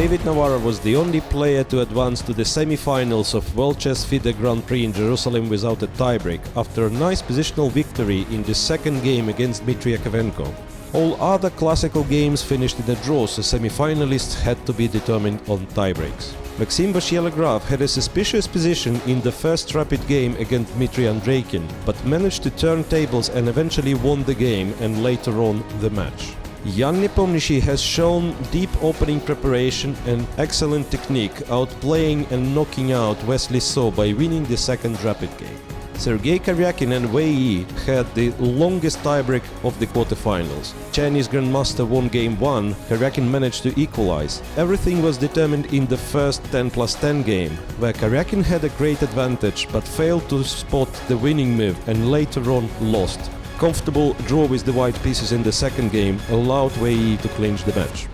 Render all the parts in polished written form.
David Navarro was the only player to advance to the semi-finals of World Chess FIDE Grand Prix in Jerusalem without a tiebreak, after a nice positional victory in the second game against Dmitry Yakovenko. All other classical games finished in a draw, so semi-finalists had to be determined on tiebreaks. Maxim Vachier-Lagrave had a suspicious position in the first rapid game against Dmitry Andreevkin, but managed to turn tables and eventually won the game and later on the match. Jan Nepomniachtchi has shown deep opening preparation and excellent technique, outplaying and knocking out Wesley So by winning the second rapid game. Sergei Karyakin and Wei Yi had the longest tiebreak of the quarterfinals. Chinese Grandmaster won game 1, Karyakin managed to equalize. Everything was determined in the first 10+10 game, where Karyakin had a great advantage but failed to spot the winning move and later on lost. Comfortable draw with the white pieces in the second game allowed Wei Yi to clinch the match.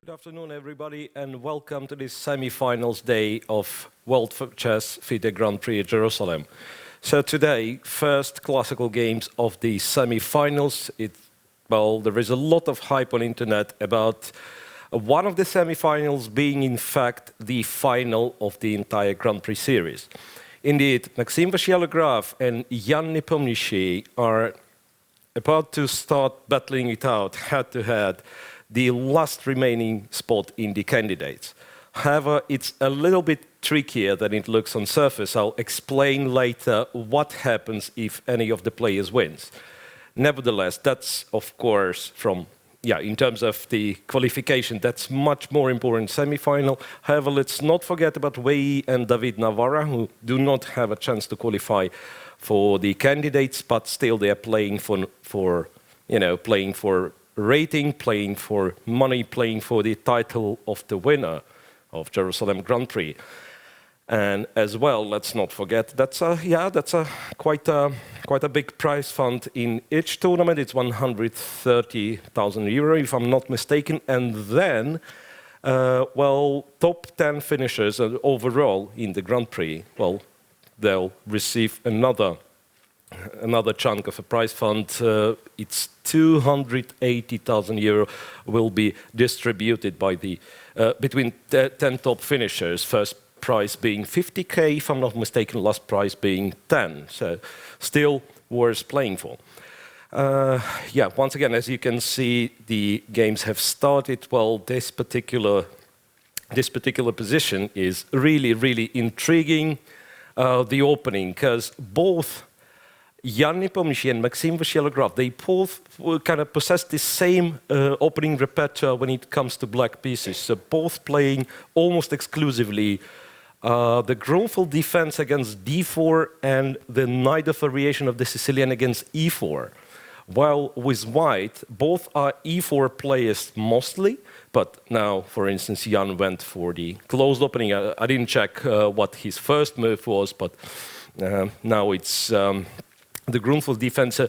Good afternoon, everybody, and welcome to this semi-finals day of World Chess FIDE Grand Prix Jerusalem. So today, first classical games of the semi-finals. Well, there is a lot of hype on internet about one of the semi-finals being, in fact, the final of the entire Grand Prix series. Indeed, Maxim Vachier-Lagrave and Jan Nepomniachtchi are about to start battling it out head-to-head, the last remaining spot in the candidates. However, it's a little bit trickier than it looks on surface. I'll explain later what happens if any of the players wins. Nevertheless, that's, of course, in terms of the qualification, that's much more important semi-final. However, let's not forget about Wei Yi and David Navarro, who do not have a chance to qualify for the candidates, but still they are playing playing for rating, playing for money, playing for the title of the winner of Jerusalem Grand Prix. And as well, let's not forget that's quite a big prize fund in each tournament. It's 130,000 euro, if I'm not mistaken. And then, top 10 finishers overall in the Grand Prix, well, they'll receive another chunk of a prize fund. It's 280,000 euro will be distributed by between the 10 top finishers. First prize being 50k, if I'm not mistaken, last prize being 10. So still worth playing for. Once again, as you can see, the games have started. Well, this particular position is really, really intriguing. The opening, because both Jan Nepomniachtchi and Maxim Vachier-Lagrave, they both kind of possess the same opening repertoire when it comes to black pieces. So both playing almost exclusively the Grunfeld defense against d4 and the Knight variation of the Sicilian against e4. While with white, both are e4 players mostly, but now, for instance, Jan went for the closed opening. I didn't check what his first move was, but now it's the Grunfeld defense.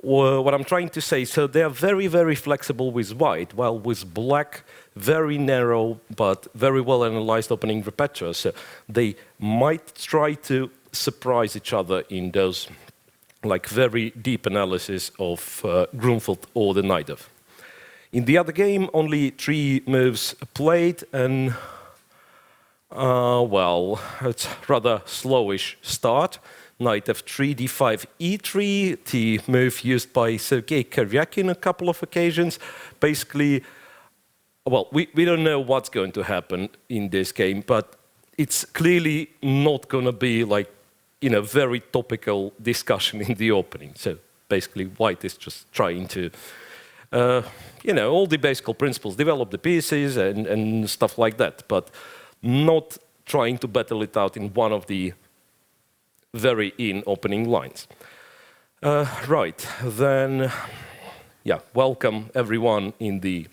What I'm trying to say, so they are very, very flexible with white, while with black, very narrow but very well analyzed opening repertoire. So they might try to surprise each other in those very deep analysis of Grunfeld or the Najdov. In the other game, only 3 moves played, and it's rather slowish start. Knight f3, d5, e3, the move used by Sergei Karyakin a couple of occasions. Basically, we don't know what's going to happen in this game, but it's clearly not going to be very topical discussion in the opening. So basically, white is just trying to, all the basic principles, develop the pieces and stuff like that, but not trying to battle it out in one of the very opening lines. Right, then, welcome everyone in the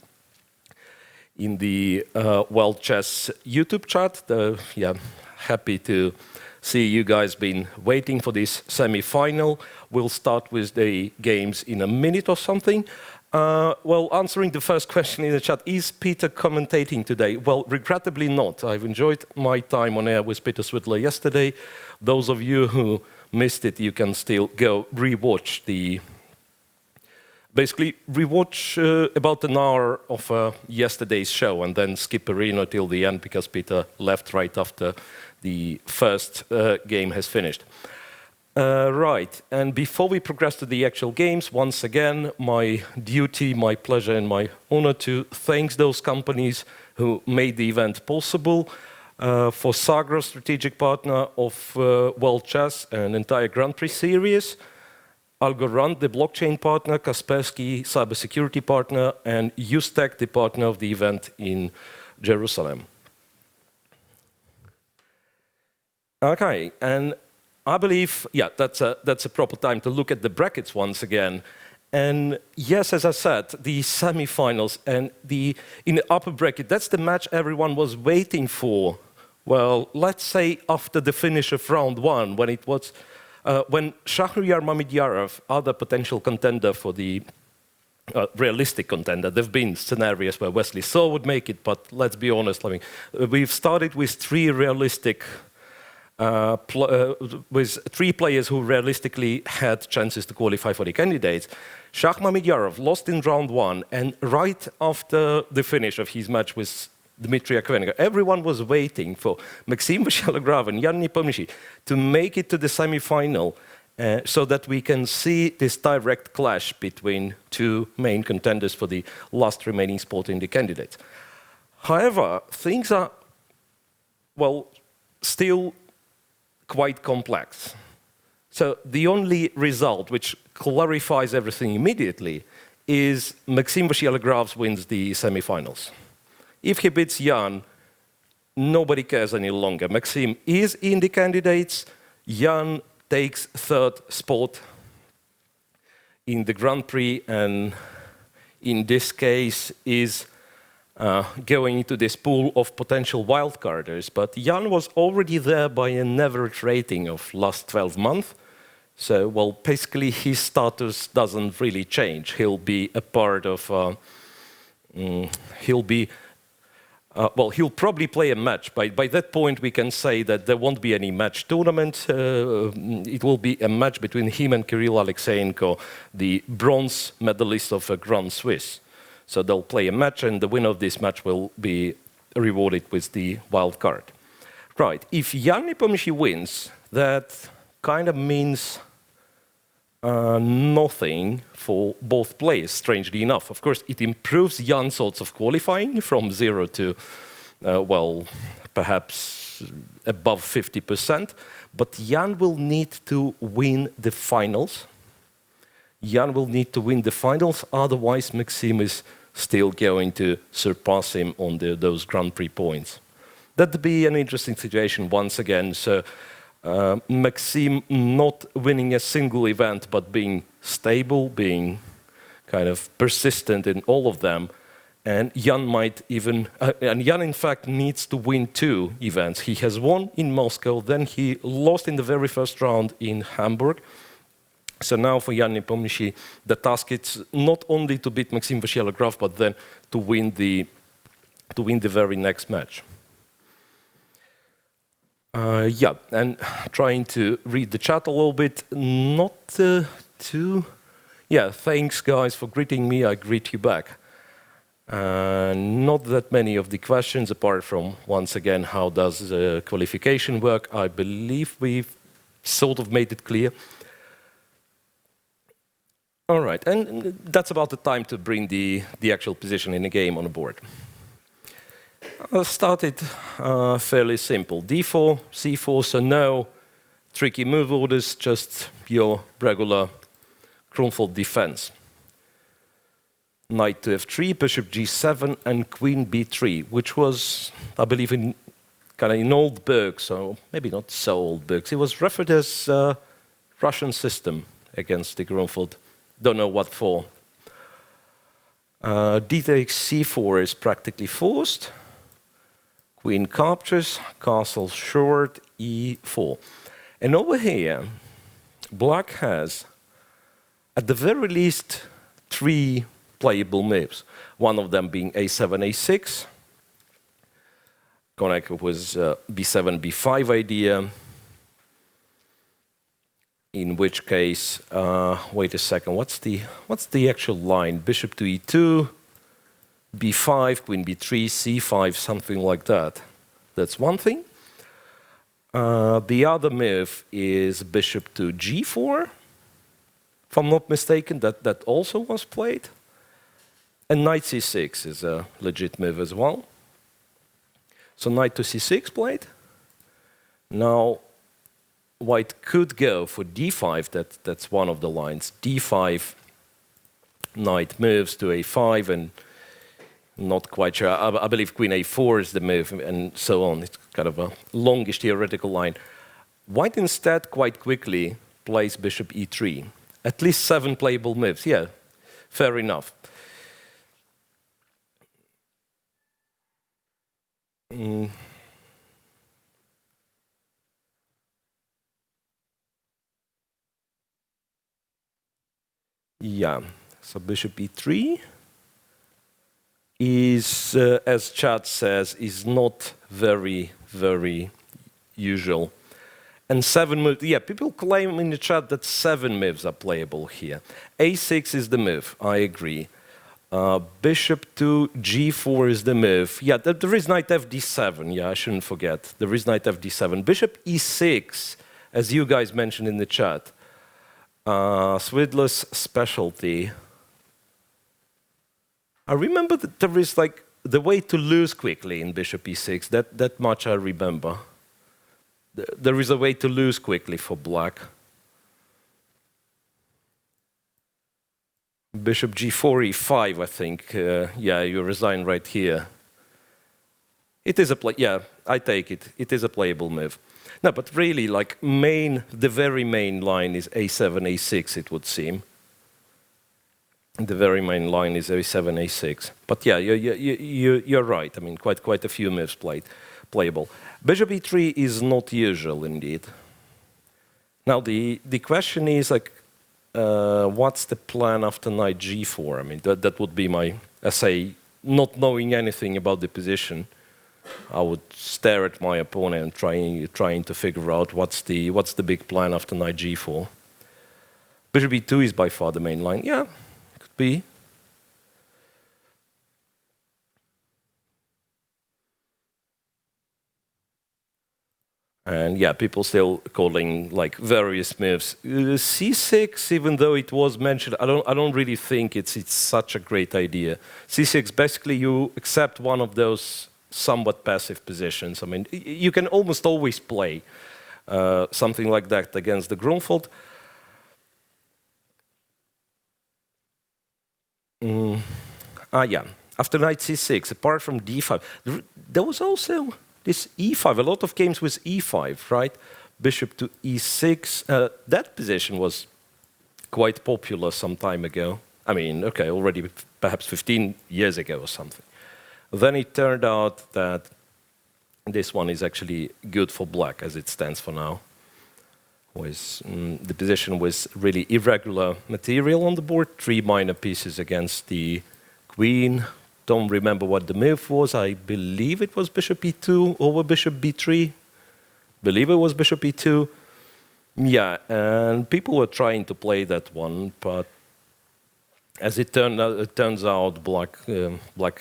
World Chess YouTube chat. Happy to see you guys been waiting for this semi-final. We'll start with the games in a minute or something. Answering the first question in the chat, is Peter commentating today? Well, regrettably not. I've enjoyed my time on air with Peter Swidler yesterday. Those of you who missed it, you can still go rewatch the basically rewatch about an hour of yesterday's show and then skip arena till the end because Peter left right after the first game has finished. Right, and before we progress to the actual games, once again, my duty, my pleasure, and my honor to thank those companies who made the event possible. For Sagra, strategic partner of World Chess and entire Grand Prix series, Algorand, the blockchain partner, Kaspersky, cybersecurity partner, and Ustek, the partner of the event in Jerusalem. Okay, and I believe, yeah, that's a proper time to look at the brackets once again. And yes, as I said, the semi-finals and in the upper bracket, that's the match everyone was waiting for. Well, let's say after the finish of round one, when it was, when Shahryar Mamedyarov, other potential contender for the realistic contender, there've been scenarios where Wesley So would make it, but let's be honest, I mean, we've started with three realistic with three players who realistically had chances to qualify for the candidates. Shah Mamedyarov lost in round one, and right after the finish of his match with Dmitry Akhvenko, everyone was waiting for Maxime Vachier-Lagrave and Jan Nepomniachtchi to make it to the semi-final so that we can see this direct clash between two main contenders for the last remaining spot in the candidates. However, things are, well, still quite complex. So the only result which clarifies everything immediately is Maxime Vachier-Lagrave wins the semi-finals. If he beats Jan, nobody cares any longer. Maxime is in the candidates. Jan takes third spot in the Grand Prix, and in this case is going into this pool of potential wildcarders. But Jan was already there by an average rating of last 12 months. So, well, basically his status doesn't really change. He'll be a part of, he'll probably play a match. By that point, we can say that there won't be any match tournament. It will be a match between him and Kirill Alexeyenko, the bronze medalist of a Grand Swiss. So they'll play a match, and the winner of this match will be rewarded with the wild card. Right, if Jan Nepomniachtchi wins, that kind of means nothing for both players, strangely enough. Of course, it improves Jan's odds of qualifying from 0 to, well, perhaps above 50%. But Jan will need to win the finals. Jan will need to win the finals, otherwise Maxime is still going to surpass him on those Grand Prix points. That'd be an interesting situation once again. So Maxime not winning a single event, but being stable, being kind of persistent in all of them. And Jan might even, and Jan in fact needs to win 2 events. He has won in Moscow, then he lost in the very first round in Hamburg. So now for Jan Nepomniachtchi, the task is not only to beat Maxime Vachier-Lagrave, but then to win the very next match. Yeah, and trying to read the chat a little bit, not too... Yeah, thanks guys for greeting me, I greet you back. Not that many of the questions, apart from, once again, how does qualification work? I believe we've sort of made it clear. All right, and that's about the time to bring the actual position in the game on the board. I started fairly simple. D4, C4, so no tricky move orders, just your regular Kronfeld defense. Knight to F3, Bishop G7, and Queen B3, which was, I believe, in old Berg, so maybe not so old Bergs. It was referred as Russian system against the Kronfeld. Don't know what for. D takes C4 is practically forced. Queen captures, castle short, E4. And over here, black has, at the very least, 3 playable moves. One of them being A7, A6. Connect with B7, B5 idea. in which case, wait a second, what's the actual line? Bishop to e2, b5, queen b3, c5, something like that. That's one thing. The other move is bishop to g4, if I'm not mistaken, that also was played. And knight c6 is a legit move as well. So knight to c6 played. Now, white could go for d5, that's one of the lines. d5, knight moves to a5, and not quite sure. I believe queen a4 is the move, and so on. It's kind of a longish theoretical line. White instead quite quickly plays bishop e3. At least 7 playable moves. Yeah, fair enough. Yeah, so bishop e3 is, as chat says, is not very, very usual. And 7 moves, yeah, people claim in the chat that 7 moves are playable here. a6 is the move, I agree. Bishop to g4 is the move. Yeah, there is knight fd7, yeah, I shouldn't forget. There is knight fd7. Bishop e6, as you guys mentioned in the chat. Swidler's specialty. I remember that there is like the way to lose quickly in bishop e6. That much I remember. There is a way to lose quickly for black. Bishop g4 e5, I think. Yeah, you resign right here. It is a play. Yeah, I take it. It is a playable move. No, but really, like the very main line is a7, a6. It would seem. The very main line is a7, a6. But yeah, you're right. I mean, quite a few moves playable. Bishop e3 is not usual, indeed. Now the question is like, what's the plan after knight g4? I mean, that would be my essay. Not knowing anything about the position, I would stare at my opponent, trying to figure out what's the big plan after knight g4. Bishop e2 is by far the main line. Yeah, could be. And yeah, people still calling like various moves. C6, even though it was mentioned, I don't really think it's such a great idea. C6, basically you accept one of those somewhat passive positions. I mean, you can almost always play something like that against the Grunfeld. Yeah, after knight c6, apart from d5, there was also this e5, a lot of games with e5, right? Bishop to e6, that position was quite popular some time ago. I mean, okay, already perhaps 15 years ago or something. Then it turned out that this one is actually good for black as it stands for now. The position was really irregular material on the board, 3 minor pieces against the queen. Don't remember what the move was. I believe it was bishop e2 over bishop b3. Believe it was bishop e2. Yeah, and people were trying to play that one, but as it turns out, black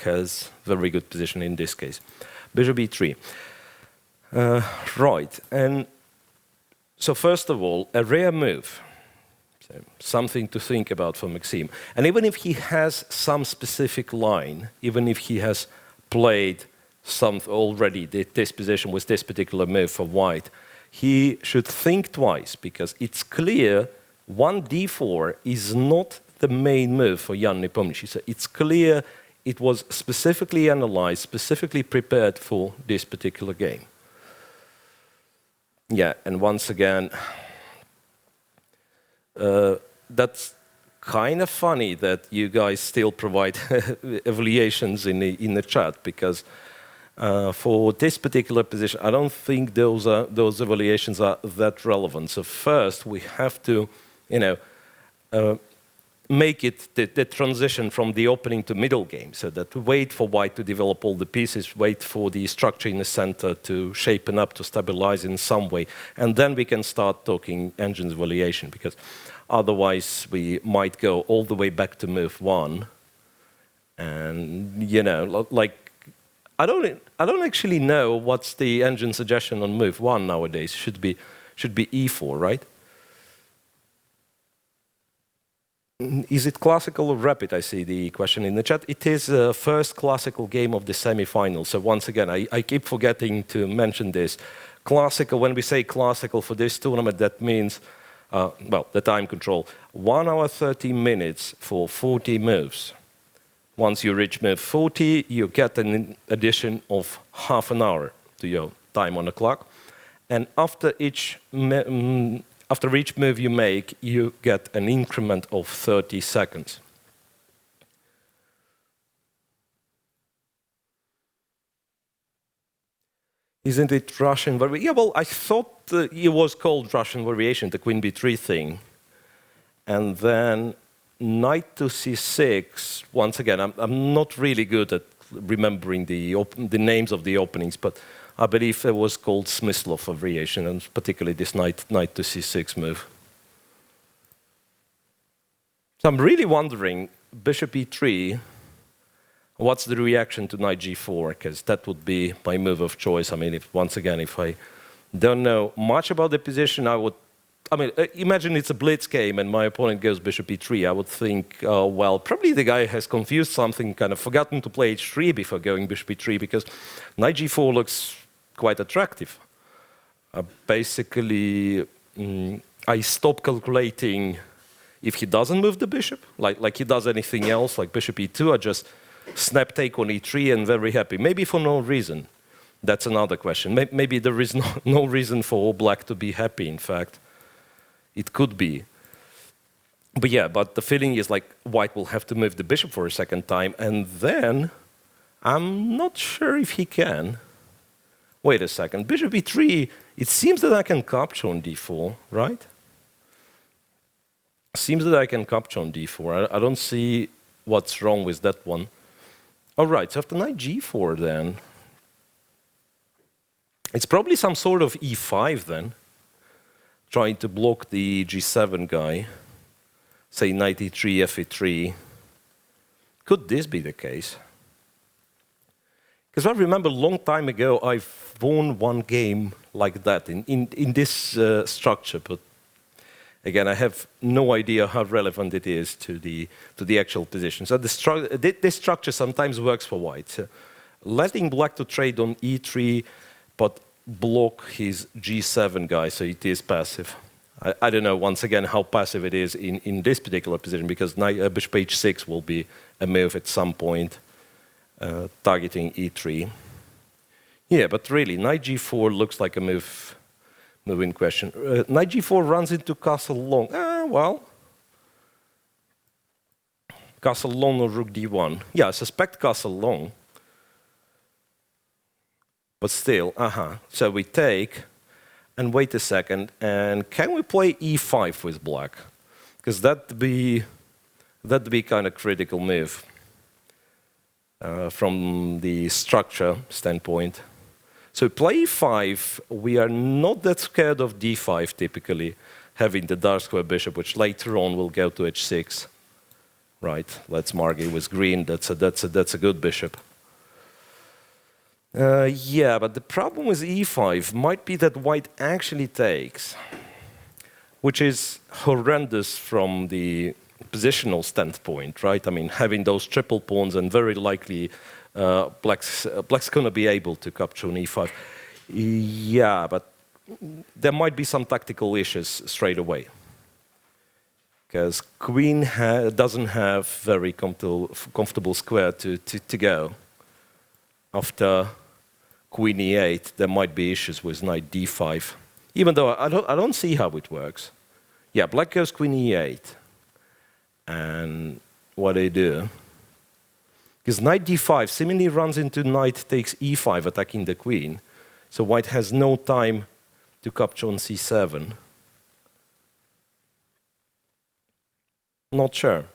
has very good position in this case. Bishop e3. Right, and so first of all, a rare move. So something to think about for Maxime. And even if he has some specific line, even if he has played already this position with this particular move for white, he should think twice, because it's clear 1d4 is not the main move for Jan Nepomniachtchi. So it's clear it was specifically analyzed, specifically prepared for this particular game. Yeah, and once again, that's kind of funny that you guys still provide evaluations in the chat, because for this particular position, I don't think those evaluations are that relevant. So first, we have to, make it the transition from the opening to middle game, so that we wait for white to develop all the pieces, wait for the structure in the center to shapen up, to stabilize in some way, and then we can start talking engine's evaluation, because otherwise we might go all the way back to move one, and like I don't actually know what's the engine suggestion on move one nowadays. Should be e4, right? Is it classical or rapid? I see the question in the chat. It is the first classical game of the semi-final. So once again, I keep forgetting to mention this. Classical, when we say classical for this tournament, that means, well, the time control. 1 hour, 30 minutes for 40 moves. Once you reach move 40, you get an addition of half an hour to your time on the clock. And after each move you make, you get an increment of 30 seconds. Isn't it Russian variation? Yeah, well, I thought it was called Russian variation, the Queen B3 thing. And then knight to C6, once again, I'm not really good at remembering the names of the openings, but I believe it was called Smyslov variation, and particularly this knight to C6 move. So I'm really wondering, bishop E3, what's the reaction to knight G4? Because that would be my move of choice. I mean, once again, if I don't know much about the position, imagine it's a blitz game and my opponent goes bishop E3. I would think, well, probably the guy has confused something, kind of forgotten to play H3 before going bishop E3, because knight G4 looks quite attractive. Basically, I stop calculating if he doesn't move the bishop, like he does anything else, like bishop E2, I just snap take on E3 and very happy. Maybe for no reason. That's another question. Maybe there is no reason for all black to be happy, in fact. It could be. But yeah, but the feeling is like white will have to move the bishop for a second time, and then I'm not sure if he can. Wait a second, bishop E3, it seems that I can capture on D4, right? Seems that I can capture on D4. I don't see what's wrong with that one. All right, so after knight G4 then, it's probably some sort of E5 then, trying to block the G7 guy, say knight E3, F3. Could this be the case? Because I remember a long time ago, I've won one game like that in this structure, but again, I have no idea how relevant it is to the actual position. So this structure sometimes works for white. So letting black to trade on E3, but block his G7 guy, so it is passive. I don't know, once again, how passive it is in this particular position, because bishop H6 will be a move at some point. Targeting E3. Yeah, but really, knight G4 looks like a move in question. Knight G4 runs into castle long. Well, castle long or rook D1. Yeah, I suspect castle long. But still, So we take, and wait a second, and can we play E5 with black? Because that'd be kind of critical move. From the structure standpoint. So play E5, we are not that scared of D5 typically, having the dark square bishop, which later on will go to H6. Right, let's mark it with green, that's a good bishop. Yeah, but the problem with E5 might be that white actually takes, which is horrendous from the positional standpoint, right? I mean, having those triple pawns, and very likely black's going to be able to capture on E5. Yeah, but there might be some tactical issues straight away. Because queen doesn't have very comfortable square to go. After queen E8, there might be issues with knight D5. Even though I don't see how it works. Yeah, black goes queen E8. And what they do, because knight D5 seemingly runs into knight takes E5, attacking the queen. So white has no time to capture on C7. Not sure.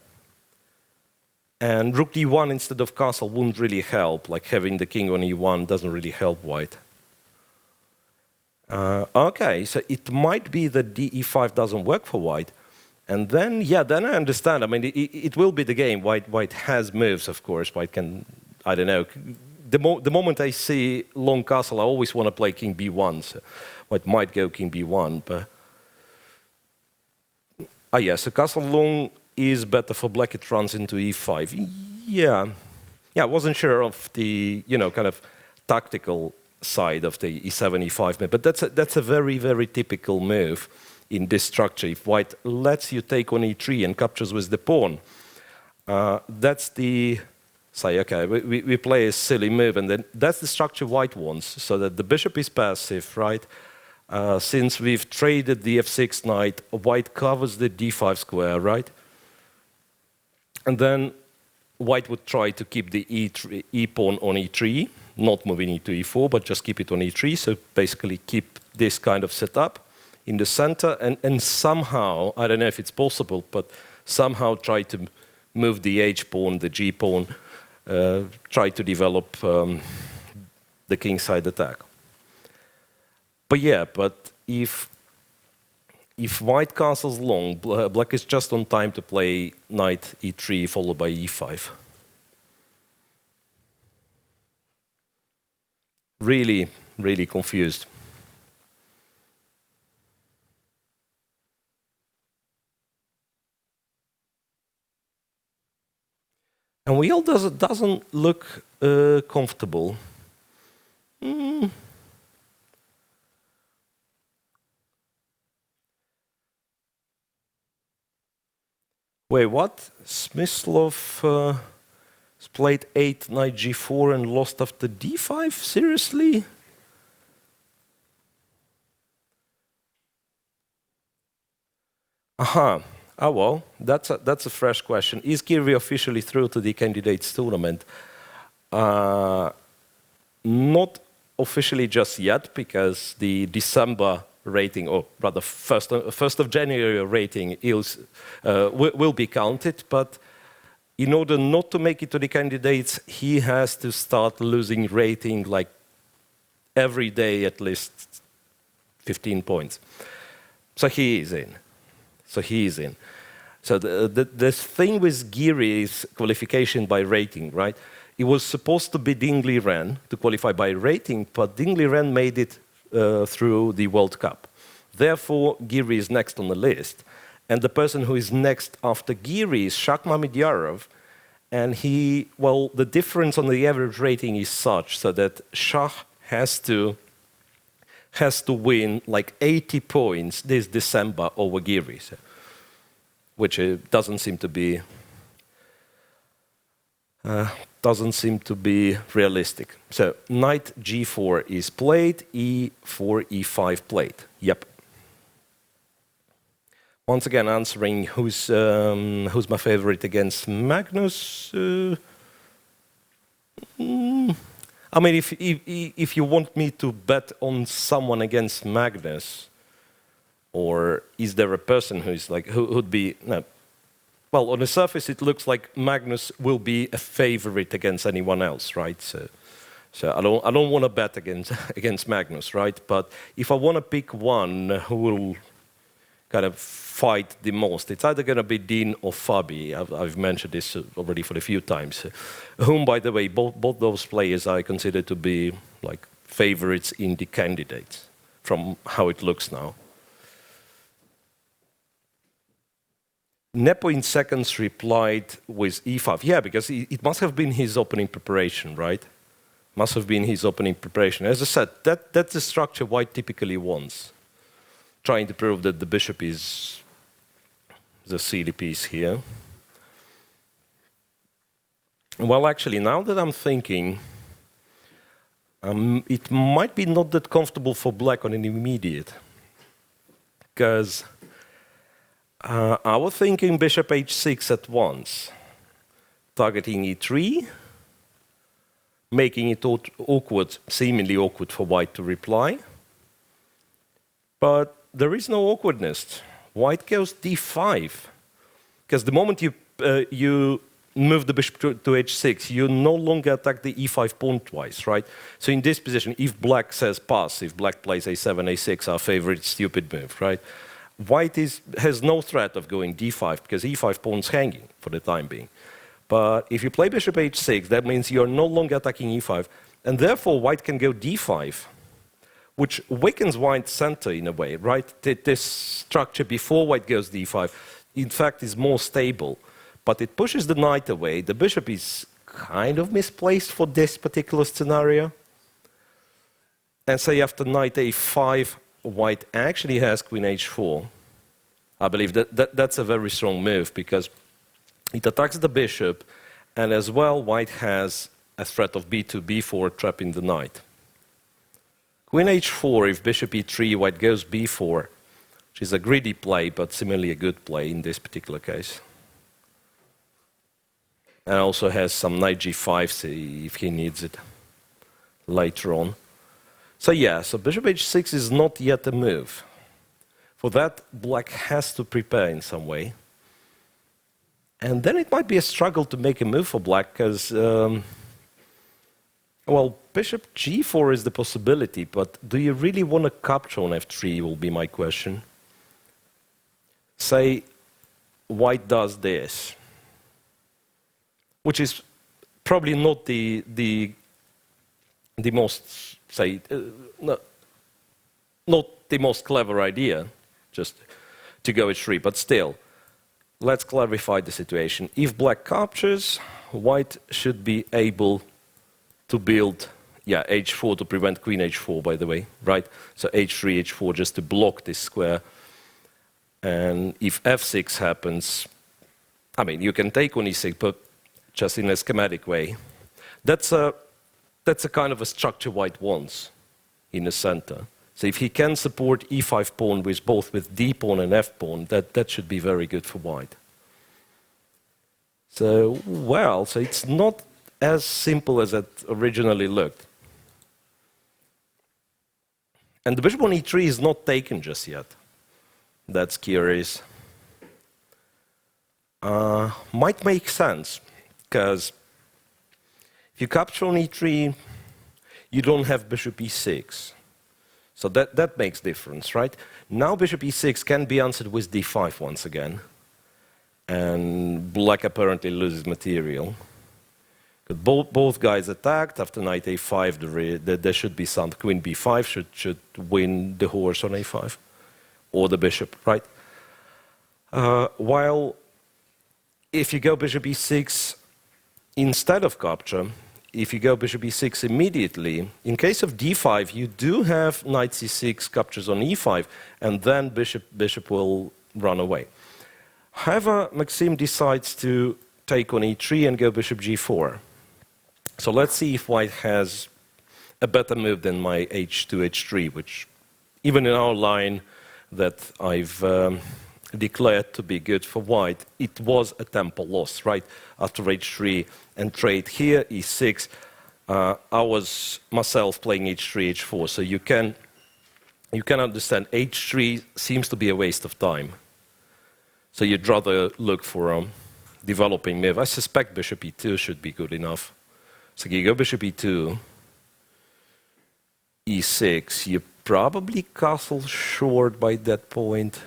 And rook d1 instead of castle wouldn't really help. Like having the king on e1 doesn't really help white. Okay, so it might be that de5 doesn't work for white. And then, yeah, then I understand. I mean, it will be the game. White has moves, of course. White can, I don't know. The moment I see long castle, I always want to play king b1. So white might go king b1, but... Ah, yeah, so castle long is better for black. It runs into e5. Yeah, I wasn't sure of the, kind of tactical side of the e7, e5 move, but that's a very, very typical move in this structure. If white lets you take on e3 and captures with the pawn, that's the, say, okay, we play a silly move, and then that's the structure white wants, so that the bishop is passive, right? Since we've traded the f6 knight, white covers the d5 square, right? And then white would try to keep the e pawn on e3, not moving e to e4, but just keep it on e3. So basically keep this kind of setup in the center, and somehow, I don't know if it's possible, but somehow try to move the h pawn, the g pawn, try to develop the kingside attack. But yeah, but if white castles long, black is just on time to play knight e3 followed by e5. Really, really confused. And wheel doesn't look comfortable. Wait, what? Smyslov played 8 knight g4 and lost after d5? Seriously? Aha. Oh well, that's a fresh question. Is Kiri officially through to the candidates tournament? Not officially just yet, because the December rating, or rather 1st of January rating will be counted, but in order not to make it to the candidates, he has to start losing rating like every day at least 15 points. So he is in. So the thing with Giri's qualification by rating, right? It was supposed to be Dingley Ren to qualify by rating, but Dingley Ren made it through the World Cup. Therefore, Giri is next on the list. And the person who is next after Giri is Shah Mamediyarov. And the difference on the average rating is such so that Shah has to win like 80 points this December over Giri, which doesn't seem to be realistic. So knight g4 is played, e4, e5 played. Yep. Once again, answering who's my favorite against Magnus. I mean, if you want me to bet on someone against Magnus, or is there a person who'd be no? Well, on the surface, it looks like Magnus will be a favorite against anyone else, right? So I don't want to bet against Magnus, right? But if I want to pick one who will kind of fight the most, it's either going to be Dean or Fabi. I've mentioned this already for a few times. Whom, by the way, both those players I consider to be like favorites in the candidates from how it looks now. Nepo in seconds replied with e5. Yeah, because it must have been his opening preparation, right? Must have been his opening preparation. As I said, that's the structure white typically wants. Trying to prove that the bishop is the silly piece here. Well, actually, now that I'm thinking, it might be not that comfortable for black on an immediate. Because I was thinking bishop h6 at once, targeting e3, making it awkward, seemingly awkward for white to reply. But there is no awkwardness. White goes d5, because the moment you move the bishop to h6, you no longer attack the e5 pawn twice, right? So in this position, if black says pass, if black plays a7, a6, our favorite stupid move, right? White has no threat of going d5 because e5 pawn's hanging for the time being. But if you play bishop h6, that means you're no longer attacking e5, and therefore white can go d5, which weakens white's center in a way, right? This structure before white goes d5, in fact, is more stable, but it pushes the knight away. The bishop is kind of misplaced for this particular scenario. And say after knight a5, white actually has queen h4. I believe that's a very strong move because it attacks the bishop, and as well, white has a threat of b2, b4, trapping the knight. Queen h4, if bishop e3, white goes b4, which is a greedy play, but similarly a good play in this particular case. And also has some knight g5 if he needs it later on. So yeah, so bishop h6 is not yet a move. For that, black has to prepare in some way. And then it might be a struggle to make a move for black, because, well, bishop g4 is the possibility, but do you really want to capture on f3 will be my question. Say white does this, which is probably not the most, say, not the most clever idea, just to go h3, but still, let's clarify the situation. If black captures, white should be able to build, yeah, h4 to prevent queen h4, by the way, right? So h3, h4 just to block this square. And if f6 happens, I mean, you can take on e6, but just in a schematic way. That's a kind of a structure white wants in the center. So if he can support e5 pawn with both with d pawn and f pawn, that should be very good for white. So, well, so it's not as simple as it originally looked. And the bishop on e3 is not taken just yet. That's curious. Might make sense, because if you capture on e3, you don't have bishop e6. So that makes difference, right? Now bishop e6 can be answered with d5 once again. And black apparently loses material. Both guys attacked. After knight a5, there should be some. Queen b5 should win the horse on a5. Or the bishop, right? While if you go bishop e6 instead of capture, if you go bishop e6 immediately, in case of d5, you do have knight c6 captures on e5, and then bishop will run away. However, Maxim decides to take on e3 and go bishop g4. So let's see if white has a better move than my h2, h3, which even in our line that I've declared to be good for white, it was a tempo loss, right? After h3 and trade here, e6, I was myself playing h3, h4, so you can understand h3 seems to be a waste of time. So you'd rather look for a developing move. I suspect bishop e2 should be good enough. So you go bishop e2, e6, you probably castle short by that point.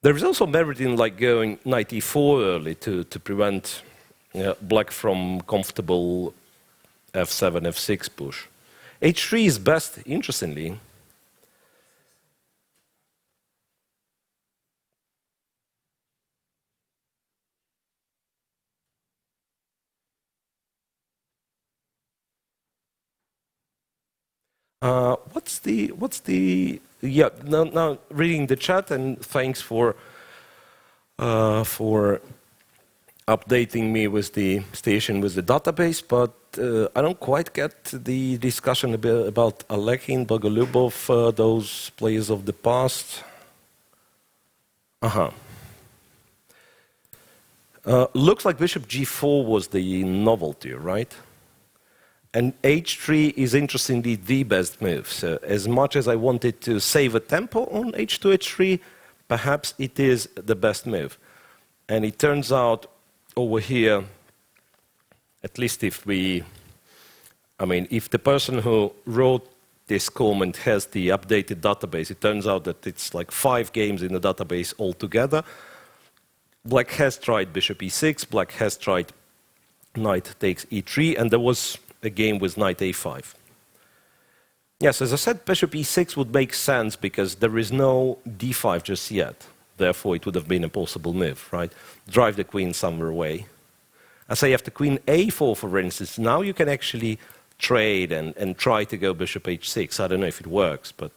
There is also merit in like going knight e4 early to prevent black from comfortable f7, f6 push. h3 is best, interestingly. Yeah, now reading the chat, and thanks for updating me with the station with the database, but I don't quite get the discussion about Alekhine, Bogolubov, those players of the past. Looks like bishop g4 was the novelty, right? And h3 is interestingly the best move. So as much as I wanted to save a tempo on h2, h3, perhaps it is the best move. And it turns out over here, at least if we, if the person who wrote this comment has the updated database, it turns out that it's like 5 games in the database altogether. Black has tried bishop e6, black has tried knight takes e3, and there was a game with knight a5. Yes, as I said, bishop e6 would make sense because there is no d5 just yet. Therefore, it would have been a possible move, right? Drive the queen somewhere away. As I have the queen a4, for instance, now you can actually trade and try to go bishop h6. I don't know if it works, but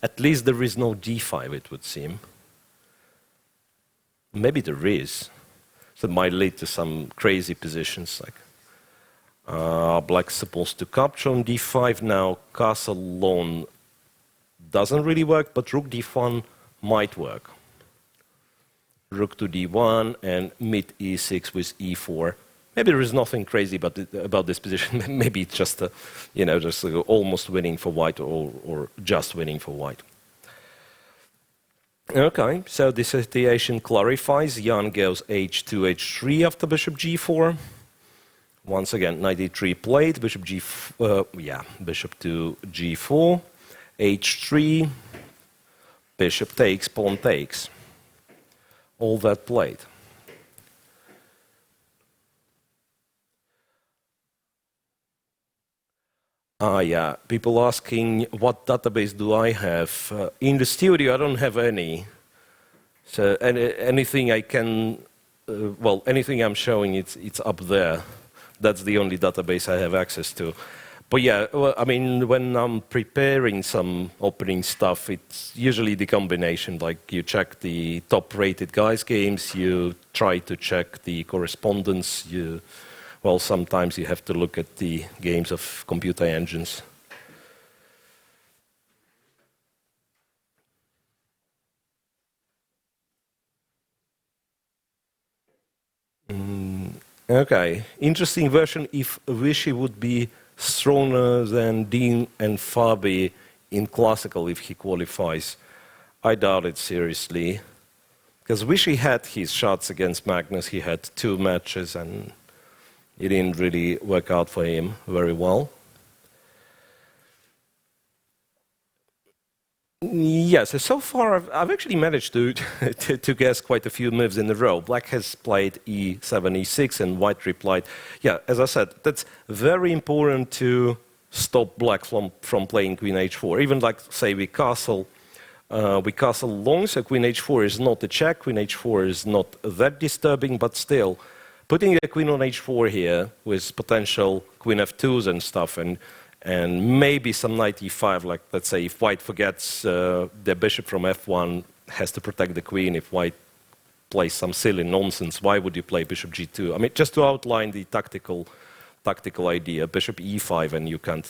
at least there is no d5, it would seem. Maybe there is. So it might lead to some crazy positions, like black's supposed to capture on d5 now. Castle alone doesn't really work, but rook d1 might work. Rook to d1 and mid e6 with e4. Maybe there is nothing crazy about this position. Maybe it's just, just almost winning for white or just winning for white. Okay, so this situation clarifies. Jan goes h2, h3 after bishop g4. Once again, knight e3 played, bishop bishop to g4, h3, bishop takes, pawn takes. All that played. Yeah, people asking what database do I have? In the studio, I don't have any. So anything I can, anything I'm showing, it's up there. That's the only database I have access to. But yeah, when I'm preparing some opening stuff, it's usually the combination. Like you check the top-rated guys' games, you try to check the correspondence, sometimes you have to look at the games of computer engines. Okay, interesting version if Vichy would be stronger than Dean and Fabi in classical if he qualifies. I doubt it seriously. Because Vichy had his shots against Magnus, he had 2 matches and it didn't really work out for him very well. Yes, so far I've actually managed to guess quite a few moves in a row. Black has played e7, e6, and white replied. Yeah, as I said, that's very important to stop black from playing queen h4. Even like, say, we castle long, so queen h4 is not a check, queen h4 is not that disturbing, but still, putting a queen on h4 here with potential queen f2s and stuff, and maybe some knight e5, like let's say if white forgets the bishop from f1, has to protect the queen. If white plays some silly nonsense, why would you play bishop g2? Just to outline the tactical idea, bishop e5 and you can't.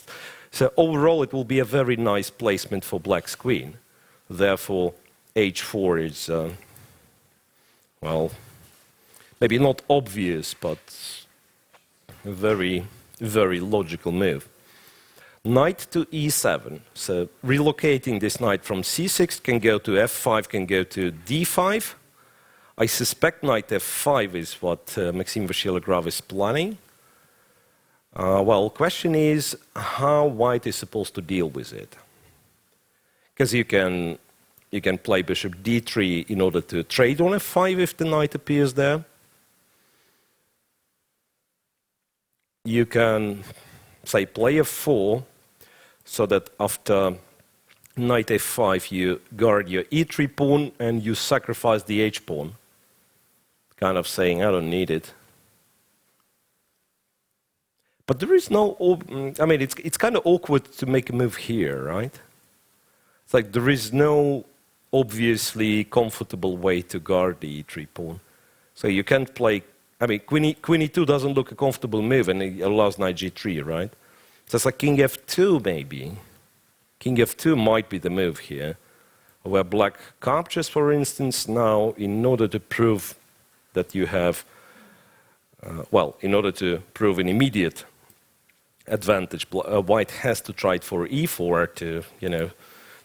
So overall it will be a very nice placement for black's queen. Therefore h4 is, maybe not obvious, but a very, very logical move. Knight to e7. So relocating this knight from c6 can go to f5, can go to d5. I suspect knight f5 is what Maxime Vachier-Lagrave is planning. Question is how white is supposed to deal with it. Because you can play bishop d3 in order to trade on f5 if the knight appears there. You can, say, play f4, so that after knight f5 you guard your e3 pawn and you sacrifice the h pawn. Kind of saying, I don't need it. But there is no, it's kind of awkward to make a move here, right? It's like there is no obviously comfortable way to guard the e3 pawn. So you can't play, queen e2 doesn't look a comfortable move and it allows knight g3, right? So it's like king f2 maybe. King f2 might be the move here, where black captures, for instance. Now, in order to prove that you have, in order to prove an immediate advantage, white has to try it for e4 to,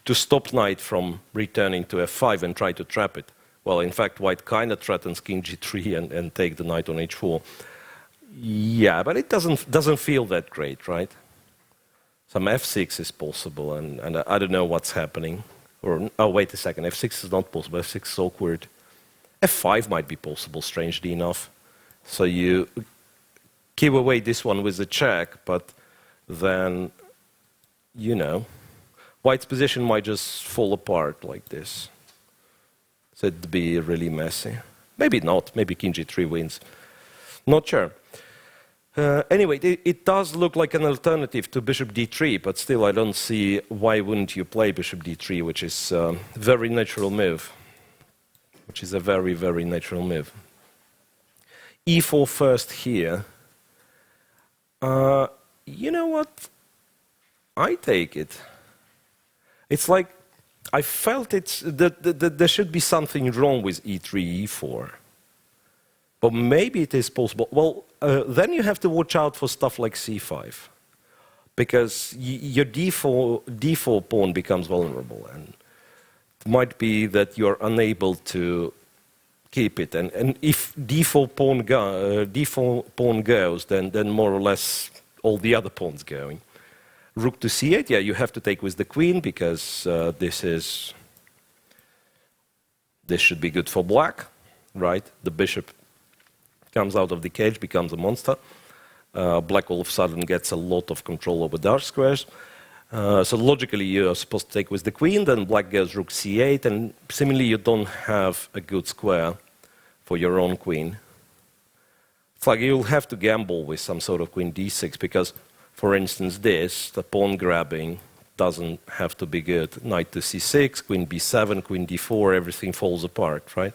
to stop knight from returning to f5 and try to trap it. Well, in fact, white kind of threatens king g3 and take the knight on h4. Yeah, but it doesn't feel that great, right? Some f6 is possible, and I don't know what's happening. Or, oh, wait a second, f6 is not possible, f6 is awkward. f5 might be possible, strangely enough. So you give away this one with a check, but then, you know, white's position might just fall apart like this. So it'd be really messy. Maybe not, maybe king g3 wins. Not sure. Anyway, it does look like an alternative to bishop d3, but still I don't see why wouldn't you play bishop d3, which is a very natural move. Which is a very, very natural move. e4 first here. You know what? I take it. It's like I felt that there should be something wrong with e3, e4. But maybe it is possible. Well, then you have to watch out for stuff like c5. Because your d4 pawn becomes vulnerable. And it might be that you're unable to keep it. And if d4 pawn goes, then more or less all the other pawns going. Rook to c8, yeah, you have to take with the queen, because this should be good for black, right? The bishop comes out of the cage, becomes a monster. Black all of a sudden gets a lot of control over dark squares. So logically, you're supposed to take with the queen, then black goes rook c8, and similarly, you don't have a good square for your own queen. It's like you'll have to gamble with some sort of queen d6, because, for instance, the pawn grabbing doesn't have to be good. Knight to c6, queen b7, queen d4, everything falls apart, right?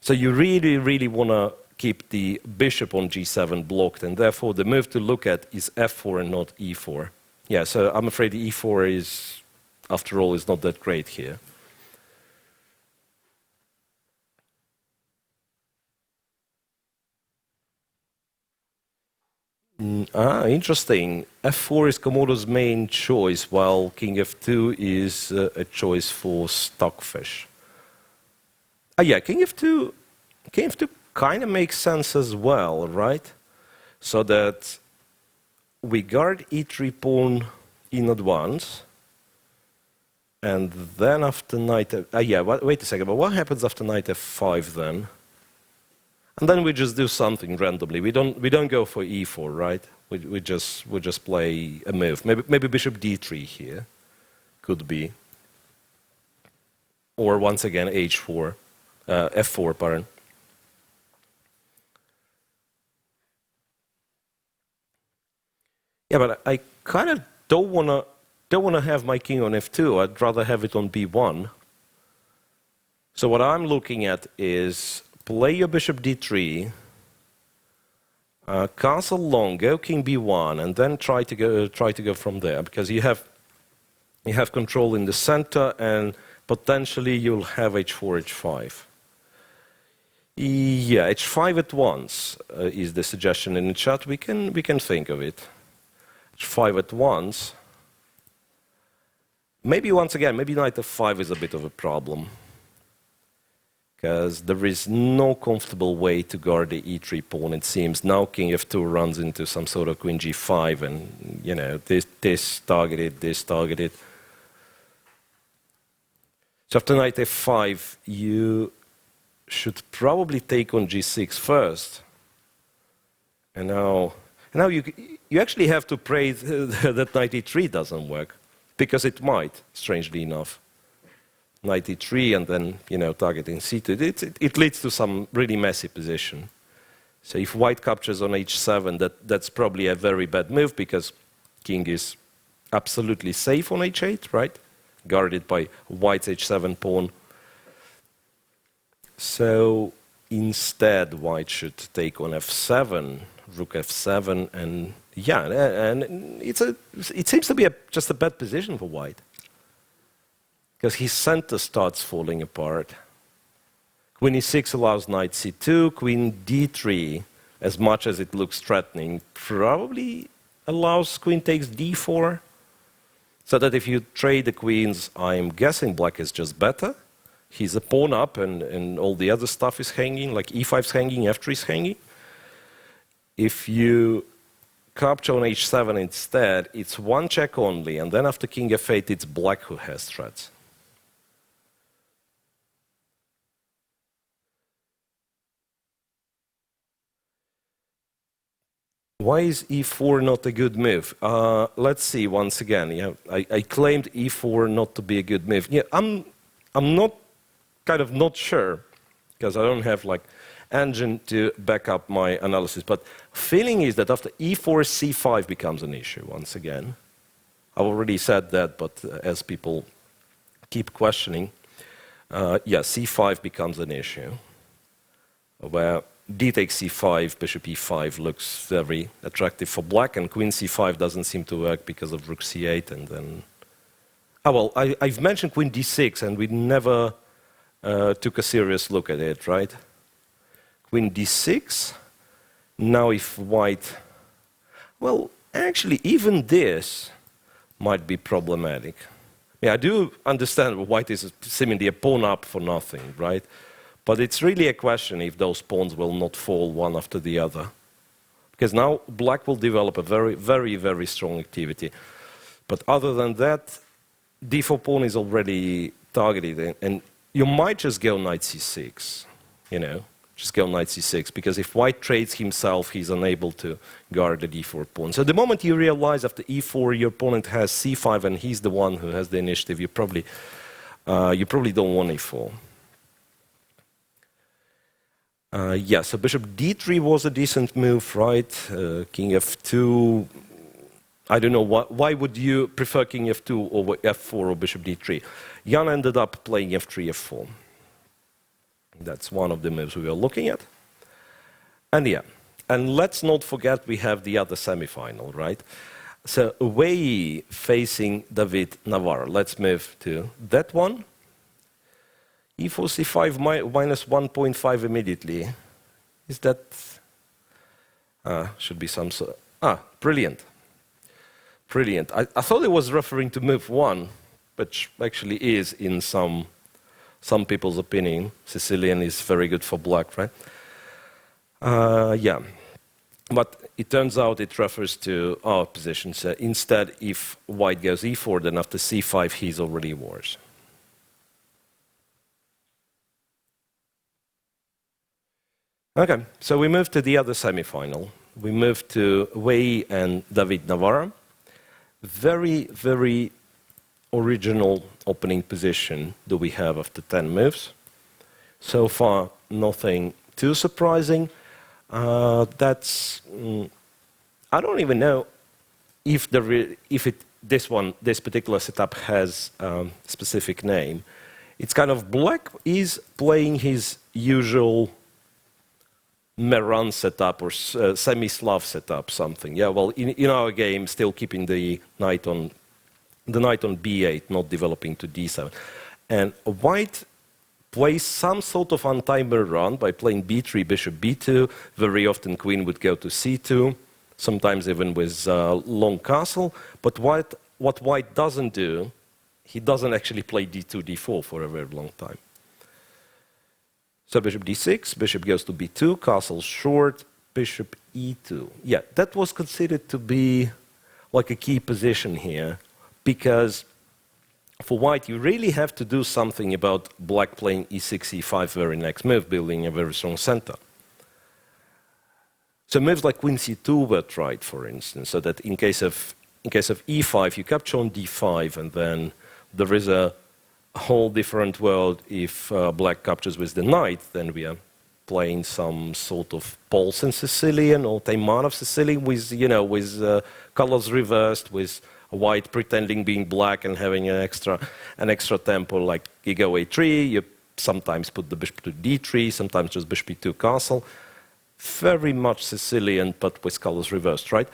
So you really, really want to keep the bishop on g7 blocked, and therefore the move to look at is f4 and not e4. Yeah, so I'm afraid e4 is, after all, is not that great here. Interesting. f4 is Komodo's main choice, while king f2 is a choice for Stockfish. Yeah, king f2 kind of makes sense as well, right? So that we guard e3 pawn in advance, and then after knight wait a second, but what happens after knight f5 then? And then we just do something randomly. We don't go for e4, right? We just play a move. Maybe bishop d3 here could be, or once again h4, f4, pardon. Yeah, but I kind of don't wanna have my king on f2. I'd rather have it on b1. So what I'm looking at is play your bishop d3, castle long, go king b1, and then try to go from there, because you have control in the center, and potentially you'll have h4, h5. Yeah, h5 at once is the suggestion in the chat. We can think of it. h5 at once. Maybe once again, maybe knight f5 is a bit of a problem, because there is no comfortable way to guard the e3 pawn, it seems. Now king f2 runs into some sort of queen g5, and, you know, this targeted, this targeted. So after knight f5, you should probably take on g6 first. And now you actually have to pray that knight e3 doesn't work, because it might, strangely enough. Knight e3 and then, you know, targeting c2. It leads to some really messy position. So if white captures on h7, that's probably a very bad move, because king is absolutely safe on h8, right? Guarded by white's h7 pawn. So instead, white should take on f7, rook f7, and yeah, and it seems to be just a bad position for white, because his center starts falling apart. Queen e6 allows knight c2, queen d3, as much as it looks threatening, probably allows queen takes d4. So that if you trade the queens, I'm guessing black is just better. He's a pawn up, and all the other stuff is hanging, like e5's hanging, f3's hanging. If you capture on h7 instead, it's one check only, and then after king f8, it's black who has threats. Why is e4 not a good move? Let's see once again. Yeah, I claimed e4 not to be a good move. Yeah, I'm not not sure because I don't have like engine to back up my analysis. But feeling is that after e4, c5 becomes an issue once again. I've already said that, but as people keep questioning, yeah, c5 becomes an issue where d takes c5, bishop e5 looks very attractive for black, and queen c5 doesn't seem to work because of rook c8, and then... Oh, well, I've mentioned queen d6, and we never took a serious look at it, right? Queen d6. Now if white... Well, actually, even this might be problematic. Yeah, I do understand white is seemingly a pawn up for nothing, right? But it's really a question if those pawns will not fall one after the other. Because now black will develop a very, very, very strong activity. But other than that, d4 pawn is already targeted. And you might just go knight c6, you know, just go knight c6. Because if white trades himself, he's unable to guard the d4 pawn. So the moment you realize after e4 your opponent has c5 and he's the one who has the initiative, you probably don't want e4. Yeah, so bishop d3 was a decent move, right? King f2. I don't know, why would you prefer king f2 over f4 or bishop d3? Jan ended up playing f3, f4. That's one of the moves we were looking at. And yeah, and let's not forget we have the other semifinal, right? So away facing David Navarro. Let's move to that one. e4, c5 minus 1.5 immediately. Is that... should be some sort... brilliant. Brilliant. I thought it was referring to move 1, which actually is in some people's opinion. Sicilian is very good for black, right? Yeah. But it turns out it refers to our position. So instead, if white goes e4, then after c5, he's already worse. Okay, so we move to the other semifinal. We move to Wei and David Navarro. Very, very original opening position do we have after 10 moves. So far, nothing too surprising. I don't even know if this particular setup has a specific name. It's kind of black is playing his usual Meran setup or semi-Slav setup, something. Yeah, well, in our game, still keeping the knight on b8, not developing to d7. And white plays some sort of untimer run by playing b3, bishop b2. Very often, queen would go to c2, sometimes even with long castle. But what white doesn't do, he doesn't actually play d2, d4 for a very long time. So bishop d6, bishop goes to b2, castle short, bishop e2. Yeah, that was considered to be like a key position here, because for white you really have to do something about black playing e6, e5 very next move, building a very strong center. So moves like queen c2 were tried, for instance, so that in case of e5 you capture on d5, and then there is a whole different world if black captures with the knight. Then we are playing some sort of Paulsen Sicilian or Taimanov Sicilian with, with colors reversed, with white pretending being black and having an extra tempo, like you go a3, you sometimes put the bishop to d3, sometimes just bishop e2 castle. Very much Sicilian, but with colors reversed, right?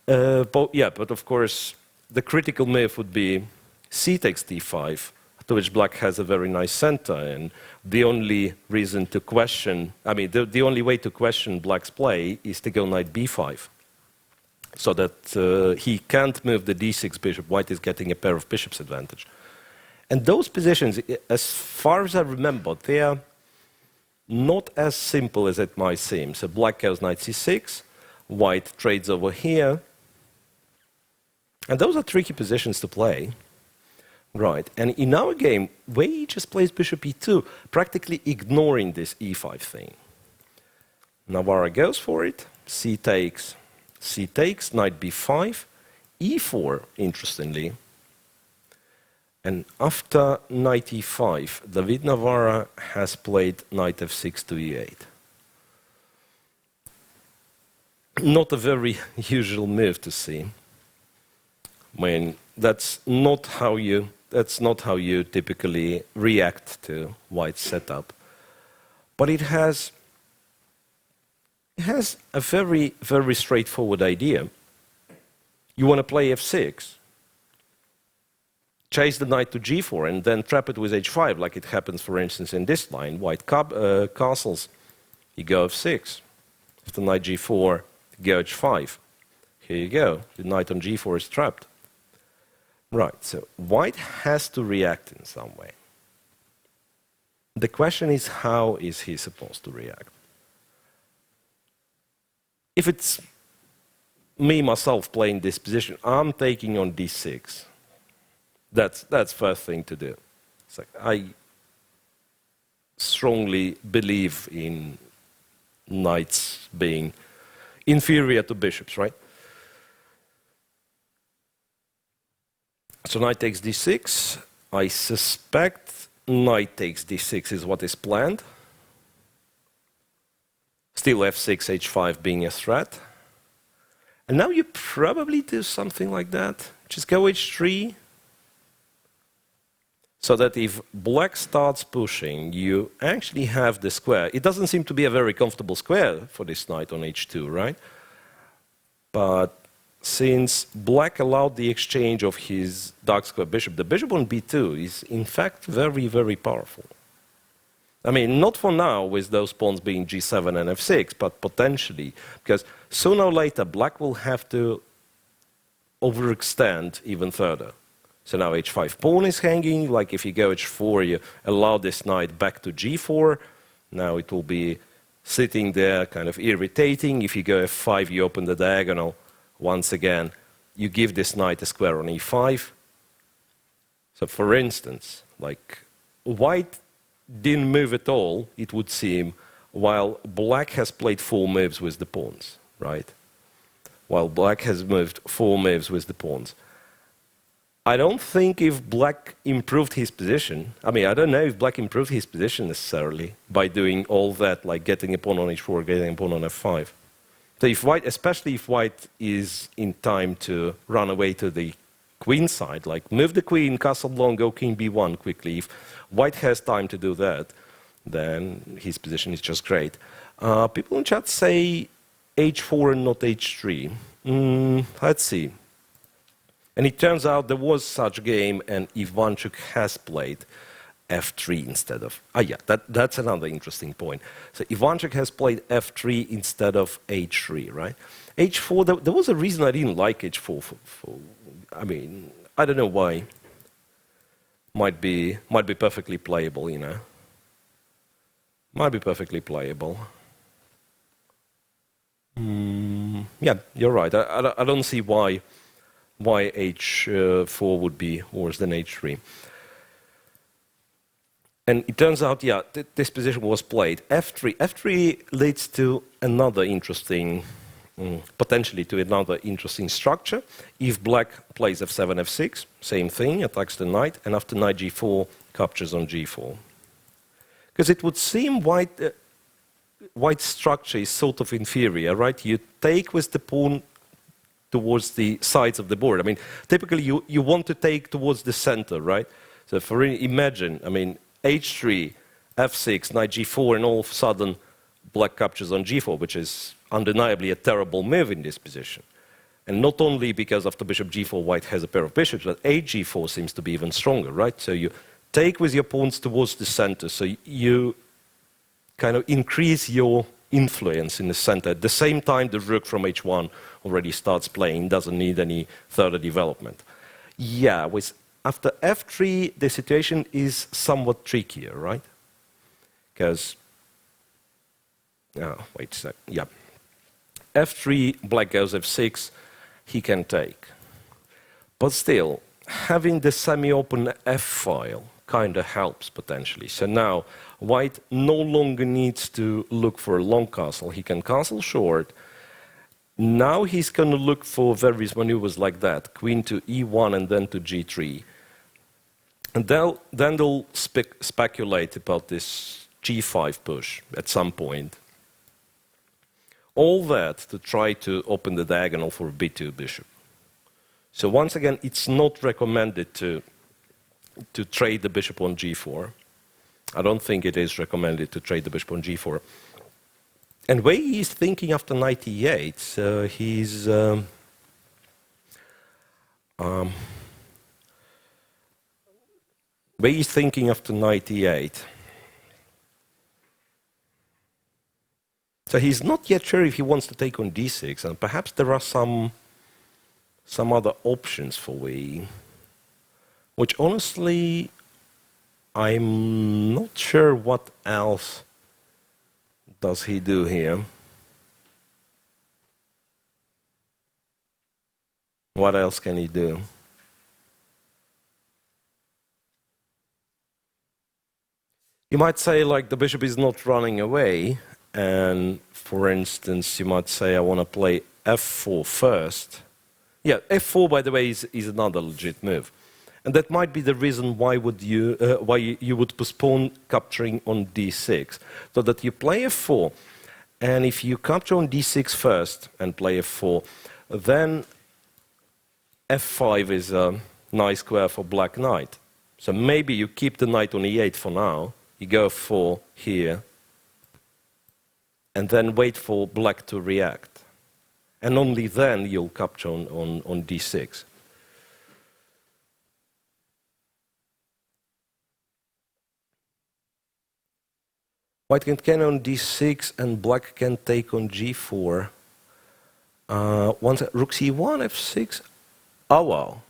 But of course, the critical move would be c takes d5, to which black has a very nice center, and the only reason to question, the only way to question black's play is to go knight b5. so that he can't move the d6 bishop. White is getting a pair of bishops advantage. And those positions, as far as I remember, they are not as simple as it might seem. So black goes knight c6, white trades over here. And those are tricky positions to play. Right, and in our game, Wei just plays bishop e2, practically ignoring this e5 thing. Navarra goes for it, c takes, knight b5, e4, interestingly. And after knight e5, David Navarra has played knight f6 to e8. Not a very usual move to see. I mean, that's not how you typically react to White's setup. But it has a very, very straightforward idea. You want to play f6, chase the knight to g4, and then trap it with h5, like it happens, for instance, in this line. White castles, you go f6. After knight g4, go h5. Here you go. The knight on g4 is trapped. Right, so White has to react in some way. The question is, how is he supposed to react? If it's me, myself, playing this position, I'm taking on d6. That's first thing to do. It's like, I strongly believe in knights being inferior to bishops, right? So knight takes d6. I suspect knight takes d6 is what is planned. Still f6, h5 being a threat. And now you probably do something like that. Just go h3. So that if black starts pushing, you actually have the square. It doesn't seem to be a very comfortable square for this knight on h2, right? But since black allowed the exchange of his dark square bishop, the bishop on b2 is in fact very, very powerful. I mean, not for now with those pawns being g7 and f6, but potentially, because sooner or later black will have to overextend even further. So now h5 pawn is hanging, like if you go h4, you allow this knight back to g4, now it will be sitting there kind of irritating. If you go f5, you open the diagonal. Once again, you give this knight a square on e5. So for instance, like white didn't move at all, it would seem, while black has played 4 moves with the pawns, right? While black has moved 4 moves with the pawns. I don't think if black improved his position, I mean, I don't know if black improved his position necessarily by doing all that, like getting a pawn on h4, getting a pawn on f5. So if white, especially if white is in time to run away to the queen side, like move the queen, castle long, go king b1 quickly. If white has time to do that, then his position is just great. People in chat say h4 and not h3. Let's see. And it turns out there was such a game, and Ivanchuk has played f3 instead of... that's another interesting point. So Ivanchuk has played f3 instead of h3, right? h4, there was a reason I didn't like h4. I mean, I don't know why. Might be perfectly playable, you know. Might be perfectly playable. Yeah, you're right. I don't see why h4 would be worse than h3. And it turns out, yeah, this position was played. f3. f3 leads to another interesting, potentially to another interesting structure. If black plays f7, f6, same thing, attacks the knight, and after knight g4, captures on g4. Because it would seem white's structure is sort of inferior, right? You take with the pawn towards the sides of the board. I mean, typically you want to take towards the center, right? So imagine, I mean, h3, f6, knight g4, and all of a sudden black captures on g4, which is undeniably a terrible move in this position. And not only because after bishop g4 white has a pair of bishops, but h4 seems to be even stronger, right? So you take with your pawns towards the center, so you kind of increase your influence in the center. At the same time, the rook from h1 already starts playing, doesn't need any further development. Yeah, after f3, the situation is somewhat trickier, right? Because, oh, wait a sec, yeah. f3, black goes f6, he can take. But still, having the semi-open f-file kind of helps potentially. So now, white no longer needs to look for a long castle. He can castle short. Now he's going to look for various maneuvers like that, queen to e1 and then to g3. And then they'll speculate about this g5 push at some point. All that to try to open the diagonal for a b2 bishop. So once again, it's not recommended to trade the bishop on g4. I don't think it is recommended to trade the bishop on g4. And way he's thinking after knight e8, so he's way he's thinking after knight e8. So he's not yet sure if he wants to take on d6, and perhaps there are some other options for Wei, which honestly, I'm not sure what else does he do here. What else can he do? You might say, like, the bishop is not running away, and for instance, you might say, I want to play f4 first. Yeah, f4, by the way, is another legit move. And that might be the reason why you would postpone capturing on d6, so that you play f4, and if you capture on d6 first and play f4, then f5 is a nice square for black knight. So maybe you keep the knight on e8 for now, you go f4 here, and then wait for black to react. And only then you'll capture on d6. White can on d6 and black can take on g4. Once rook c1, f6. Oh wow,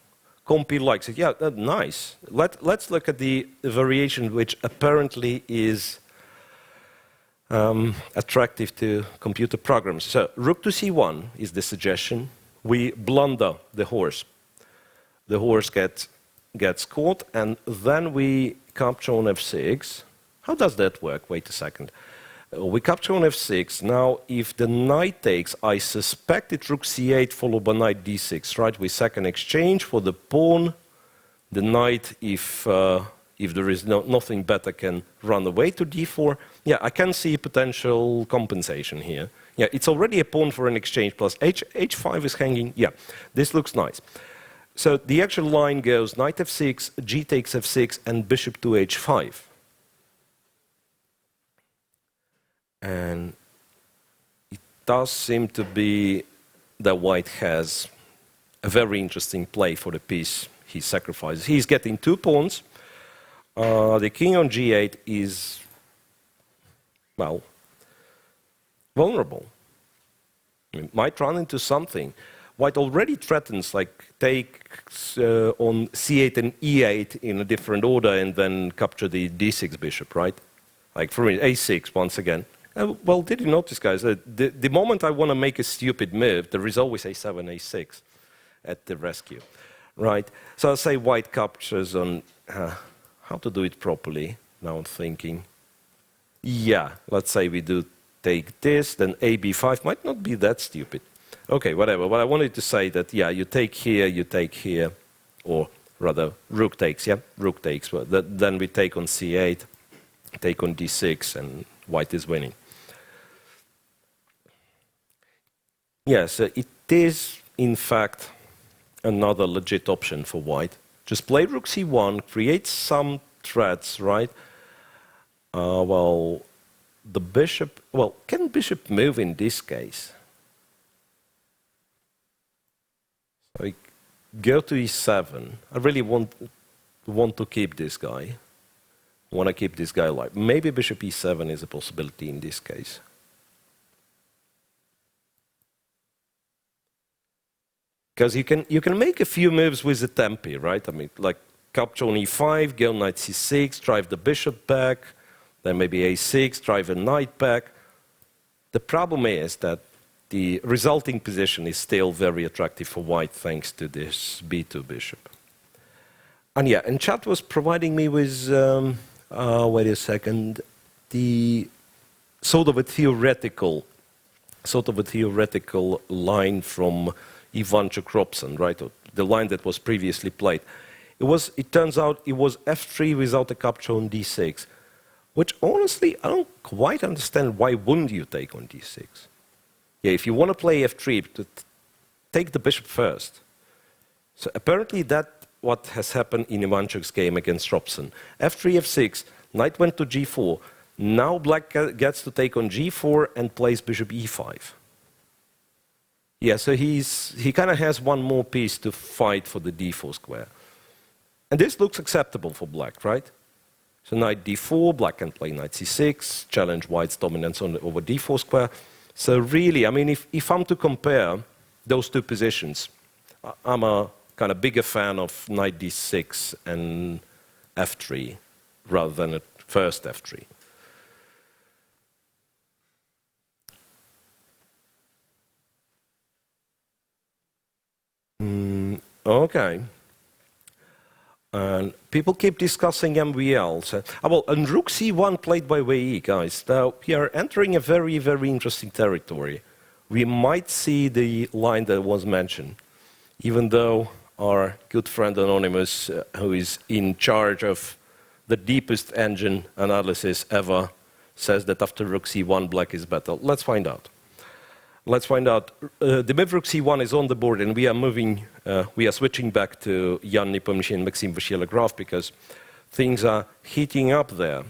Compi likes it. Yeah, nice. Let's look at the variation which apparently is attractive to computer programs. So rook to c1 is the suggestion. We blunder the horse. The horse gets caught, and then we capture on f6. How does that work? Wait a second. We capture on f6. Now, if the knight takes, I suspect it's rook c8 followed by knight d6, right? We second exchange for the pawn. The knight, if there is nothing better, can run away to d4. Yeah, I can see potential compensation here. Yeah, it's already a pawn for an exchange plus h5 is hanging. Yeah, this looks nice. So the actual line goes knight f6, g takes f6, and bishop to h5. And it does seem to be that white has a very interesting play for the piece he sacrifices. He's getting 2 pawns. The king on g8 is, well, vulnerable. It might run into something. White already threatens, like, takes on c8 and e8 in a different order and then capture the d6 bishop, right? Like, for me, a6 once again. Well, did you notice, guys, the moment I want to make a stupid move, there is always a7, a6 at the rescue, right? So I'll say white captures on how to do it properly. Now I'm thinking, yeah, let's say we do take this, then a b5 might not be that stupid. Okay, whatever. But I wanted to say that, yeah, you take here, or rather, rook takes, yeah? Rook takes. Well, then we take on c8, take on d6, and white is winning. Yes, it is, in fact, another legit option for white. Just play rook c1, create some threats, right? Well, the bishop... Well, can bishop move in this case? So I go to e7. I really want to keep this guy. I want to keep this guy alive. Maybe bishop e7 is a possibility in this case. Because you can make a few moves with the tempi, right? I mean, like capture on e5, go knight c6, drive the bishop back, then maybe a6, drive a knight back. The problem is that the resulting position is still very attractive for white thanks to this b2 bishop. And yeah, and chat was providing me with, wait a second, the sort of a theoretical line from Ivan Chukropson, right? The line that was previously played. It turns out it was f3 without a capture on d6, which honestly, I don't quite understand why wouldn't you take on d6? Yeah, if you want to play f3, take the bishop first. So apparently that's what has happened in Ivanchuk's game against Robson. f3, f6, knight went to g4. Now black gets to take on g4 and plays bishop e5. Yeah, so he kind of has one more piece to fight for the d4 square. And this looks acceptable for black, right? So knight d4, black can play knight c6, challenge white's dominance over d4 square. So really, I mean, if I'm to compare those two positions, I'm a kind of bigger fan of knight d6 and f3 rather than at first f3. Okay. And people keep discussing MVL. So, well, and rook c1 played by Wei, guys. Now, we are entering a very, very interesting territory. We might see the line that was mentioned, even though our good friend Anonymous, who is in charge of the deepest engine analysis ever, says that after rook c1, black is better. Let's find out. Let's find out. The move rook c1 is on the board, and we are switching back to Jan Nepomniachtchi and Maxim Vachier-Lagrave because things are heating up there.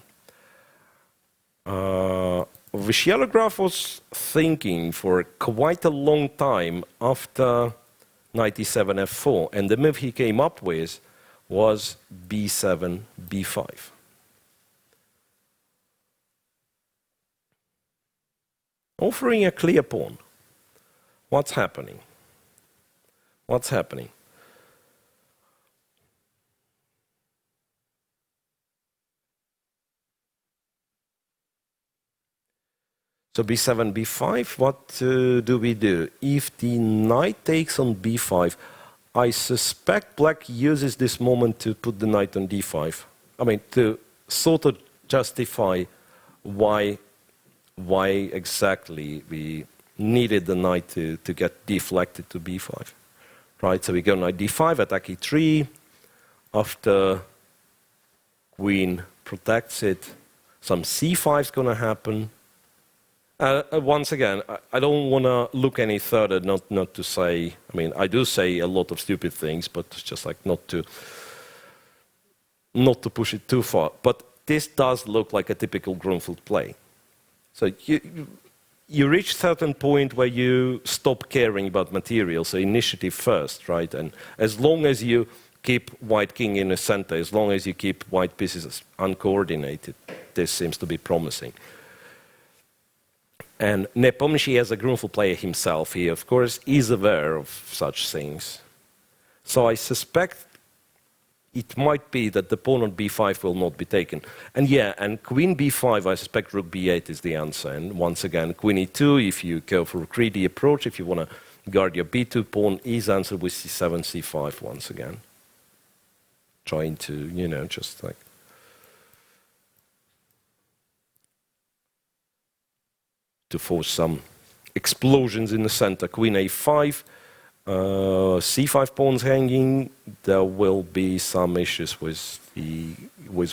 Vachier-Lagrave was thinking for quite a long time after knight e7, f4, and the move he came up with was b7, b5. Offering a clear pawn. What's happening? What's happening? So b7, b5, what do we do? If the knight takes on b5, I suspect black uses this moment to put the knight on d5. I mean, to sort of justify why exactly we needed the knight to get deflected to b5. Right, so we go knight d5, attack e3. After queen protects it, some c5 is going to happen. Once again, I don't want to look any further, not to say, I mean, I do say a lot of stupid things, but it's just like not to push it too far. But this does look like a typical Grunfeld play. So you reach a certain point where you stop caring about material, so initiative first, right? And as long as you keep white king in the center, as long as you keep white pieces uncoordinated, this seems to be promising. And Nepomniachtchi, as a Grunfeld player himself, he of course is aware of such things. So I suspect it might be that the pawn on b5 will not be taken. And yeah, and queen b5, I suspect rook b8 is the answer. And once again, queen e2, if you go for a greedy approach, if you want to guard your b2 pawn, is answered with c7, c5 once again. Trying to, you know, just like... to force some explosions in the center. Queen a5. C5 pawns hanging, there will be some issues with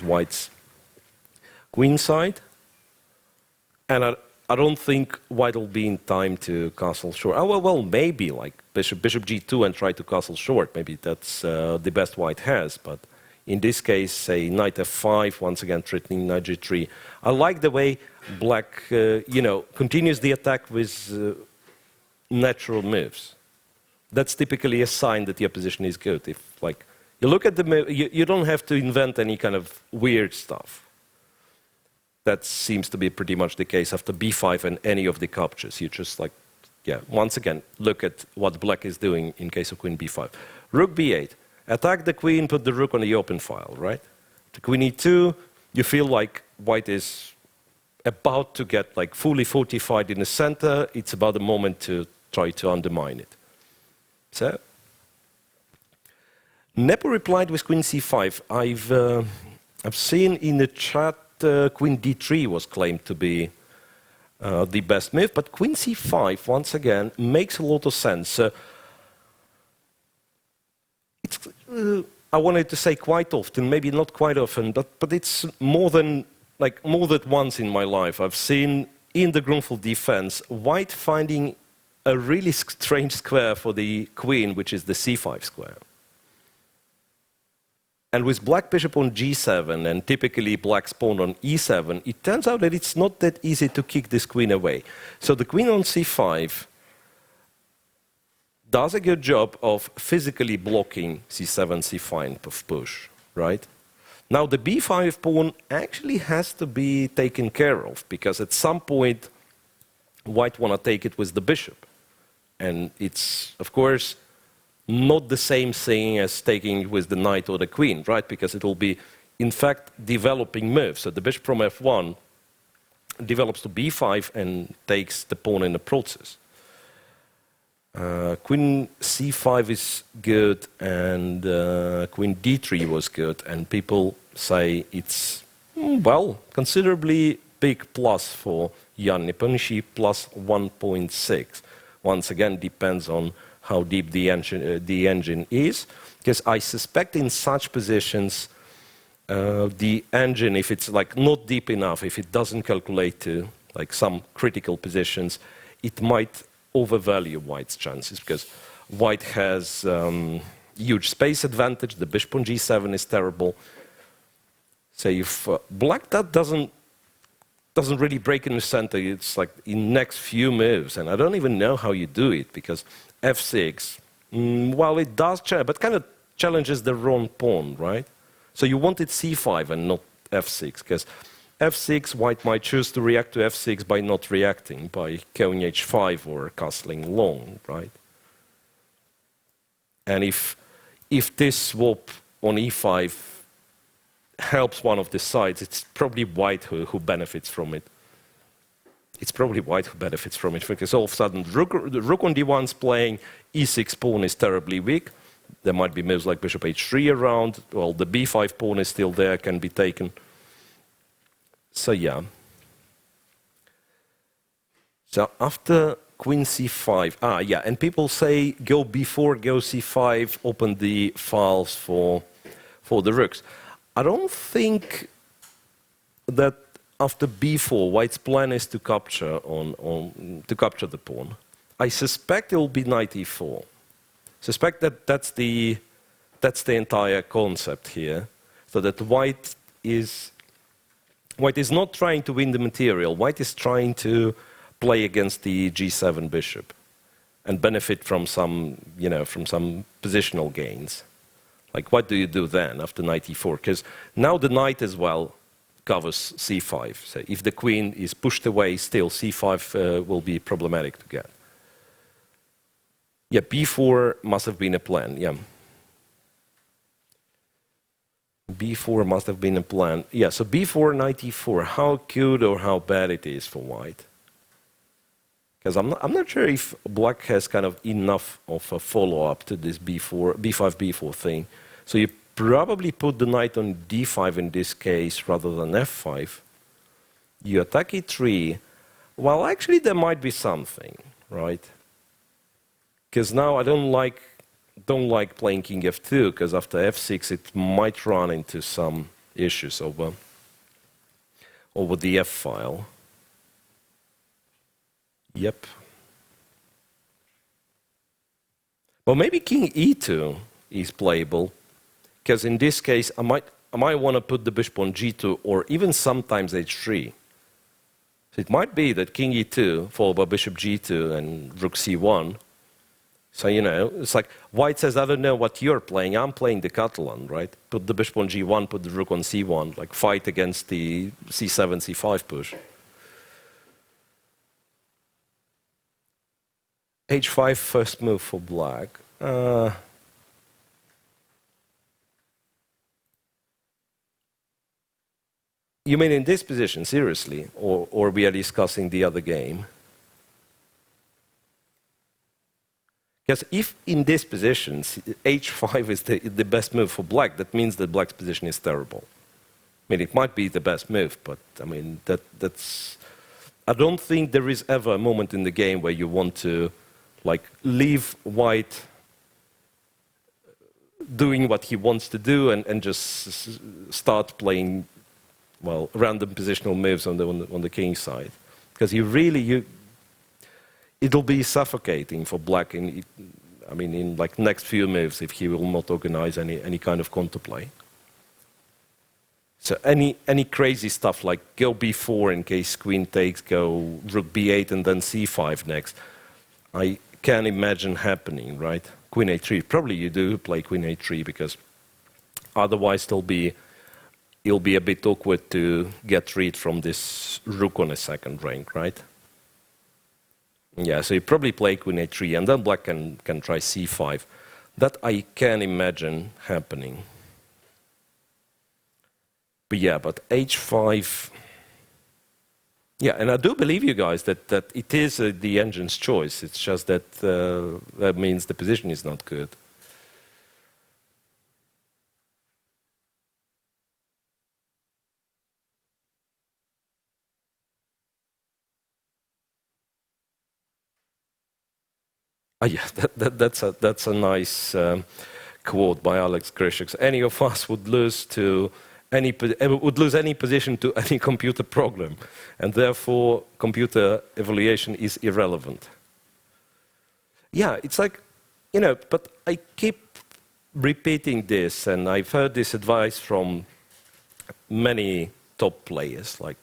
white's queen side. And I don't think white will be in time to castle short. Oh, well, maybe like bishop g2 and try to castle short. Maybe that's the best white has. But in this case, say knight f5, once again threatening knight g3. I like the way black, you know, continues the attack with natural moves. That's typically a sign that your position is good. If, like, you look at the, you don't have to invent any kind of weird stuff. That seems to be pretty much the case after b5 and any of the captures. You just, like, yeah, once again, look at what black is doing in case of queen b5. Rook b8. Attack the queen, put the rook on the open file, right? The queen e2, you feel like white is about to get like fully fortified in the center. It's about the moment to try to undermine it. So, Nepo replied with queen c5. I've seen in the chat queen d3 was claimed to be the best move, but queen c5, once again, makes a lot of sense. I wanted to say quite often, maybe not quite often, but it's more than once in my life. I've seen in the Grunfeld defense, white finding a really strange square for the queen, which is the c5 square. And with black bishop on g7 and typically black's pawn on e7, it turns out that it's not that easy to kick this queen away. So the queen on c5 does a good job of physically blocking c7, c5 push, right? Now the b5 pawn actually has to be taken care of, because at some point white want to take it with the bishop. And it's, of course, not the same thing as taking it with the knight or the queen, right? Because it will be, in fact, developing moves. So the bishop from f1 develops to b5 and takes the pawn in the process. Queen c5 is good, and queen d3 was good, and people say it's, well, considerably big plus for Jan Nepomniachtchi, plus 1.6. Once again, depends on how deep the engine is, because I suspect in such positions, the engine, if it's like not deep enough, if it doesn't calculate to like some critical positions, it might overvalue white's chances, because white has huge space advantage. The bishop on g7 is terrible. So if black that doesn't really break in the center, it's like in next few moves, and I don't even know how you do it, because f6, well, it does challenge, but kind of challenges the wrong pawn, right? So you wanted c5 and not f6, because f6, white might choose to react to f6 by not reacting, by going h5 or castling long, right? And if this swap on e5 helps one of the sides, it's probably white who benefits from it. It's probably white who benefits from it, because all of a sudden the rook on d1 is playing, e6 pawn is terribly weak. There might be moves like bishop h3 around, well, the b5 pawn is still there, can be taken. So yeah. So after queen c5, yeah, and people say go b4, go c5, open the files for the rooks. I don't think that after b4, white's plan is to capture the pawn. I suspect it will be knight e4. Suspect that that's the entire concept here, so that white is not trying to win the material. White is trying to play against the g7 bishop and benefit from some positional gains. Like, what do you do then after knight e4? Because now the knight as well covers c5. So if the queen is pushed away, still c5 will be problematic to get. Yeah, b4 must have been a plan, yeah. b4 must have been a plan. Yeah, so b4, knight e4, how good or how bad it is for white? Because I'm not sure if black has kind of enough of a follow-up to this b5, b4 thing. So you probably put the knight on d5 in this case rather than f5. You attack e3. Well, actually, there might be something, right? Because now I don't like playing king f2, because after f6 it might run into some issues over the f file. Yep. Well, maybe king e2 is playable, because in this case I might want to put the bishop on g2, or even sometimes h3. So it might be that king e2 followed by bishop g2 and rook c1. So, it's like white says, I don't know what you're playing, I'm playing the Catalan, right? Put the bishop on g1, put the rook on c1, like fight against the c7, c5 push. H5 first move for black. You mean in this position, seriously? Or we are discussing the other game? Because if in this position, H5 is the best move for black, that means that black's position is terrible. I mean, it might be the best move, but I mean, that's... I don't think there is ever a moment in the game where you want to, like, leave white doing what he wants to do and just start playing, well, random positional moves on the king side. Because it'll be suffocating for black in like next few moves if he will not organize any kind of counterplay. So any crazy stuff like go b4 in case queen takes, go rook b8 and then c5 next, I can't imagine happening, right? Queen a3, probably you do play queen a3 because otherwise it'll be a bit awkward to get rid from this rook on a second rank, right? Yeah, so you probably play queen a3 and then black can try c5. That I can imagine happening. But yeah, but h5... Yeah, and I do believe you guys that it is the engine's choice. It's just that that means the position is not good. Oh yeah, that's a nice quote by Alex Grishik. Any of us would lose any position to any computer program, and therefore computer evaluation is irrelevant. Yeah, it's like, you know, but I keep repeating this, and I've heard this advice from many top players, like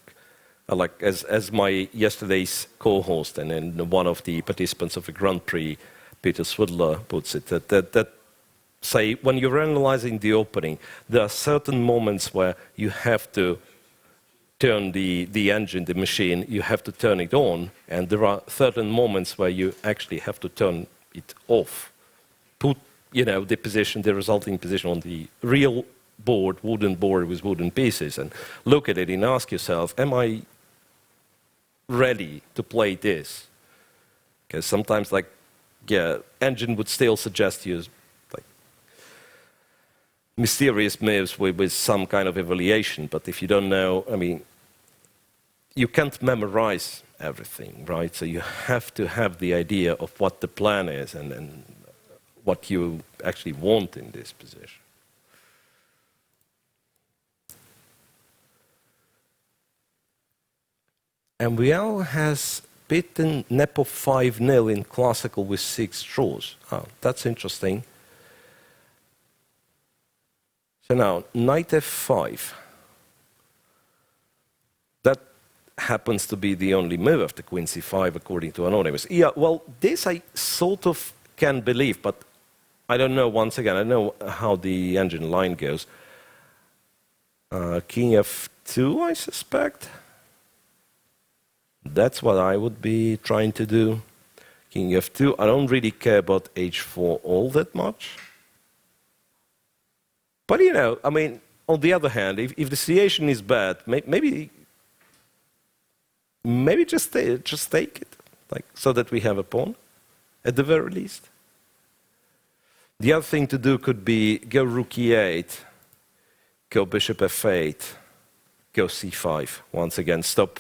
as my yesterday's co-host and then one of the participants of the Grand Prix, Peter Swidler, puts it, that say when you're analyzing the opening, there are certain moments where you have to turn the engine, the machine, you have to turn it on, and there are certain moments where you actually have to turn it off. Put, you know, the resulting position on the real board, wooden board with wooden pieces, and look at it and ask yourself, am I ready to play this? Because sometimes, like, yeah, engine would still suggest you like mysterious moves with some kind of evaluation, but if you don't know, I mean, you can't memorize everything, right? So you have to have the idea of what the plan is and what you actually want in this position. And Vial has beaten Nepo 5-0 in classical with 6 draws. Oh, that's interesting. So now, knight f5. That happens to be the only move after queen c5, according to Anonymous. Yeah, well, this I sort of can believe, but I don't know, once again, I don't know how the engine line goes. King f2, I suspect. That's what I would be trying to do. King f2. I don't really care about h4 all that much. But, you know, I mean, on the other hand, if the situation is bad, maybe just take it, like, so that we have a pawn, at the very least. The other thing to do could be go rook e8, go bishop f8, go c5. Once again, stop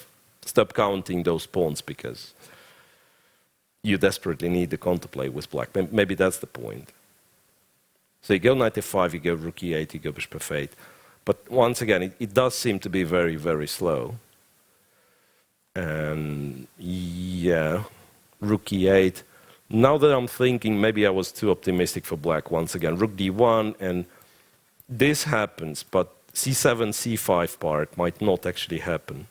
counting those pawns because you desperately need the counterplay with black. Maybe that's the point. So you go knight f5, you go rook e8, you go bishop f8. But once again, it does seem to be very, very slow. And yeah, rook e8. Now that I'm thinking, maybe I was too optimistic for black once again. Rook d1, and this happens, but c7, c5 part might not actually happen.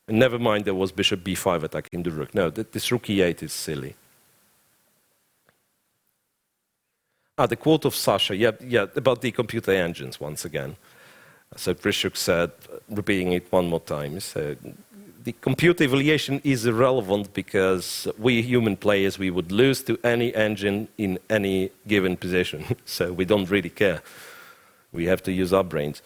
And never mind, there was bishop b5 attacking the rook. No, this rook e8 is silly. The quote of Sasha, yeah, about the computer engines once again. So Grishuk said, repeating it one more time, so the computer evaluation is irrelevant because we human players, we would lose to any engine in any given position. So we don't really care. We have to use our brains.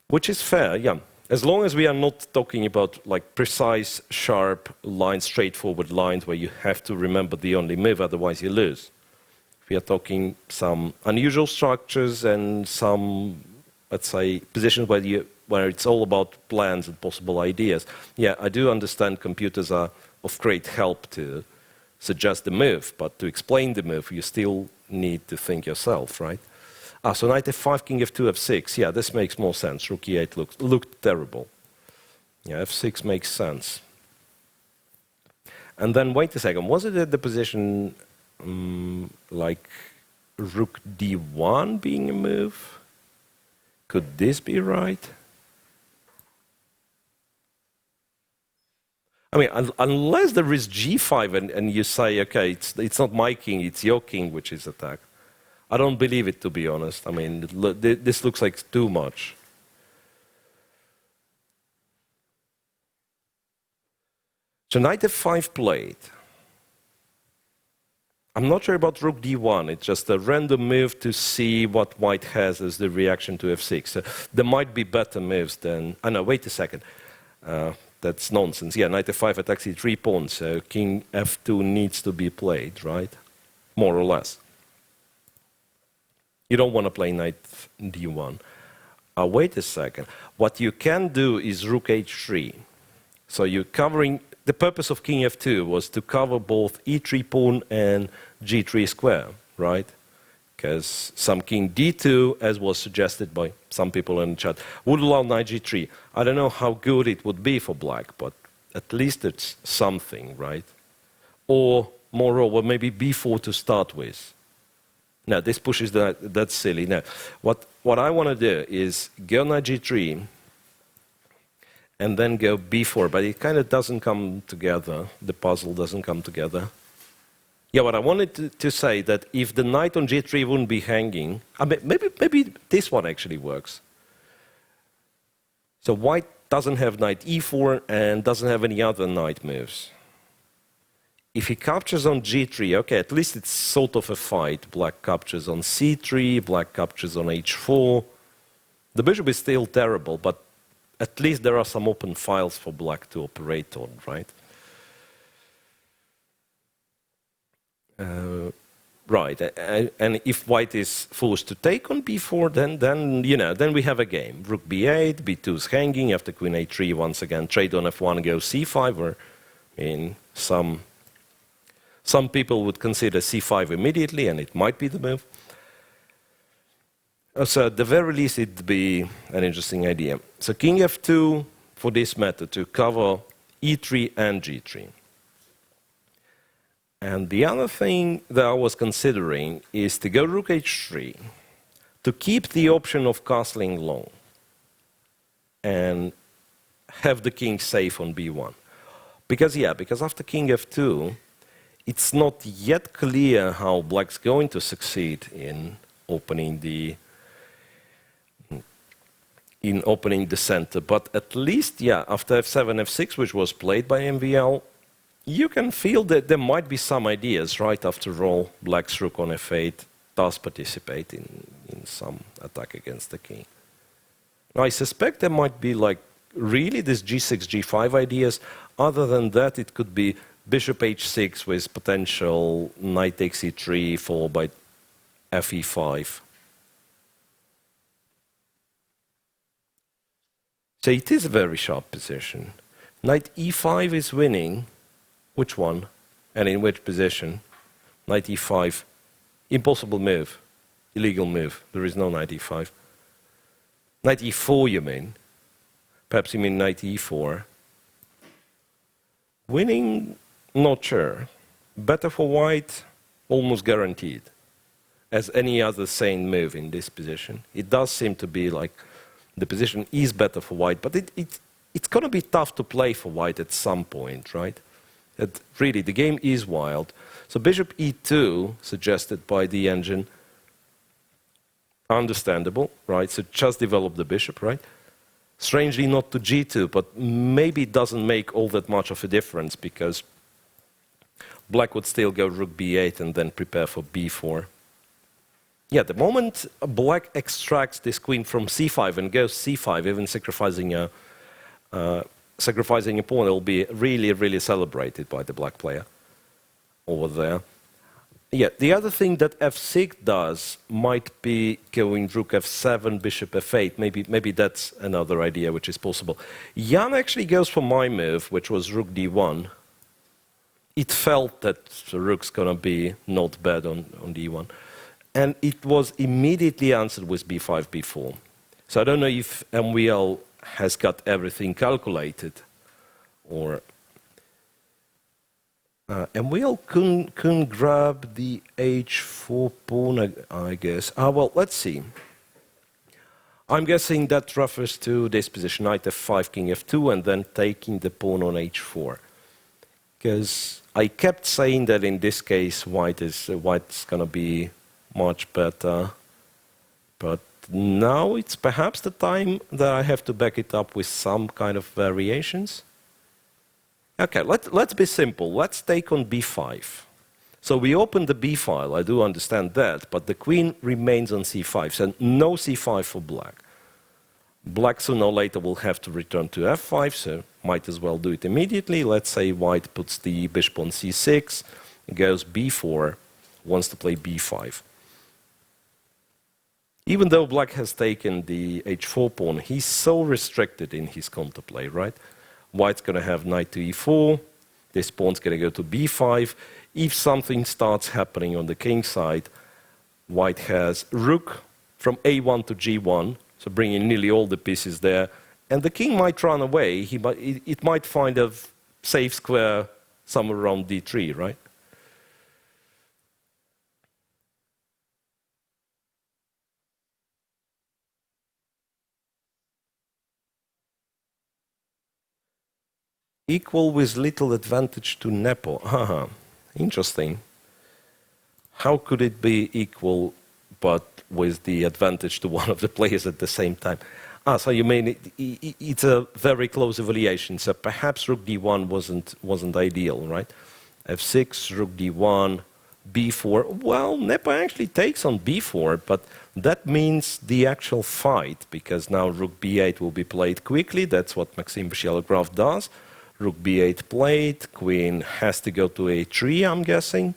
Which is fair, yeah. As long as we are not talking about like precise, sharp lines, straightforward lines where you have to remember the only move, otherwise you lose. We are talking some unusual structures and some, let's say, positions where it's all about plans and possible ideas. Yeah, I do understand computers are of great help to suggest the move, but to explain the move, you still need to think yourself, right? So knight f5, king f2, f6. Yeah, this makes more sense. Rook e8 looked terrible. Yeah, f6 makes sense. And then, wait a second, was it at the position like rook d1 being a move? Could this be right? I mean, unless there is g5 and you say, okay, it's not my king, it's your king which is attacked. I don't believe it, to be honest. I mean, this looks like too much. So knight f5 played. I'm not sure about rook d1. It's just a random move to see what white has as the reaction to f6. So there might be better moves than... Oh, no, wait a second. That's nonsense. Yeah, knight f5 attacks e3 pawn, so king f2 needs to be played, right? More or less. You don't want to play knight d1. Wait a second. What you can do is rook h3. So you're covering... The purpose of king f2 was to cover both e3 pawn and g3 square, right? Because some king d2, as was suggested by some people in the chat, would allow knight g3. I don't know how good it would be for black, but at least it's something, right? Or, moreover, maybe b4 to start with. Now, this pushes that's silly. Now, what I want to do is go knight g3 and then go b4, but it kind of doesn't come together. The puzzle doesn't come together. Yeah, what I wanted to say that if the knight on g3 wouldn't be hanging, I mean, maybe this one actually works. So white doesn't have knight e4 and doesn't have any other knight moves. If he captures on g3, okay, at least it's sort of a fight. Black captures on c3, black captures on h4. The bishop is still terrible, but at least there are some open files for black to operate on, right? Right, and if white is forced to take on b4, then we have a game. Rook b8, b2 is hanging, after queen a3, once again, trade on f1, go c5, or in some people would consider c5 immediately, and it might be the move. So at the very least, it'd be an interesting idea. So king f2 for this method to cover e3 and g3. And the other thing that I was considering is to go rook h3, to keep the option of castling long and have the king safe on b1. Because after king f2, it's not yet clear how black's going to succeed in opening the center. But at least, after f7, f6, which was played by MVL, you can feel that there might be some ideas, right? After all, black's rook on f8 does participate in some attack against the king. Now, I suspect there might be like really this g6, g5 ideas. Other than that, it could be bishop h6 with potential knight takes e3 followed by fe5. So it is a very sharp position. Knight e5 is winning. Which one? And in which position? Knight e5. Impossible move. Illegal move. There is no knight e5. Knight e4, you mean? Perhaps you mean knight e4. Winning? Not sure. Better for white? Almost guaranteed. As any other sane move in this position. It does seem to be like the position is better for white, but it's going to be tough to play for white at some point, right? Really, the game is wild. So bishop e2, suggested by the engine, understandable, right? So just develop the bishop, right? Strangely not to g2, but maybe it doesn't make all that much of a difference because black would still go rook b8 and then prepare for b4. Yeah, the moment black extracts this queen from c5 and goes c5, even sacrificing a pawn, it will be really, really celebrated by the black player over there. Yeah, the other thing that f6 does might be going rook f7, bishop f8. Maybe that's another idea which is possible. Jan actually goes for my move, which was rook d1. It felt that the rook's going to be not bad on d1. And it was immediately answered with b5, b4. So I don't know if MVL has got everything calculated, or MVL couldn't grab the h4 pawn, I guess. Well, let's see. I'm guessing that refers to this position, knight f5, king f2, and then taking the pawn on h4. Because I kept saying that in this case, white's going to be much better. But now it's perhaps the time that I have to back it up with some kind of variations. Okay, let's be simple. Let's take on b5. So we open the b file, I do understand that, but the queen remains on c5, so no c5 for black. Black sooner or later will have to return to f5, so might as well do it immediately. Let's say white puts the bishop on c6, goes b4, wants to play b5. Even though black has taken the h4 pawn, he's so restricted in his counterplay, right? White's going to have knight to e4, this pawn's going to go to b5. If something starts happening on the king side, white has rook from a1 to g1, so bringing nearly all the pieces there, and the king might run away. It might find a safe square somewhere around d3, right? Equal with little advantage to Nepo. Haha, interesting. How could it be equal but with the advantage to one of the players at the same time? So you mean it's a very close evaluation, so perhaps rook d1 wasn't ideal, right? f6, rook d1, b4. Well, Nepo actually takes on b4, but that means the actual fight, because now rook b8 will be played quickly. That's what Maxim Bashilograph does. Rook b8 played, queen has to go to a3, I'm guessing.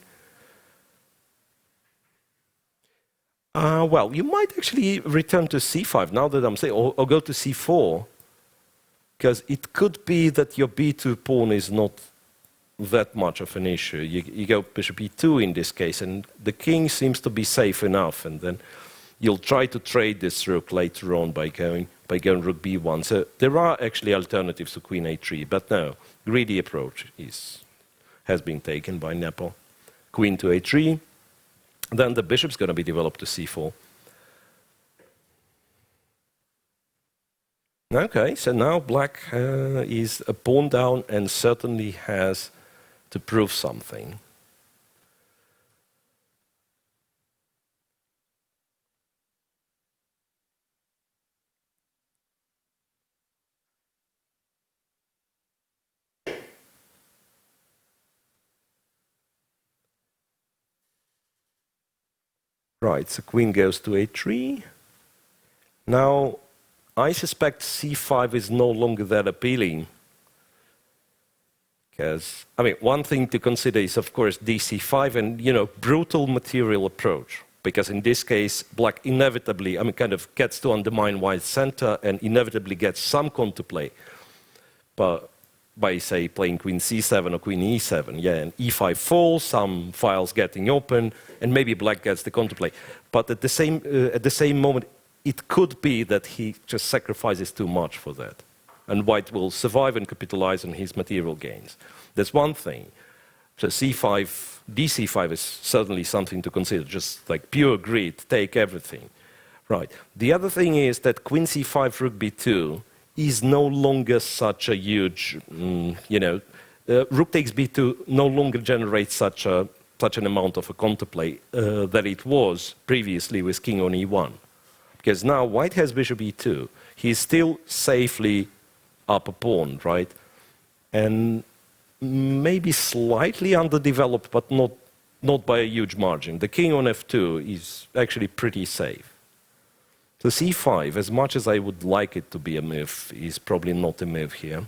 Well, you might actually return to c5 now that I'm saying, or go to c4, because it could be that your b2 pawn is not that much of an issue. You go bishop e2 in this case, and the king seems to be safe enough, and then you'll try to trade this rook later on by going rook b1. So there are actually alternatives to queen a3, but no, greedy approach has been taken by Nepo. Queen to a3, then the bishop's going to be developed to c4. Okay, so now black is a pawn down and certainly has to prove something. Right, so queen goes to a3. Now, I suspect c5 is no longer that appealing. Because, I mean, one thing to consider is, of course, dc5 and, brutal material approach. Because in this case, black inevitably, kind of gets to undermine white's center and inevitably gets some counterplay. But by, say, playing queen c7 or queen e7, yeah, and e5 falls, some files getting open, and maybe black gets the counterplay. But at the same moment, it could be that he just sacrifices too much for that, and white will survive and capitalize on his material gains. That's one thing. So c5, dc5 is certainly something to consider, just like pure greed, take everything. Right. The other thing is that queen c5, rook b2, is no longer such a huge, rook takes b2 no longer generates such an amount of a counterplay that it was previously with king on e1. Because now white has bishop e2. he's still safely up a pawn, right? And maybe slightly underdeveloped, but not by a huge margin. The king on f2 is actually pretty safe. So c5, as much as I would like it to be a move, is probably not a move here.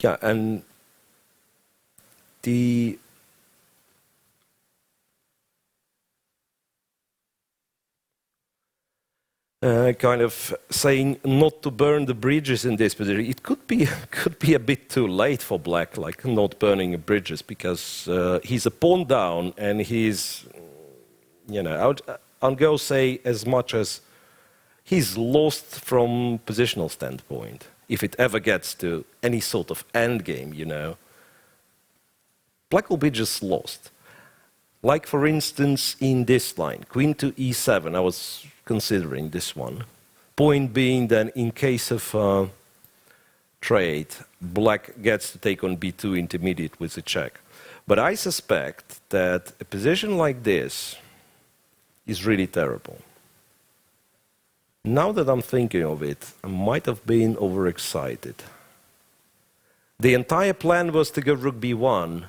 Yeah, and the kind of saying not to burn the bridges in this position, it could be a bit too late for black, like not burning bridges, because he's a pawn down and he's, you know, I'll go say as much as he's lost from positional standpoint. If it ever gets to any sort of endgame, you know, black will be just lost. Like, for instance, in this line, queen to e7, I was considering this one. Point being that in case of trade, black gets to take on b2 intermediate with a check. But I suspect that a position like this is really terrible. Now that I'm thinking of it, I might have been overexcited. The entire plan was to go rook b1,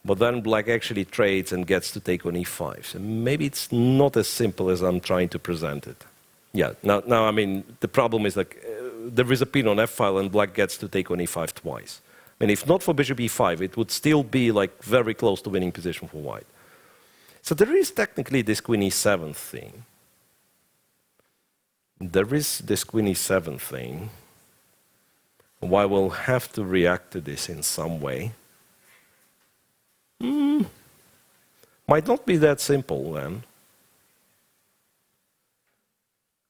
but then black actually trades and gets to take on e5. So maybe it's not as simple as I'm trying to present it. Yeah, now I mean, the problem is like there is a pin on f-file and black gets to take on e5 twice. I mean, if not for bishop e5, it would still be like very close to winning position for white. So there is technically this queen e7 thing. There is this queen e7 thing. Why we'll have to react to this in some way. Might not be that simple then.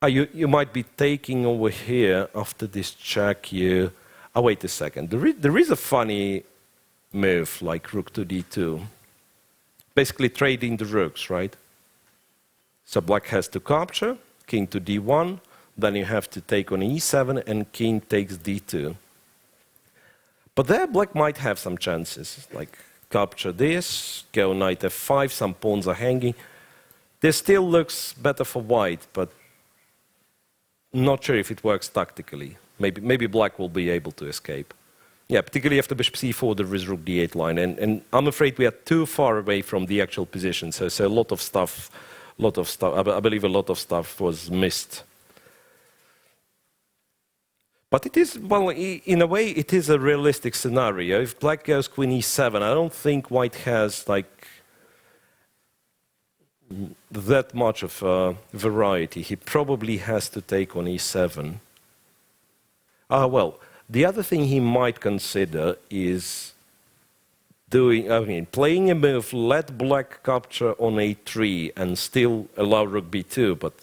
You might be taking over here after this check. Oh, wait a second. There is a funny move like rook to d2. Basically trading the rooks, right? So black has to capture, king to d1, then you have to take on e7 and king takes d2. But there black might have some chances, like capture this, go knight f5, some pawns are hanging. This still looks better for white, but not sure if it works tactically. Maybe black will be able to escape. Yeah, particularly after bishop c4, there is rook d8 line, and I'm afraid we are too far away from the actual position, so a lot of stuff, I believe a lot of stuff was missed. But it is, well, in a way, it is a realistic scenario. If black goes queen e7, I don't think white has like that much of variety. He probably has to take on e7. Well, the other thing he might consider is playing a move, let black capture on a3 and still allow rook b2. But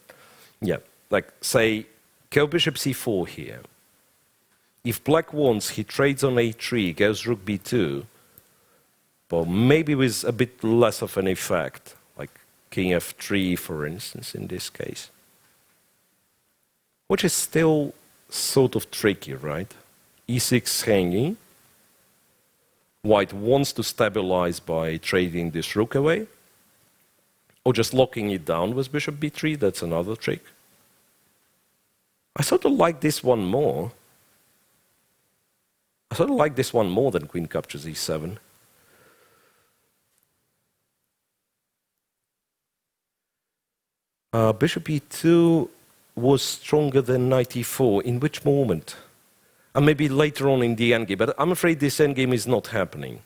yeah, like say, go bishop c4 here. If black wants, he trades on a3, goes rook b2, but maybe with a bit less of an effect, like king f3, for instance, in this case. Which is still sort of tricky, right? e6 hanging. White wants to stabilize by trading this rook away, or just locking it down with bishop b3, that's another trick. I sort of like this one more. I sort of like this one more than queen captures e7. Bishop e2 was stronger than knight e4. In which moment? And maybe later on in the endgame. But I'm afraid this endgame is not happening.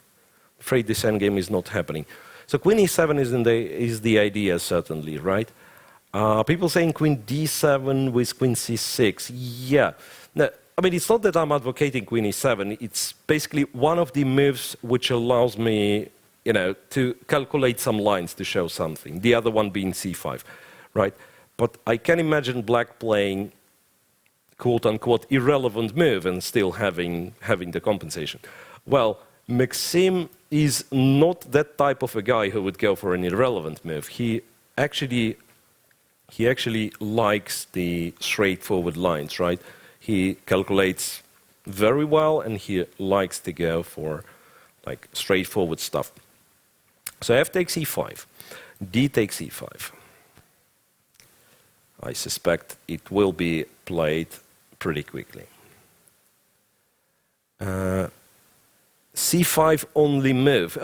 So queen e7 is the idea, certainly, right? People saying queen d7 with queen c6. Yeah. Now, I mean, it's not that I'm advocating queen e7. It's basically one of the moves which allows me, you know, to calculate some lines to show something. The other one being c5, right? But I can imagine black playing quote-unquote irrelevant move and still having the compensation. Well, Maxim is not that type of a guy who would go for an irrelevant move. He actually likes the straightforward lines, right? He calculates very well, and he likes to go for like straightforward stuff. So f takes e5, d takes e5. I suspect it will be played pretty quickly. C5 only move.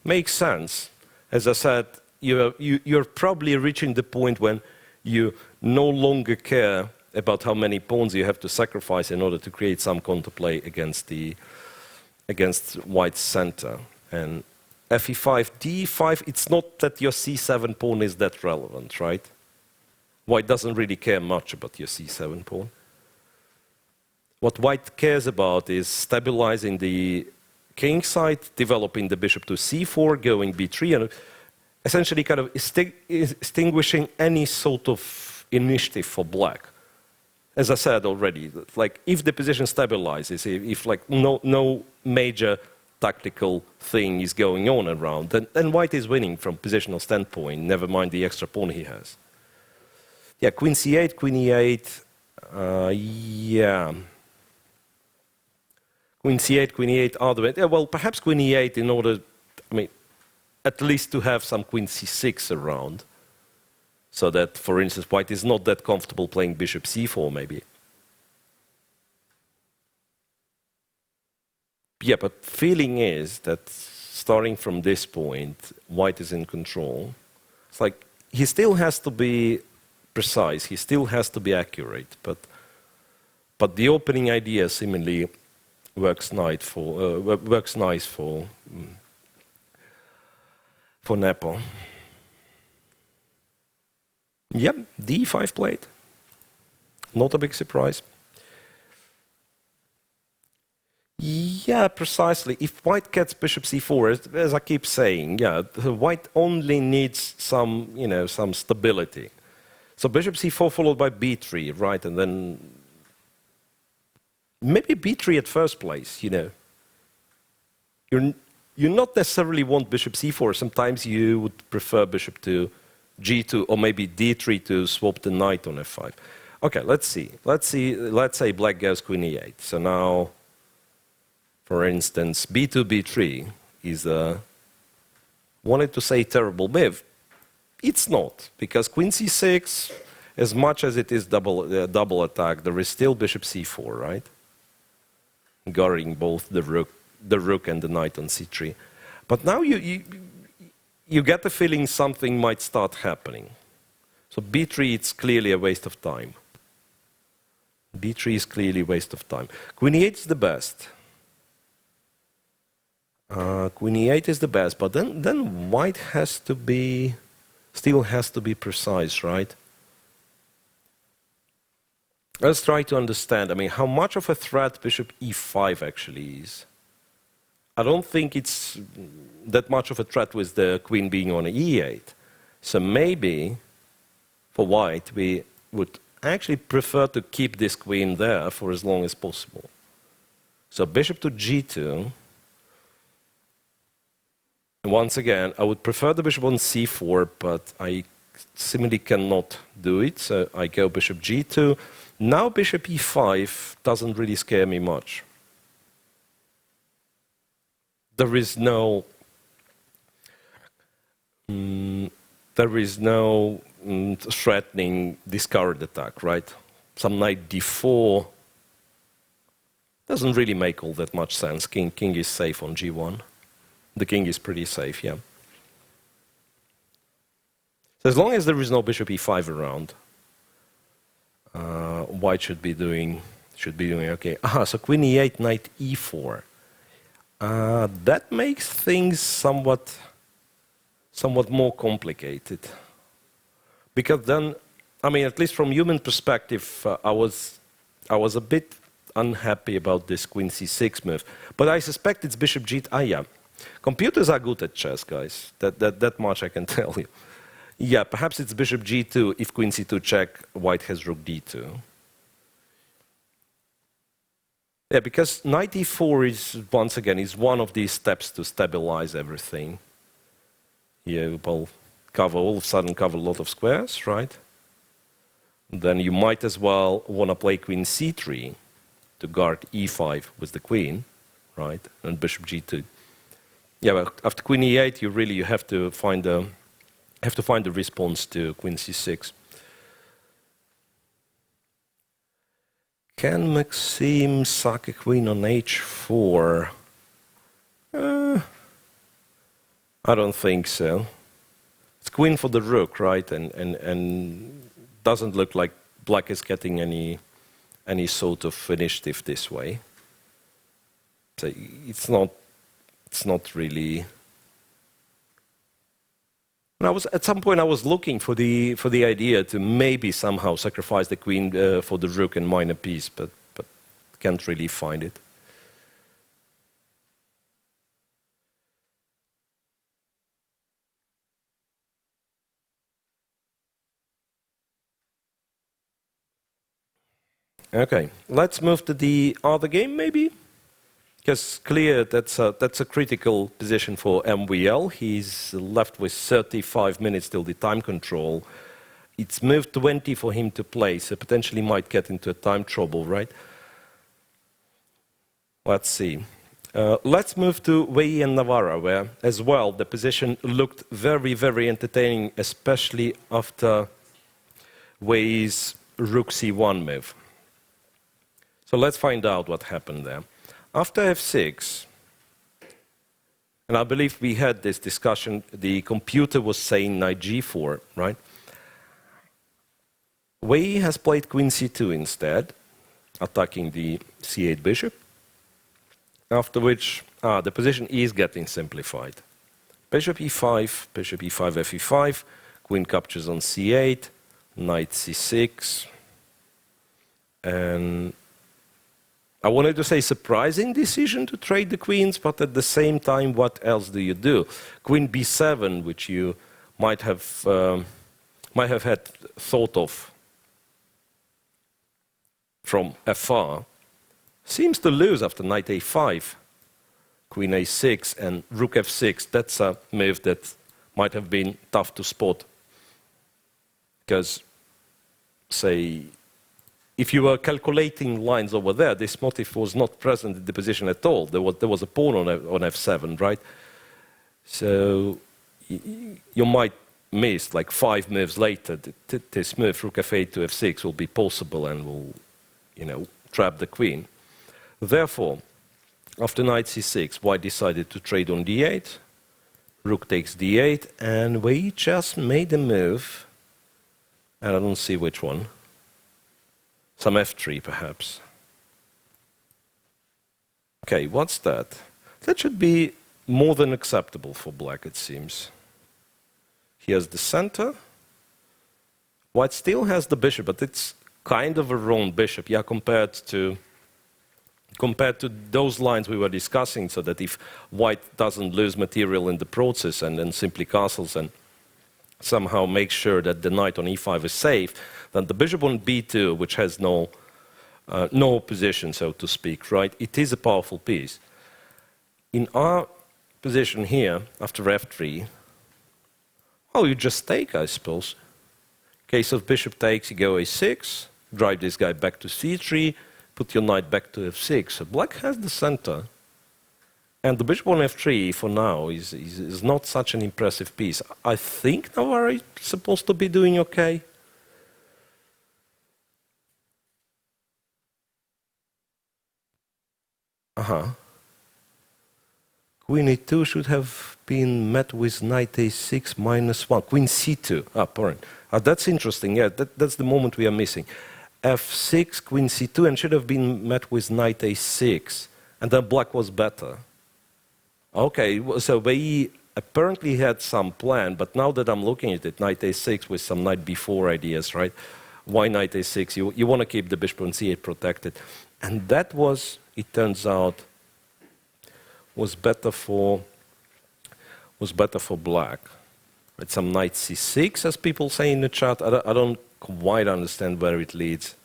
Makes sense. As I said, you're probably reaching the point when you no longer care about how many pawns you have to sacrifice in order to create some counterplay against white's center. And fe5, d5, it's not that your c7 pawn is that relevant, right? White doesn't really care much about your c7 pawn. What white cares about is stabilizing the king side, developing the bishop to c4, going b3, and essentially kind of extinguishing any sort of initiative for black. As I said already, like if the position stabilizes, if like no major tactical thing is going on around, then white is winning from positional standpoint, never mind the extra pawn he has. Yeah, queen c8, queen e8, yeah. Queen c8, queen e8 are the way. Yeah, well, perhaps queen e8 in order, I mean, at least to have some queen c6 around. So that, for instance, white is not that comfortable playing bishop c4, maybe. Yeah, but feeling is that starting from this point, white is in control. It's like he still has to be precise, he still has to be accurate, but the opening idea seemingly works nice for Nepo. Yep, d5 played. Not a big surprise. Yeah, precisely. If white gets bishop c4, as I keep saying, yeah, white only needs some, some stability. So bishop c4 followed by b3, right, and then maybe b3 at first place. You not necessarily want bishop c4. Sometimes you would prefer bishop to g2 or maybe d3 to swap the knight on f5. Okay, let's see. Let's say black goes queen e8. So now, for instance, b2, b3 is wanted to say terrible move. It's not, because queen c6, as much as it is double attack, there is still bishop c4, right? Guarding both the rook and the knight on c3. But now you get the feeling something might start happening. So b3, it's clearly a waste of time. b3 is clearly a waste of time. Queen e8 is the best. Queen e8 is the best, but then white still has to be precise, right? Let's try to understand, I mean, how much of a threat bishop e5 actually is. I don't think it's that much of a threat with the queen being on e8. So maybe, for white, we would actually prefer to keep this queen there for as long as possible. So bishop to g2. Once again, I would prefer the bishop on c4, but I simply cannot do it. So I go bishop g2. Now bishop e5 doesn't really scare me much. There is no threatening discard attack, right? Some knight d4 doesn't really make all that much sense. King is safe on g1. The king is pretty safe, yeah. So as long as there is no bishop e5 around, white should be doing okay. So queen e8, knight e4. That makes things somewhat more complicated. Because then, I mean, at least from human perspective, I was a bit unhappy about this queen c6 move. But I suspect it's bishop g2. Yeah. Computers are good at chess, guys. That much I can tell you. Yeah, perhaps it's bishop g2 if queen c2 check, white has rook d2. Yeah, because knight e4 is, once again, is one of these steps to stabilize everything. You will all of a sudden cover a lot of squares, right? Then you might as well want to play queen c3 to guard e5 with the queen, right? And bishop g2. yeah, well, after queen e8, you have to find the response to queen c6. Can Maxime sack a queen on h4? I don't think so. It's queen for the rook, right? And doesn't look like black is getting any sort of initiative this way. So it's not really. And at some point I was looking for the idea to maybe somehow sacrifice the queen for the rook and mine a piece, but can't really find it. Okay, let's move to the other game maybe. Because clear that's a critical position for MVL. He's left with 35 minutes till the time control. It's moved 20 for him to play, so potentially might get into a time trouble, right? Let's see. Let's move to Wei and Navarra, where as well the position looked very, very entertaining, especially after Wei's rook c1 move. So let's find out what happened there. After f6, and I believe we had this discussion, the computer was saying knight g4, right? Wei has played queen c2 instead, attacking the c8 bishop, after which the position is getting simplified. Bishop e5, fe5, queen captures on c8, knight c6, and I wanted to say surprising decision to trade the queens, but at the same time, what else do you do? Queen b7, which you might have had thought of from afar, seems to lose after knight a5, queen a6, and rook f6. That's a move that might have been tough to spot, because, say, if you were calculating lines over there, this motif was not present in the position at all. There was a pawn on f7, right? So you might miss, like 5 moves later, this move, rook f8 to f6, will be possible and will, trap the queen. Therefore, after knight c6, white decided to trade on d8. Rook takes d8, and we just made a move, and I don't see which one. Some f3, perhaps. Okay, what's that? That should be more than acceptable for black, it seems. Here's the center. White still has the bishop, but it's kind of a wrong bishop, yeah, compared to those lines we were discussing, so that if white doesn't lose material in the process and then simply castles and somehow makes sure that the knight on e5 is safe, then the bishop on b2, which has no position, so to speak, right? It is a powerful piece. In our position here, after f3, well, you just take, I suppose. Case of bishop takes, you go a6, drive this guy back to c3, put your knight back to f6. So black has the center. And the bishop on f3, for now, is not such an impressive piece. I think Navarra is supposed to be doing okay. Queen e2 should have been met with knight a6 -1. Queen c2. Pardon. That's interesting. Yeah, that's the moment we are missing. f6, queen c2, and should have been met with knight a6. And then black was better. Okay, so we apparently had some plan, but now that I'm looking at it, knight a6 with some knight b4 ideas, right? Why knight a6? You want to keep the bishop on c8 protected. And that was, it turns out, was better for black. It's some knight c6, as people say in the chat. I don't quite understand where it leads.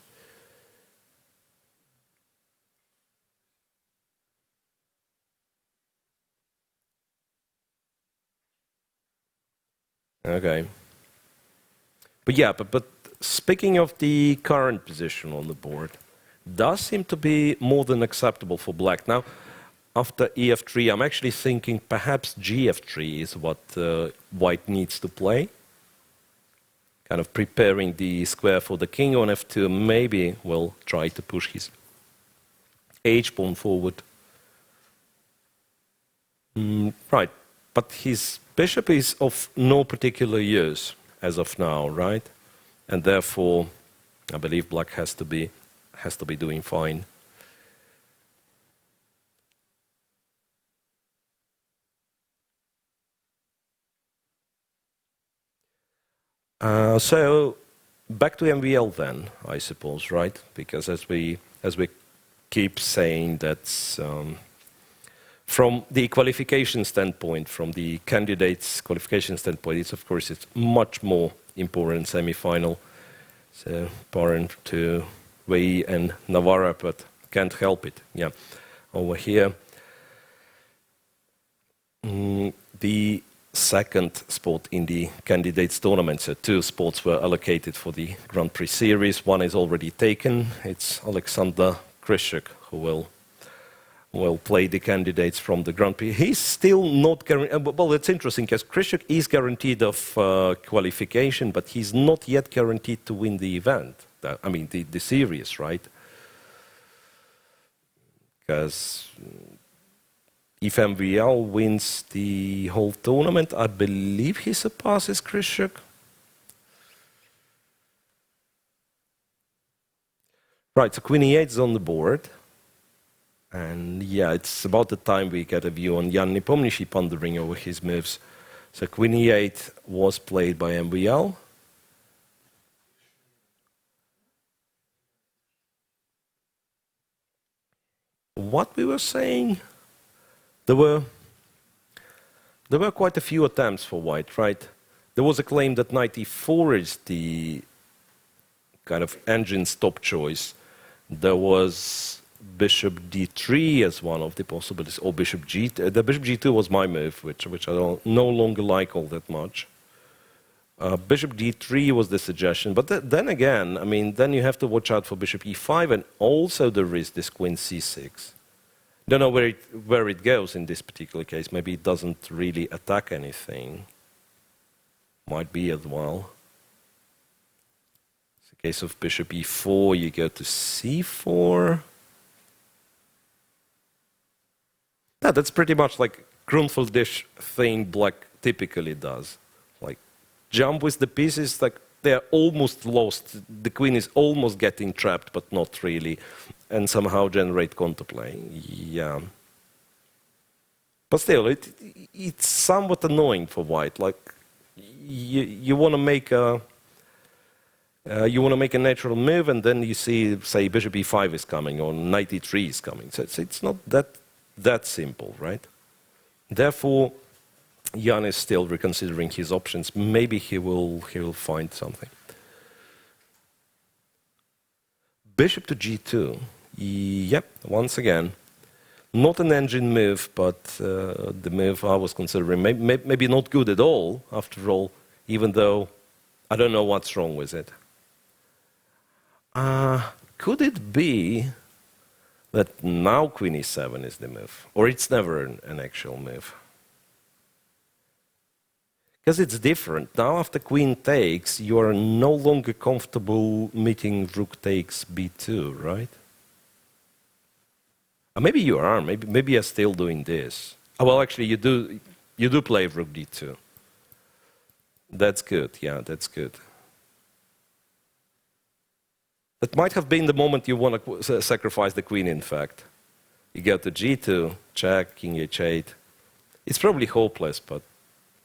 Okay. But yeah, but speaking of the current position on the board, does seem to be more than acceptable for black. Now, after ef3, I'm actually thinking perhaps gf3 is what white needs to play. Kind of preparing the square for the king on f2. Maybe we'll try to push his h-pawn forward. Right, but his bishop is of no particular use as of now, right? And therefore, I believe black has to be doing fine. So back to MVL then, I suppose, right? Because as we keep saying, that's from the qualification standpoint, from the candidates' qualification standpoint, it's much more important semi-final. So Paran to Wei and Navarra, but can't help it. Yeah, over here, the second spot in the candidates tournament. So 2 spots were allocated for the Grand Prix series. One is already taken. It's Alexander Krysiak who will play the candidates from the Grand Prix. He's still not guaranteed. Well, it's interesting because Krysiak is guaranteed of qualification, but he's not yet guaranteed to win the event. I mean, the series, right? Because if MVL wins the whole tournament, I believe he surpasses Krysiak. Right, so Queen E8 is on the board. And yeah, it's about the time we get a view on Jan Nepomniachtchi pondering over his moves. So Queen E8 was played by MVL. What we were saying, there were quite a few attempts for white, right? There was a claim that knight e4 is the kind of engine's top choice. There was bishop d3 as one of the possibilities, or bishop g2. The bishop g2 was my move, which I no longer like all that much. Bishop d3 was the suggestion, but then again, I mean, then you have to watch out for bishop e5, and also there is this queen c6. Don't know where it goes in this particular case. Maybe it doesn't really attack anything. Might be as well. It's a case of bishop e4, you go to c4. Yeah, that's pretty much like Grunfeldish thing black typically does. Like, jump with the pieces, like they're almost lost. The queen is almost getting trapped, but not really. And somehow generate counterplay. Yeah. But still, it's somewhat annoying for white. Like, you want to make a natural move, and then you see, say, bishop e5 is coming, or knight e3 is coming. So it's not that simple, right? Therefore, Jan is still reconsidering his options. Maybe he will find something. Bishop to g2. Yep, once again, not an engine move, but the move I was considering. Maybe not good at all, after all, even though I don't know what's wrong with it. Could it be that now queen e7 is the move? Or it's never an actual move? Because it's different. Now after queen takes, you are no longer comfortable meeting rook takes b2, right? Maybe you are. Maybe you're still doing this. Well, actually, you do play rook d2. That's good. Yeah, that's good. That might have been the moment you want to sacrifice the queen, in fact. You go to g2, check, king h8. It's probably hopeless, but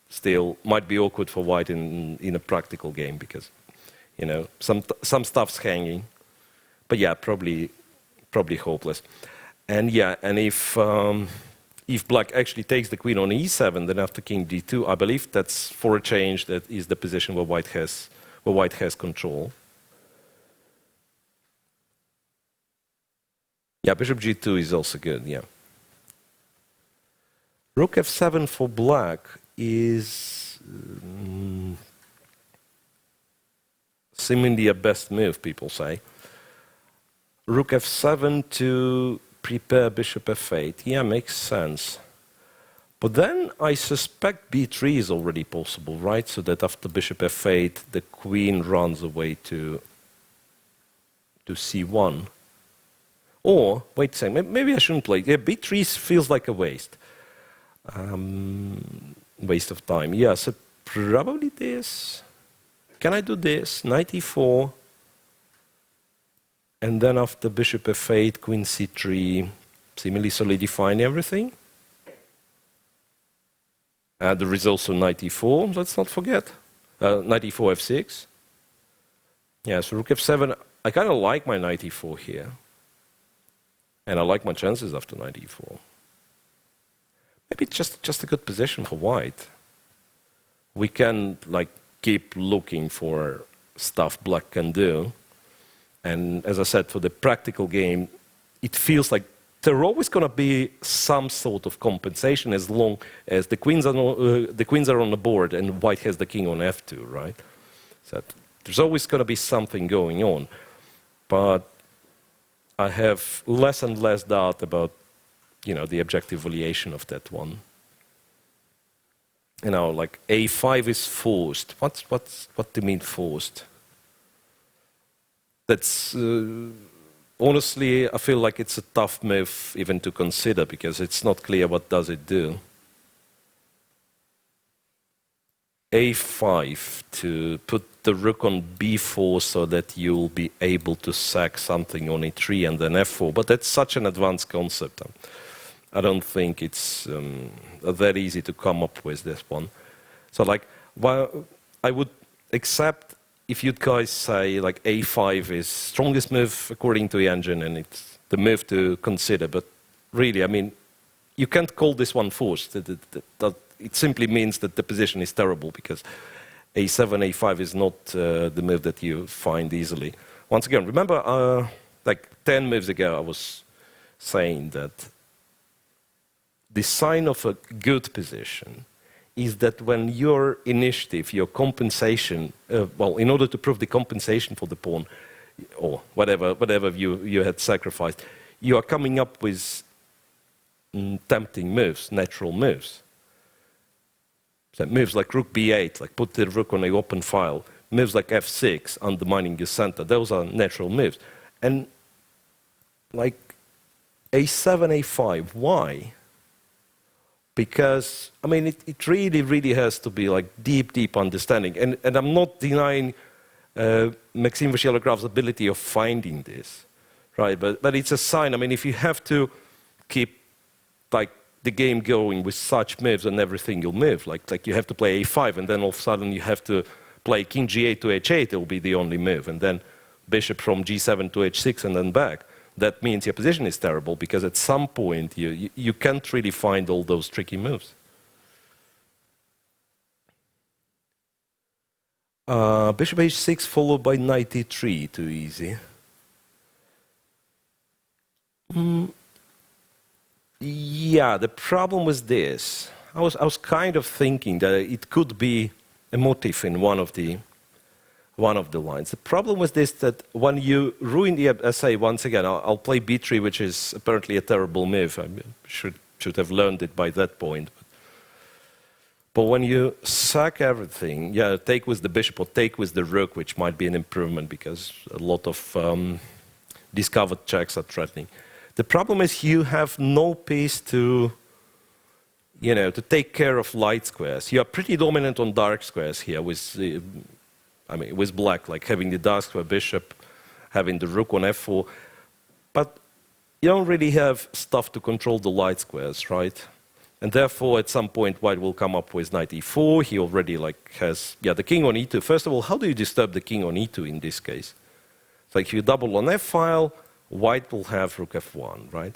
still might be awkward for white in a practical game because, you know, some stuff's hanging. But yeah, probably hopeless. And yeah, and if black actually takes the queen on e7, then after king d2, I believe that's for a change. That is the position where white has control. Yeah, bishop g2 is also good. Yeah. Rook f7 for black is seemingly a best move, people say. Rook f7 to prepare bishop f8. Yeah, makes sense. But then I suspect b3 is already possible, right? So that after bishop f8, the queen runs away to c1. Or, wait a second, maybe I shouldn't play. Yeah, b3 feels like a waste. Waste of time. Yeah, so probably this. Can I do this? Knight e4. And then after bishop f8, queen c3, seemingly solidifying everything. There is also knight e4, let's not forget. Knight e4, f6. Yeah, so rook f7. I kind of like my knight e4 here. And I like my chances after knight e4. Maybe it's just a good position for white. We can like keep looking for stuff black can do. And as I said, for the practical game, it feels like there's always going to be some sort of compensation as long as the queens are on the board and white has the king on f2, right? So there's always going to be something going on. But I have less and less doubt about, the objective valuation of that one. Like a5 is forced. What do you mean forced? That's honestly, I feel like it's a tough move even to consider because it's not clear what does it do. a5 to put the rook on b4 so that you'll be able to sack something on e3 and then f4. But that's such an advanced concept. I don't think it's that easy to come up with this one. So well, I would accept if you guys say like a5 is strongest move according to the engine and it's the move to consider. But really, you can't call this one forced. It simply means that the position is terrible because a7, a5 is not the move that you find easily. Once again, remember, like 10 moves ago, I was saying that the sign of a good position is that when your initiative, your compensation, in order to prove the compensation for the pawn, or whatever you had sacrificed, you are coming up with tempting moves, natural moves. So moves like rook b8, like put the rook on an open file, moves like f6, undermining your center, those are natural moves. And like a7, a5, why? Because, it really has to be like deep understanding. And I'm not denying Maxime Vachier-Lagraf's ability of finding this, right? But it's a sign. If you have to keep like the game going with such moves and everything you'll move, like you have to play a5 and then all of a sudden you have to play king g8 to h8, it will be the only move, and then bishop from g7 to h6 and then back. That means your position is terrible because at some point you can't really find all those tricky moves. Bishop h6 followed by knight e3, too easy. Yeah, the problem was this. I was kind of thinking that it could be a motif in one of the lines. The problem was this, that when you ruin the essay, once again, I'll play b3, which is apparently a terrible move. I should have learned it by that point. But when you sack everything, yeah, take with the bishop or take with the rook, which might be an improvement because a lot of discovered checks are threatening. The problem is you have no piece to take care of light squares. You are pretty dominant on dark squares here with with black, like having the dark square bishop, having the rook on f4. But you don't really have stuff to control the light squares, right? And therefore, at some point, white will come up with knight e4. He already has the king on e2. First of all, how do you disturb the king on e2 in this case? It's like if you double on f-file, white will have rook f1, right?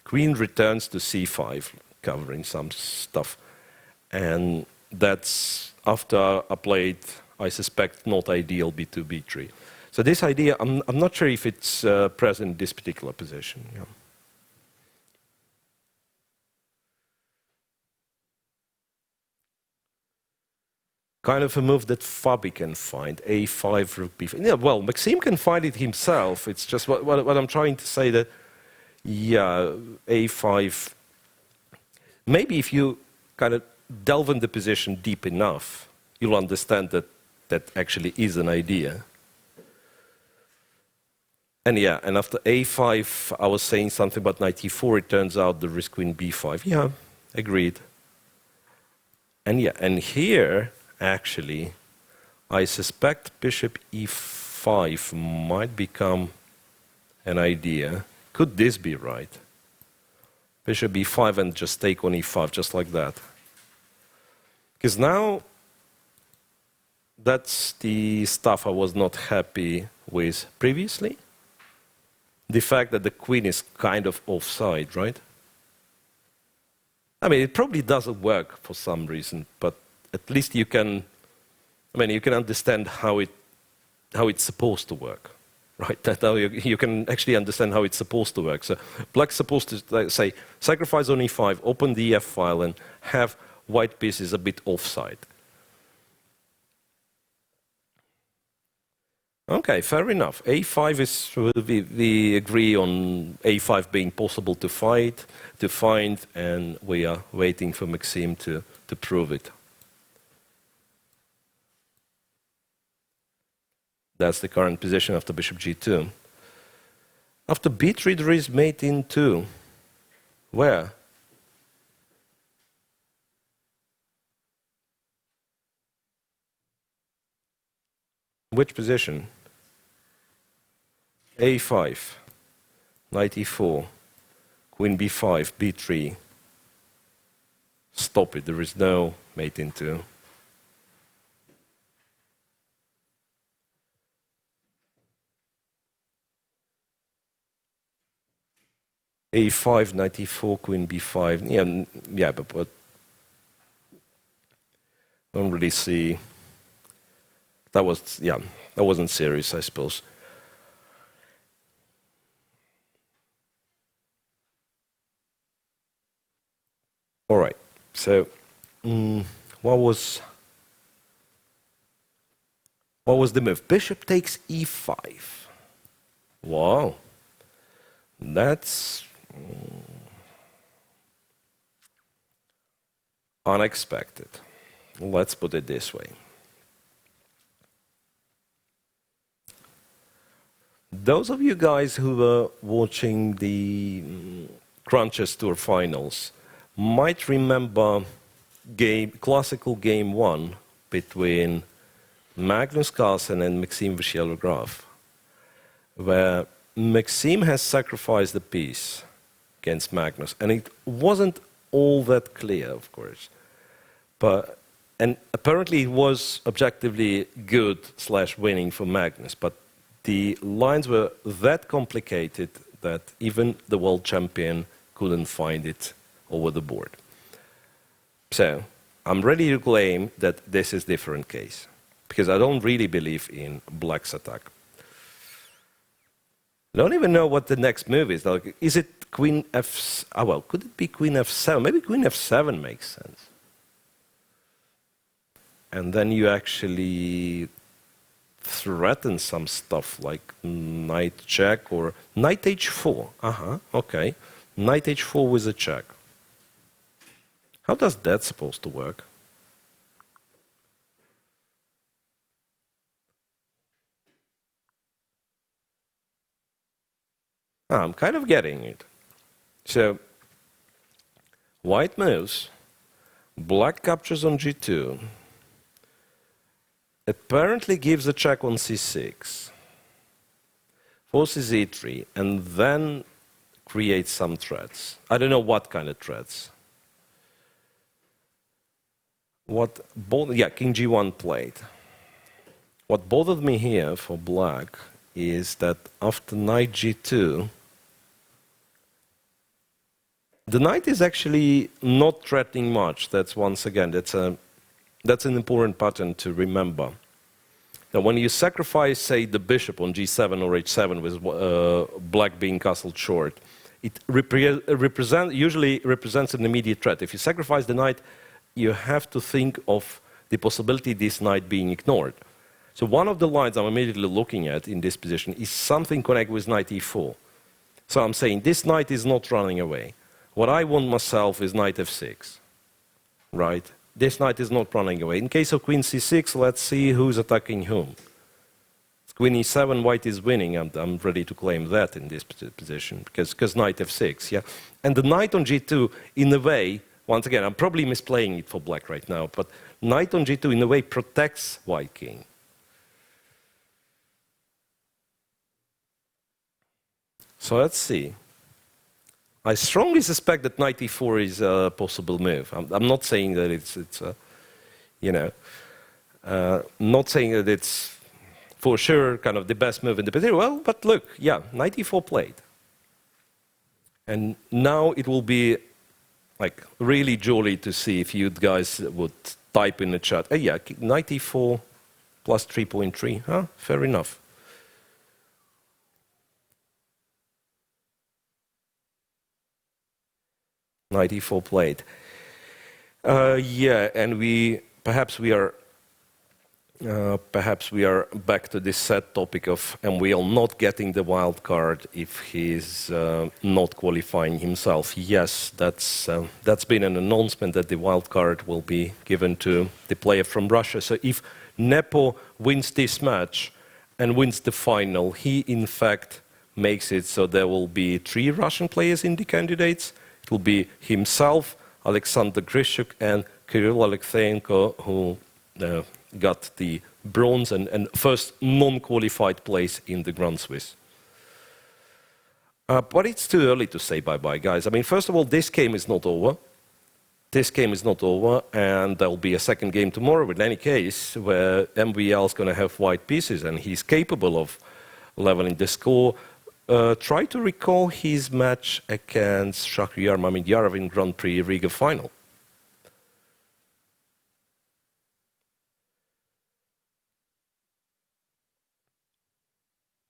Queen returns to c5, covering some stuff. And that's after I played, I suspect, not ideal b2, b3. So this idea, I'm not sure if it's present in this particular position. Yeah. Kind of a move that Fabi can find, a5, rook b5. Yeah, well, Maxime can find it himself. It's just what I'm trying to say, that Yeah, a5. Maybe if you kind of delve in the position deep enough, you'll understand that that actually is an idea. And yeah, and after a5, I was saying something about knight e4. It turns out there is queen b5. Yeah, agreed. And yeah, and here, actually, I suspect bishop e5 might become an idea. Could this be right? Bishop b5 and just take on e5, just like that. Because now, that's the stuff I was not happy with previously. The fact that the queen is kind of offside, right? I mean, it probably doesn't work for some reason, but at least you can, I mean, you can understand how it's supposed to work, right? That how you can actually understand how it's supposed to work. So black's supposed to, like, say, sacrifice on e5, open the f file, and have white pieces a bit offside. Okay, fair enough. a5 is, we agree on a5 being possible to find, and we are waiting for Maxime to prove it. That's the current position after bishop g2. After b3, there is mate in 2. Where? Which position? a5, knight e4, queen b5, b3. Stop it, there is no mate in 2. a5, knight e4, queen b5. Yeah, but I don't really see. That wasn't serious, I suppose. All right, so what was the move? Bishop takes e5. Wow, that's unexpected. Let's put it this way. Those of you guys who were watching the Crunchers Tour finals might remember classical game 1 between Magnus Carlsen and Maxime Vachier-Lagrave, where Maxime has sacrificed the piece against Magnus, and it wasn't all that clear, of course. And apparently it was objectively good / winning for Magnus, but the lines were that complicated that even the world champion couldn't find it over the board. So I'm ready to claim that this is a different case, because I don't really believe in black's attack. I don't even know what the next move is. Like, is it queen f? Oh, well, could it be queen f7? Maybe queen f7 makes sense. And then you actually threaten some stuff like knight check or knight h4. Okay. Knight h4 with a check. How does that supposed to work? I'm kind of getting it. So, white moves, black captures on g2, apparently gives a check on c6, forces e3, and then creates some threats. I don't know what kind of threats. King g1 played. What bothered me here for black is that after knight g2, the knight is actually not threatening much. That's once again, that's an important pattern to remember. Now, when you sacrifice, say, the bishop on g7 or h7 with black being castled short, it usually represents an immediate threat. If you sacrifice the knight, you have to think of the possibility of this knight being ignored. So one of the lines I'm immediately looking at in this position is something connected with knight e4. So I'm saying this knight is not running away. What I want myself is knight f6, right? This knight is not running away. In case of queen c6, let's see who's attacking whom. Queen e7, white is winning. I'm ready to claim that in this position, because knight f6, yeah? And the knight on g2, in a way, once again, I'm probably misplaying it for black right now, but knight on g2, in a way, protects white king. So let's see. I strongly suspect that knight e4 is a possible move. I'm not saying that it's you know, not saying that it's for sure kind of the best move in the position. Well, but look, yeah, knight e4 played. And now it will be like really jolly to see if you guys would type in the chat, yeah, knight e4 plus 3.3, huh? Fair enough. Knight e4 played. Yeah, and perhaps we are back to this sad topic of MWL not getting the wild card if he's not qualifying himself. Yes, that's been an announcement that the wild card will be given to the player from Russia. So if Nepo wins this match and wins the final, he in fact makes it so there will be 3 Russian players in the candidates. It will be himself, Alexander Grishuk, and Kirill Alexeyenko, who got the bronze and first non-qualified place in the Grand Swiss. But it's too early to say bye-bye, guys. I mean, first of all, this game is not over. This game is not over, and there will be a second game tomorrow, in any case, where MVL is going to have white pieces, and he's capable of leveling the score. Try to recall his match against Shahryar Mamediyarov in Grand Prix Riga final.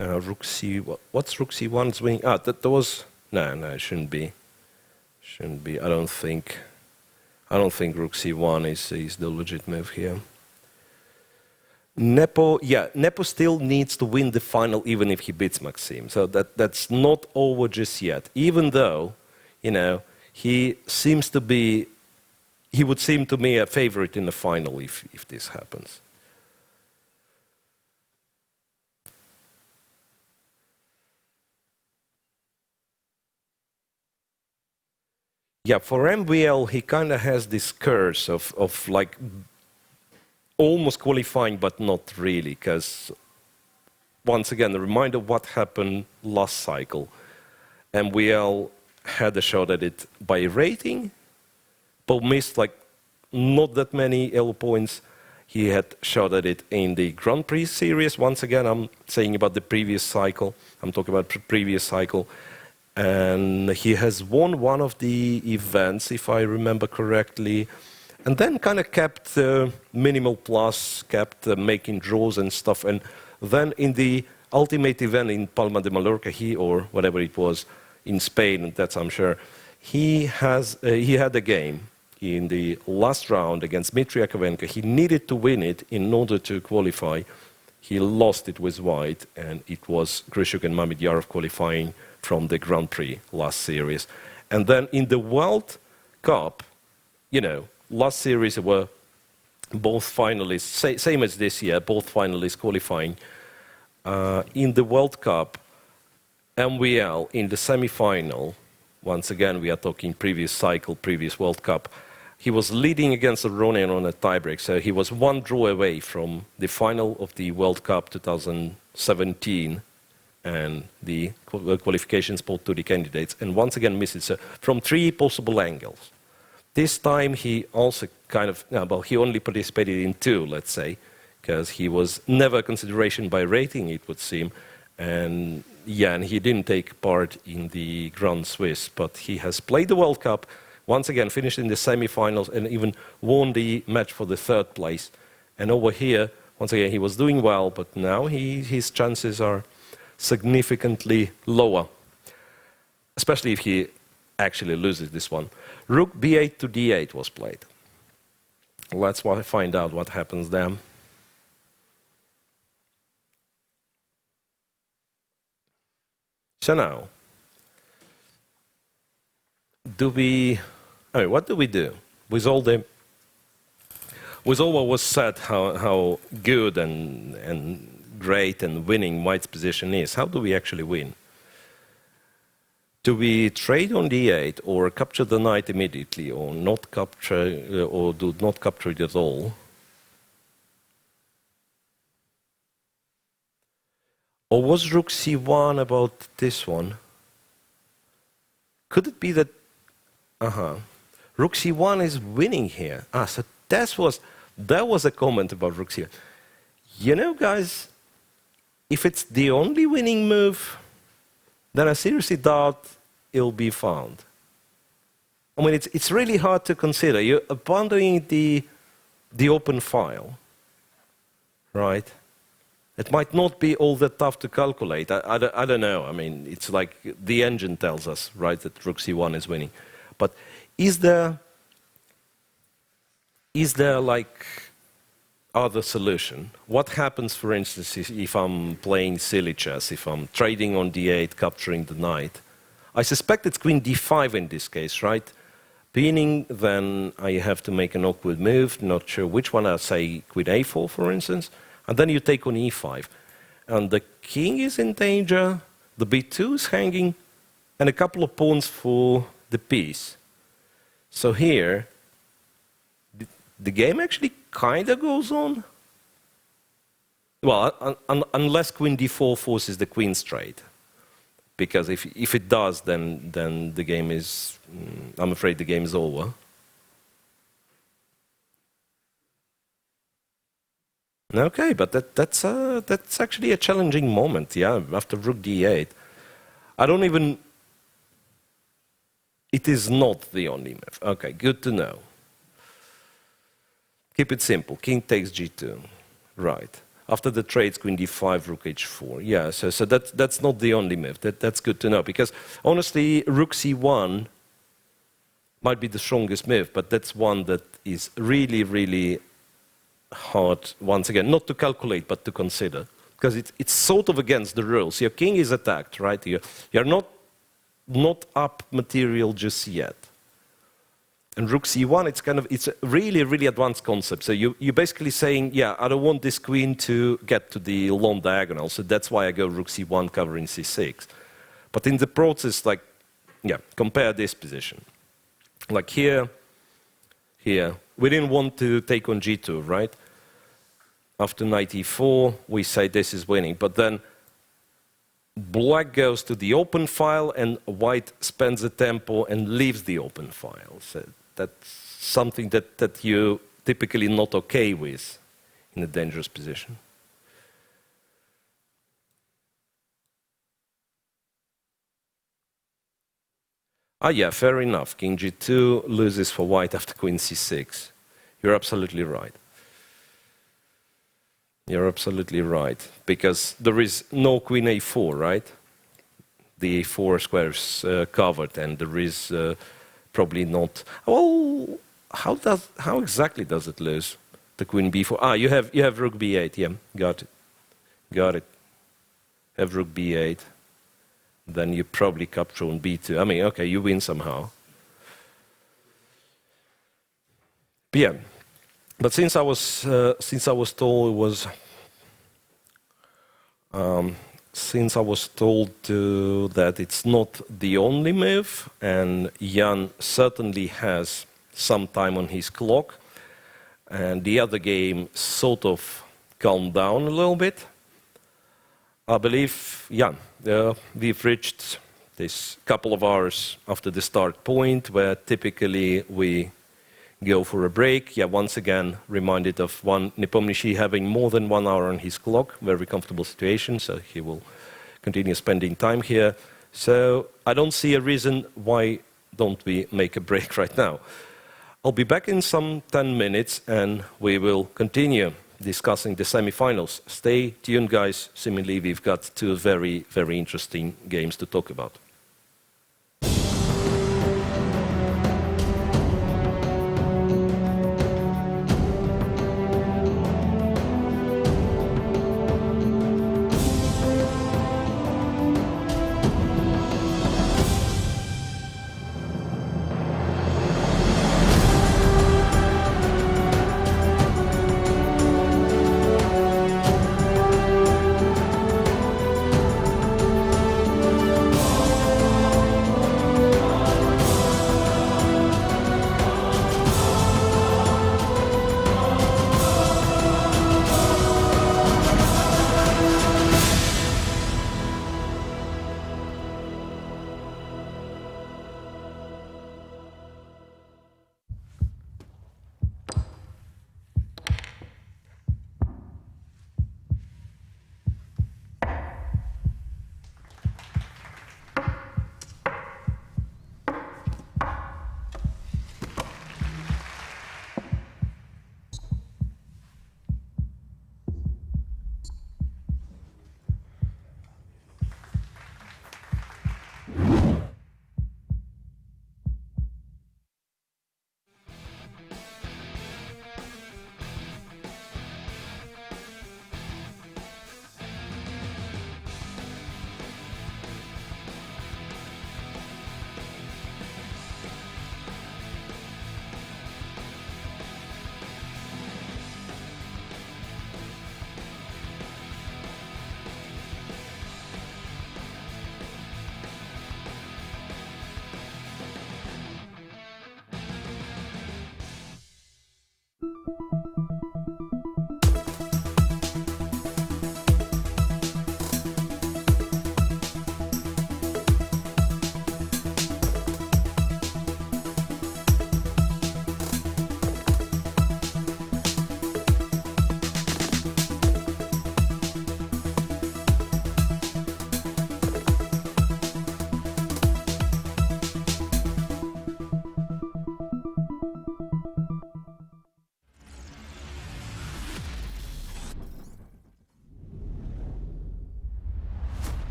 Rook c. What's Rook c1's winning? That was no, it shouldn't be. Shouldn't be. I don't think Rook c1 is the legit move here. Nepo still needs to win the final even if he beats Maxim. So that's not over just yet. Even though, you know, he would seem to me a favorite in the final if this happens. Yeah, for MVL, he kind of has this curse of like almost qualifying, but not really, because once again, a reminder of what happened last cycle. MVL had a shot at it by rating, but missed like not that many elo points. He had shot at it in the Grand Prix series. Once again, I'm saying about the previous cycle. I'm talking about previous cycle. And he has won one of the events, if I remember correctly, and then kind of kept minimal plus, kept making draws and stuff. And then in the ultimate event in Palma de Mallorca, or whatever it was, in Spain, that's I'm sure, he had a game in the last round against Dmitry Yakovenko. He needed to win it in order to qualify. He lost it with white, and it was Grishuk and Mamediyarov qualifying from the Grand Prix last series. And then in the World Cup, you know, last series were both finalists, same as this year, both finalists qualifying. In the World Cup, MVL in the semi-final, once again we are talking previous cycle, previous World Cup, he was leading against Aronian on a tiebreak, so he was one draw away from the final of the World Cup 2017 and the qualification spot to the candidates, and once again missed it. So from 3 possible angles. This time he also kind of, well, he only participated in 2, let's say, because he was never a consideration by rating, it would seem. And yeah, and he didn't take part in the Grand Swiss, but he has played the World Cup, once again finished in the semi-finals and even won the match for the 3rd place. And over here, once again, he was doing well, but now his chances are significantly lower, especially if he actually loses this one. Rook b8 to d8 was played. Let's find out what happens there. So now, do we... I mean, what do we do? With all what was said, how good and great and winning White's position is, how do we actually win? Do we trade on d8 or capture the knight immediately, or not capture, or do not capture it at all? Or was rook c1 about this one? Could it be that... Rook c1 is winning here. So that was a comment about rook c1. You know, guys, if it's the only winning move, then I seriously doubt it'll be found. I mean, it's really hard to consider. You're abandoning the open file, right? It might not be all that tough to calculate. I don't know. I mean, it's like the engine tells us, right, that rook c1 is winning. But is there like other solution? What happens, for instance, if I'm playing silly chess, if I'm trading on d8, capturing the knight? I suspect it's queen d5 in this case, right? Pinning, then I have to make an awkward move, not sure which one. I'll say queen a4, for instance. And then you take on e5. And the king is in danger, the b2 is hanging, and a couple of pawns for the piece. So here, the game actually kind of goes on. Well, unless queen d4 forces the queen straight. Because if it does, then the game is, I'm afraid the game is over. Okay, but that's actually a challenging moment, yeah, after rook d8. I don't even... It is not the only move. Okay, good to know. Keep it simple. King takes g2. Right. After the trades, queen d5, rook h4. Yeah, so that's not the only move. That's good to know. Because honestly, rook c1 might be the strongest move, but that's one that is really, really hard, once again, not to calculate, but to consider. Because it's sort of against the rules. Your king is attacked, right? You're not up material just yet. And rook c1, it's a really, really advanced concept. So you're basically saying, yeah, I don't want this queen to get to the long diagonal, so that's why I go rook c1 covering c6. But in the process, like, yeah, compare this position. Like here, we didn't want to take on g2, right? After knight e4, we say this is winning. But then black goes to the open file, and white spends a tempo and leaves the open file. So that's something that you're typically not okay with in a dangerous position. Yeah, fair enough. King g2 loses for white after queen c6. You're absolutely right. You're absolutely right. Because there is no queen a4, right? The a4 square is covered, and there is probably not... Well, how exactly does it lose? The queen b4. You have rook b8. Yeah, got it. Have rook b8. Then you probably capture on b2. I mean, okay, you win somehow. But yeah, but since I was told it was, since I was told that it's not the only move, and Jan certainly has some time on his clock, and the other game sort of calmed down a little bit, I believe, yeah, we've reached this couple of hours after the start point where typically we go for a break. Yeah, once again, reminded of Nepomniachtchi having more than 1 hour on his clock, very comfortable situation, so he will continue spending time here. So I don't see a reason why don't we make a break right now. I'll be back in some 10 minutes and we will continue discussing the semi-finals. Stay tuned, guys. Seemingly, we've got two very, very interesting games to talk about.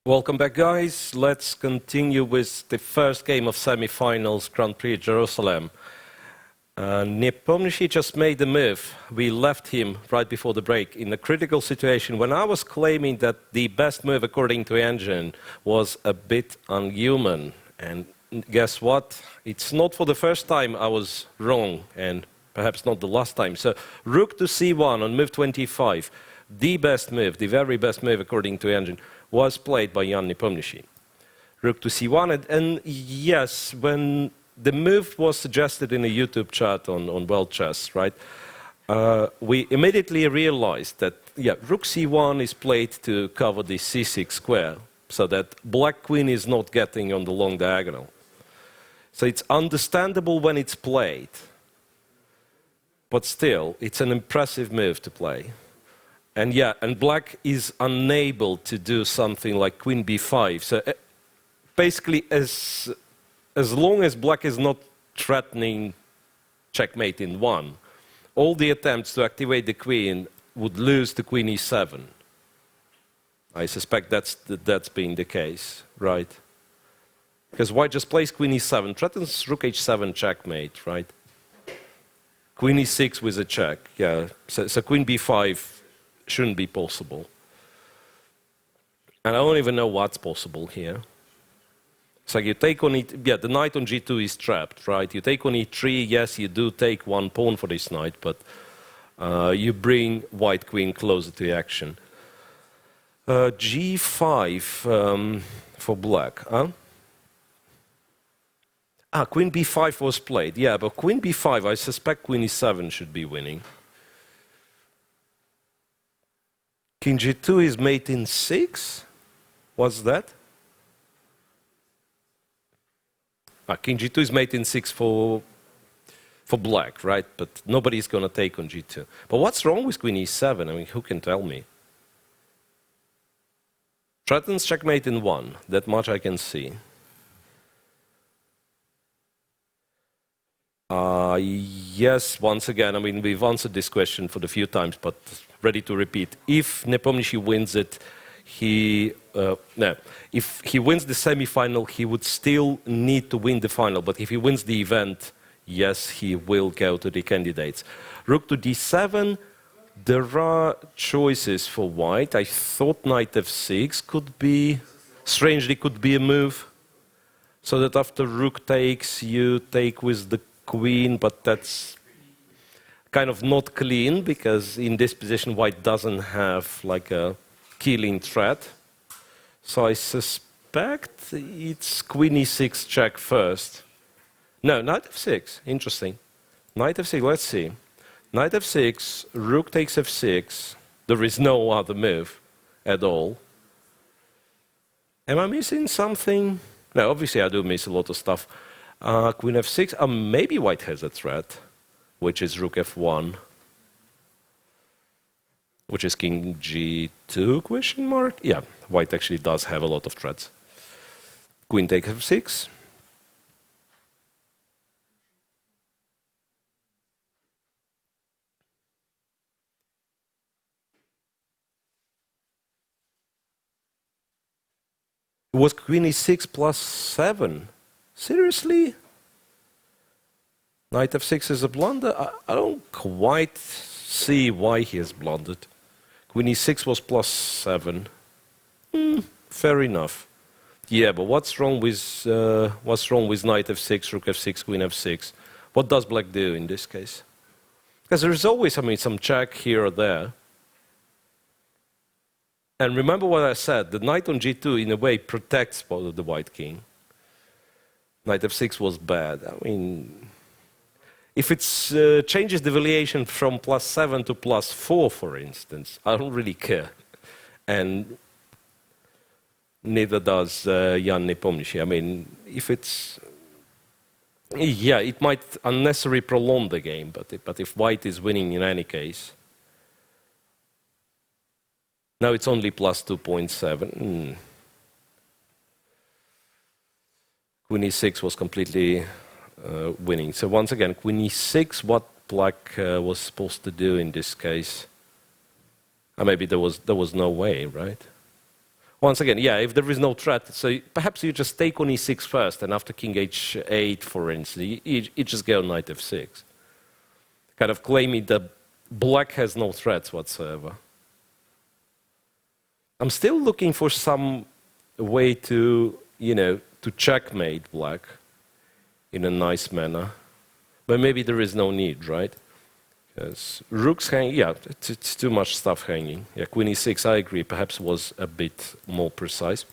Welcome back, guys. Let's continue with the first game of semi-finals Grand Prix Jerusalem. Nepomniachtchi just made a move. We left him right before the break in a critical situation when I was claiming that the best move according to engine was a bit unhuman. And guess what? It's not for the first time I was wrong, and perhaps not the last time. So rook to c1 on move 25, the best move, the very best move according to engine, was played by Jan Nepomniachtchi. Rook to c1, and yes, when the move was suggested in a YouTube chat on World Chess, right? We immediately realized that, yeah, rook c1 is played to cover the c6 square, so that black queen is not getting on the long diagonal. So it's understandable when it's played, but still, it's an impressive move to play. And yeah, and black is unable to do something like queen b5. So basically, as long as black is not threatening checkmate in one, all the attempts to activate the queen would lose to queen e7. I suspect that's being the case, right? Because white just plays queen e7, threatens rook h7 checkmate, right? Queen e6 with a check, yeah. So queen b5 shouldn't be possible. And I don't even know what's possible here. So you take on it, yeah, the knight on g2 is trapped, right? You take on e3, yes, you do take one pawn for this knight, but you bring white queen closer to action. g5 for black, huh? Queen b5 was played, yeah, but queen b5, I suspect queen e7 should be winning. King g2 is mate in 6? What's that? King g2 is mate in 6 for black, right? But nobody's going to take on g2. But what's wrong with queen e7? I mean, who can tell me? Threatens checkmate in 1. That much I can see. Yes, once again, I mean, we've answered this question for the few times, but ready to repeat. If Nepomniachtchi wins it, if he wins the semi-final, he would still need to win the final. But if he wins the event, yes, he will go to the candidates. Rook to d7. There are choices for white. I thought knight f6 could be, strangely, could be a move. So that after rook takes, you take with the queen, but that's kind of not clean, because in this position white doesn't have like a killing threat. So I suspect it's queen e6 check first. No, knight f6, interesting. Knight f6, let's see. Knight f6, rook takes f6. There is no other move at all. Am I missing something? No, obviously I do miss a lot of stuff. Queen f6, maybe white has a threat, which is rook f1, which is king g2 question mark? Yeah, white actually does have a lot of threats. Queen takes f6. It was queen e6 plus 7. Seriously? Knight f6 is a blunder? I don't quite see why he has blundered. Queen e6 was plus 7. Fair enough. Yeah, but what's wrong with knight f6, rook f6, queen f6? What does black do in this case? Because there is always, I mean, some check here or there. And remember what I said, the knight on g2 in a way protects the white king. Knight f6 was bad. I mean, if it changes the valuation from plus 7 to plus 4, for instance, I don't really care. And neither does Jan Nepomniachtchi. I mean, if it's... Yeah, it might unnecessarily prolong the game, but if white is winning in any case... Now it's only plus 2.7. Queen e6 was completely winning. So once again, queen e6, what black was supposed to do in this case? Maybe there was no way, right? Once again, yeah, if there is no threat, so perhaps you just take on e6 first, and after king h8, for instance, you just go knight f6. Kind of claiming that black has no threats whatsoever. I'm still looking for some way to, to checkmate black in a nice manner. But maybe there is no need, right? Because rooks hang, yeah, it's too much stuff hanging. Yeah, queen e6, I agree, perhaps was a bit more precise.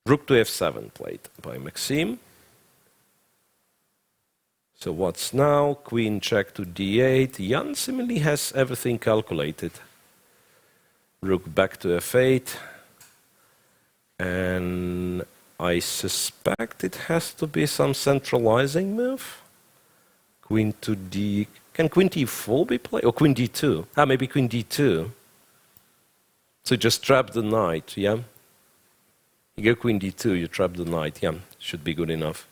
Rook to f7 played by Maxime. So what's now? Queen check to d8. Jan seemingly has everything calculated. Rook back to f8. And I suspect it has to be some centralizing move. Queen to d... Can queen d4 be played? Or queen d2? Ah, maybe queen d2. So just trap the knight, yeah? You go queen d2, you trap the knight, yeah. Should be good enough.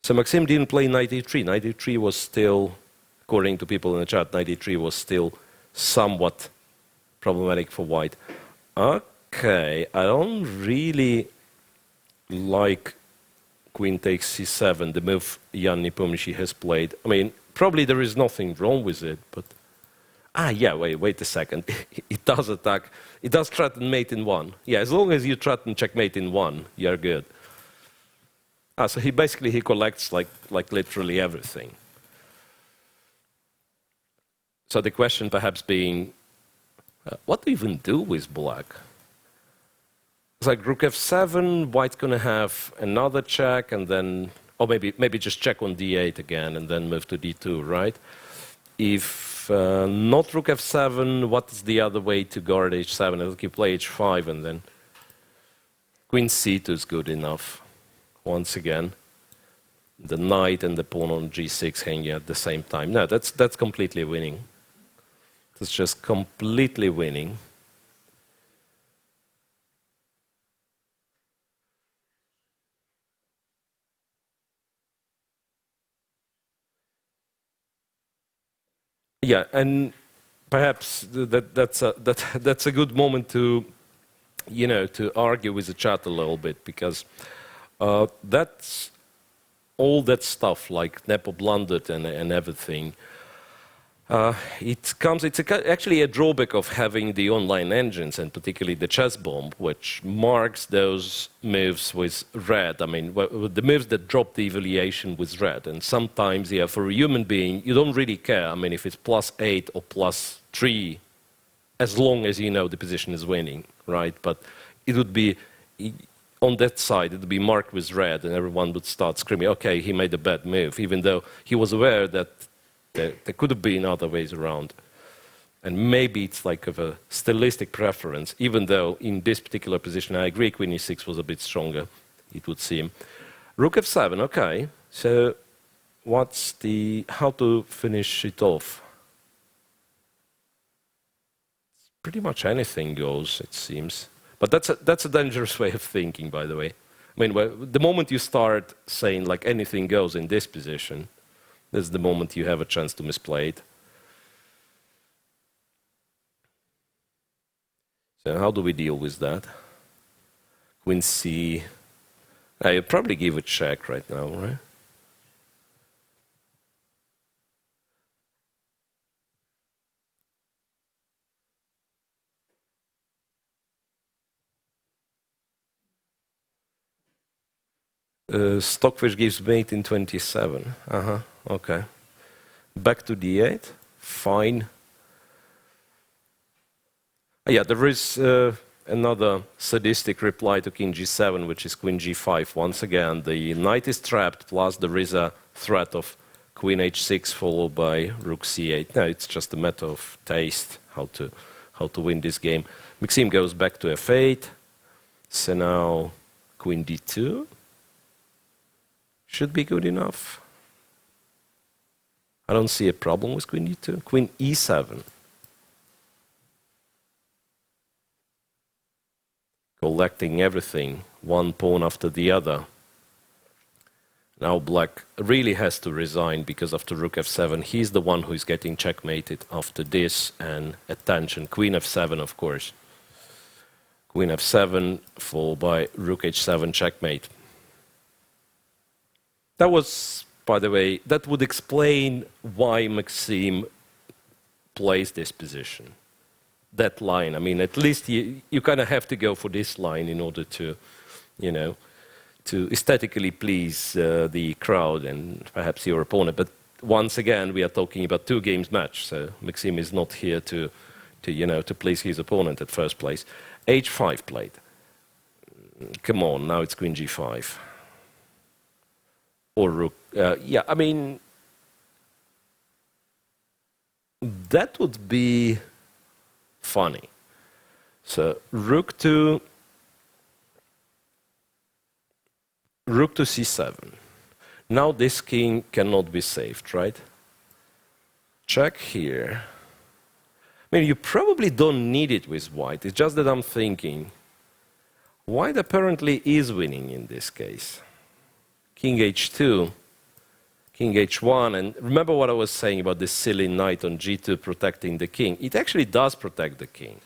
So Maxime didn't play knight e3. Knight e3 was still, according to people in the chat, knight e3 was still somewhat problematic for white. Okay, I don't really like queen takes c7, the move Jan Nepomniachtchi has played. I mean, probably there is nothing wrong with it, but... Ah, yeah, wait a second. It does attack. It does threaten mate in one. Yeah, as long as you threaten checkmate in one, you're good. Ah, so he collects like literally everything. So the question perhaps being, what do you even do with black? It's like rook f7, white's going to have another check, and then, or maybe just check on d8 again, and then move to d2, right? If not rook f7, what is the other way to guard h7? I think you play h5, and then queen c2 is good enough. Once again, the knight and the pawn on g6 hanging at the same time. No, that's completely winning. It's just completely winning. Yeah, and perhaps that's a good moment to, to argue with the chat a little bit, because that's all that stuff like Nepo blundered and everything. It's actually a drawback of having the online engines, and particularly the chess bomb, which marks those moves with red. I mean, the moves that drop the evaluation with red. And sometimes, yeah, for a human being, you don't really care. I mean, if it's +8 or +3, as long as you know the position is winning, right? But it would be, on that side, it would be marked with red, and everyone would start screaming, okay, he made a bad move, even though he was aware that there could have been other ways around. And maybe it's like of a stylistic preference, even though in this particular position, I agree, queen e6 was a bit stronger, it would seem. Rook f7, okay. So what's how to finish it off? Pretty much anything goes, it seems. But that's a dangerous way of thinking, by the way. I mean, the moment you start saying like anything goes in this position, that's the moment you have a chance to misplay it. So how do we deal with that? Queen c. I'd probably give a check right now, right? Stockfish gives mate in 27. Okay. Back to d8. Fine. Yeah, there is another sadistic reply to king g7, which is queen g5. Once again, the knight is trapped, plus there is a threat of queen h6 followed by rook c8. No, it's just a matter of taste, how to win this game. Maxime goes back to f8. So now queen d2 should be good enough. I don't see a problem with queen d2. Queen e7. Collecting everything, one pawn after the other. Now black really has to resign because after rook f7, he's the one who is getting checkmated after this, and attention, queen f7, of course. Queen f7, followed by rook h7 checkmate. That was, by the way, that would explain why Maxime plays this position. That line, I mean, at least you kind of have to go for this line in order to, you know, to aesthetically please the crowd and perhaps your opponent. But once again, we are talking about 2 games match, so Maxime is not here to please his opponent at first place. h5 played. Come on, now it's queen g5. Or rook. Yeah, I mean, that would be funny. So rook to c7. Now this king cannot be saved, right? Check here. I mean, you probably don't need it with white. It's just that I'm thinking, white apparently is winning in this case. King h2, king h1, and remember what I was saying about this silly knight on g2 protecting the king. It actually does protect the king.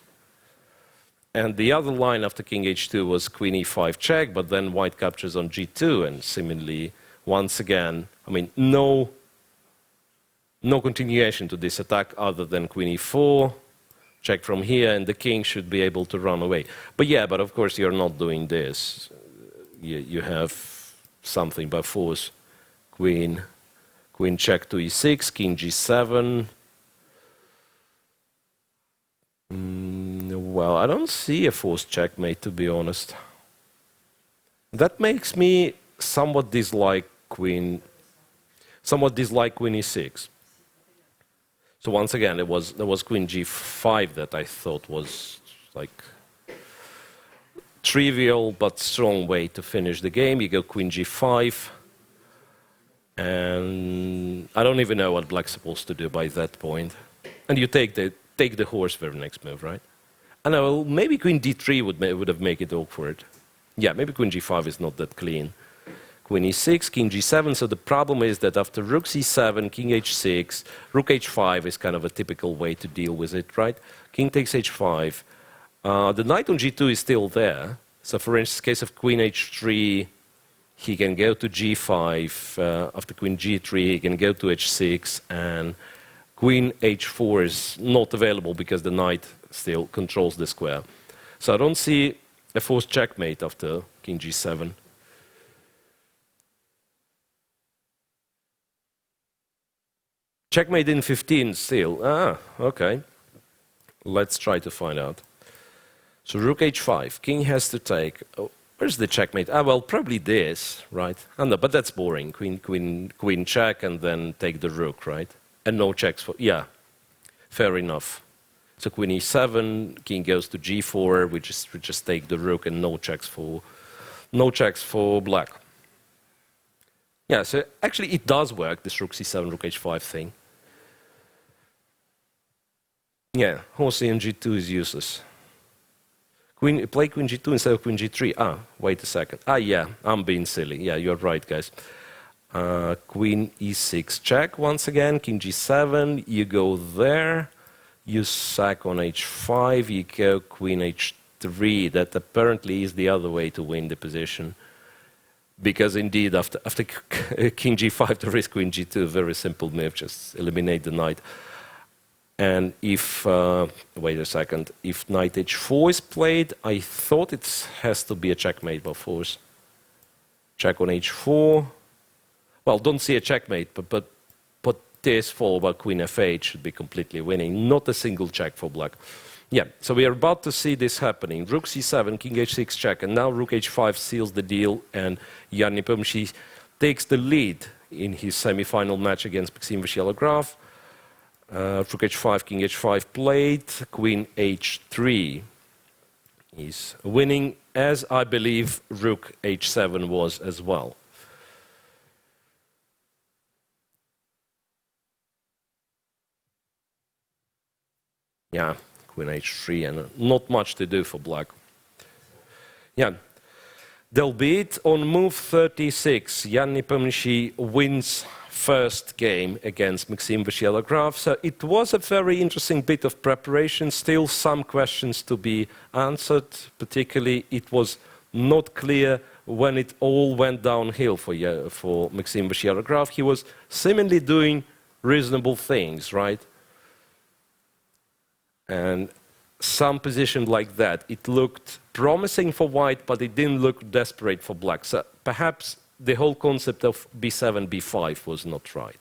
And the other line after king h2 was queen e5 check, but then white captures on g2, and similarly, once again, I mean, no continuation to this attack other than queen e4, check from here, and the king should be able to run away. But yeah, but of course you're not doing this. You have something by force. Queen check to e6, king g7. Well, I don't see a forced checkmate, to be honest. That makes me somewhat dislike queen e6. So once again, there was queen g5 that I thought was like trivial but strong way to finish the game. You go queen g5, and I don't even know what black's supposed to do by that point. And you take the horse for the next move, right? I know, maybe queen d3 would have made it awkward. Yeah, maybe queen g5 is not that clean. Queen e6, king g7. So the problem is that after rook c7, king h6, rook h5 is kind of a typical way to deal with it, right? King takes h5. The knight on g2 is still there. So for instance, case of queen h3, he can go to g5. After queen g3, he can go to h6. And queen h4 is not available because the knight still controls the square. So I don't see a forced checkmate after king g7. Checkmate in 15 still. Ah, okay. Let's try to find out. So rook h5. King has to take. Oh, where's the checkmate? Ah, well, probably this, right? Oh, no, but that's boring. Queen check and then take the rook, right? And no checks for. Yeah, fair enough. So queen e7. King goes to g4. We just take the rook and no checks for black. Yeah. So actually, it does work. This rook c7, rook h5 thing. Yeah, horse in g2 is useless. Play queen g2 instead of queen g3. Ah, wait a second. Ah, yeah, I'm being silly. Yeah, you're right, guys. Queen e6 check once again. King g7. You go there. You sack on h5. You go queen h3. That apparently is the other way to win the position. Because indeed, after king g5, there is queen g2. Very simple move. Just eliminate the knight. And if, wait a second, if knight h4 is played, I thought it has to be a checkmate by force. Check on h4. Well, don't see a checkmate, but this followed by queen f8 should be completely winning. Not a single check for black. Yeah, so we are about to see this happening. Rook c7, king h6 check, and now rook h5 seals the deal, and Jan Nepomniachtchi takes the lead in his semi-final match against Maxime Vachier-Lagrave. Rook h5, king h5 played, queen h3 is winning, as I believe rook h7 was as well. Yeah, queen h3, and not much to do for black. Yeah, Albeit on move 36, Jan Nepomniachtchi wins first game against Maxime Vachier-Lagrave. So it was a very interesting bit of preparation. Still some questions to be answered. Particularly, it was not clear when it all went downhill for Maxime Vachier-Lagrave. He was seemingly doing reasonable things, right? And some position like that, it looked promising for white, but it didn't look desperate for black. So perhaps the whole concept of b7, b5 was not right.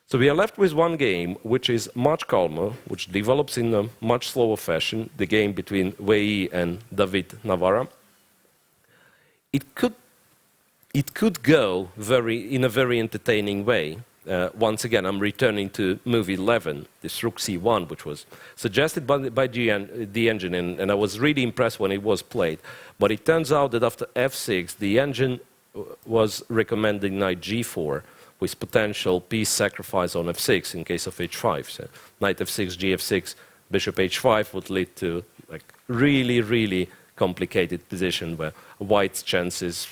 So we are left with one game, which is much calmer, which develops in a much slower fashion, the game between Wei and David Navarra. It could go in a very entertaining way. Once again, I'm returning to move 11, this rook c1, which was suggested by the engine, and I was really impressed when it was played. But it turns out that after f6, the engine was recommending knight g4 with potential piece sacrifice on f6 in case of h5. So knight f6, gf6, bishop h5 would lead to like really, really complicated position where white's chances,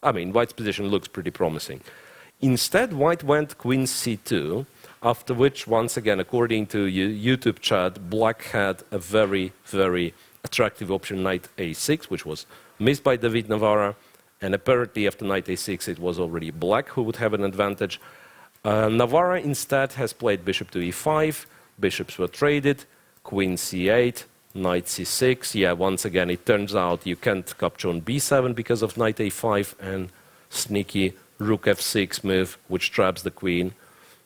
white's position looks pretty promising. Instead, white went queen c2, after which, once again, according to YouTube chat, black had a very, very attractive option, knight a6, which was missed by David Navarra, and apparently after knight a6, it was already black who would have an advantage. Navarra instead has played bishop to e5, bishops were traded, queen c8, knight c6. Yeah, once again, it turns out you can't capture on b7 because of knight a5 and sneaky rook f6 move, which traps the queen.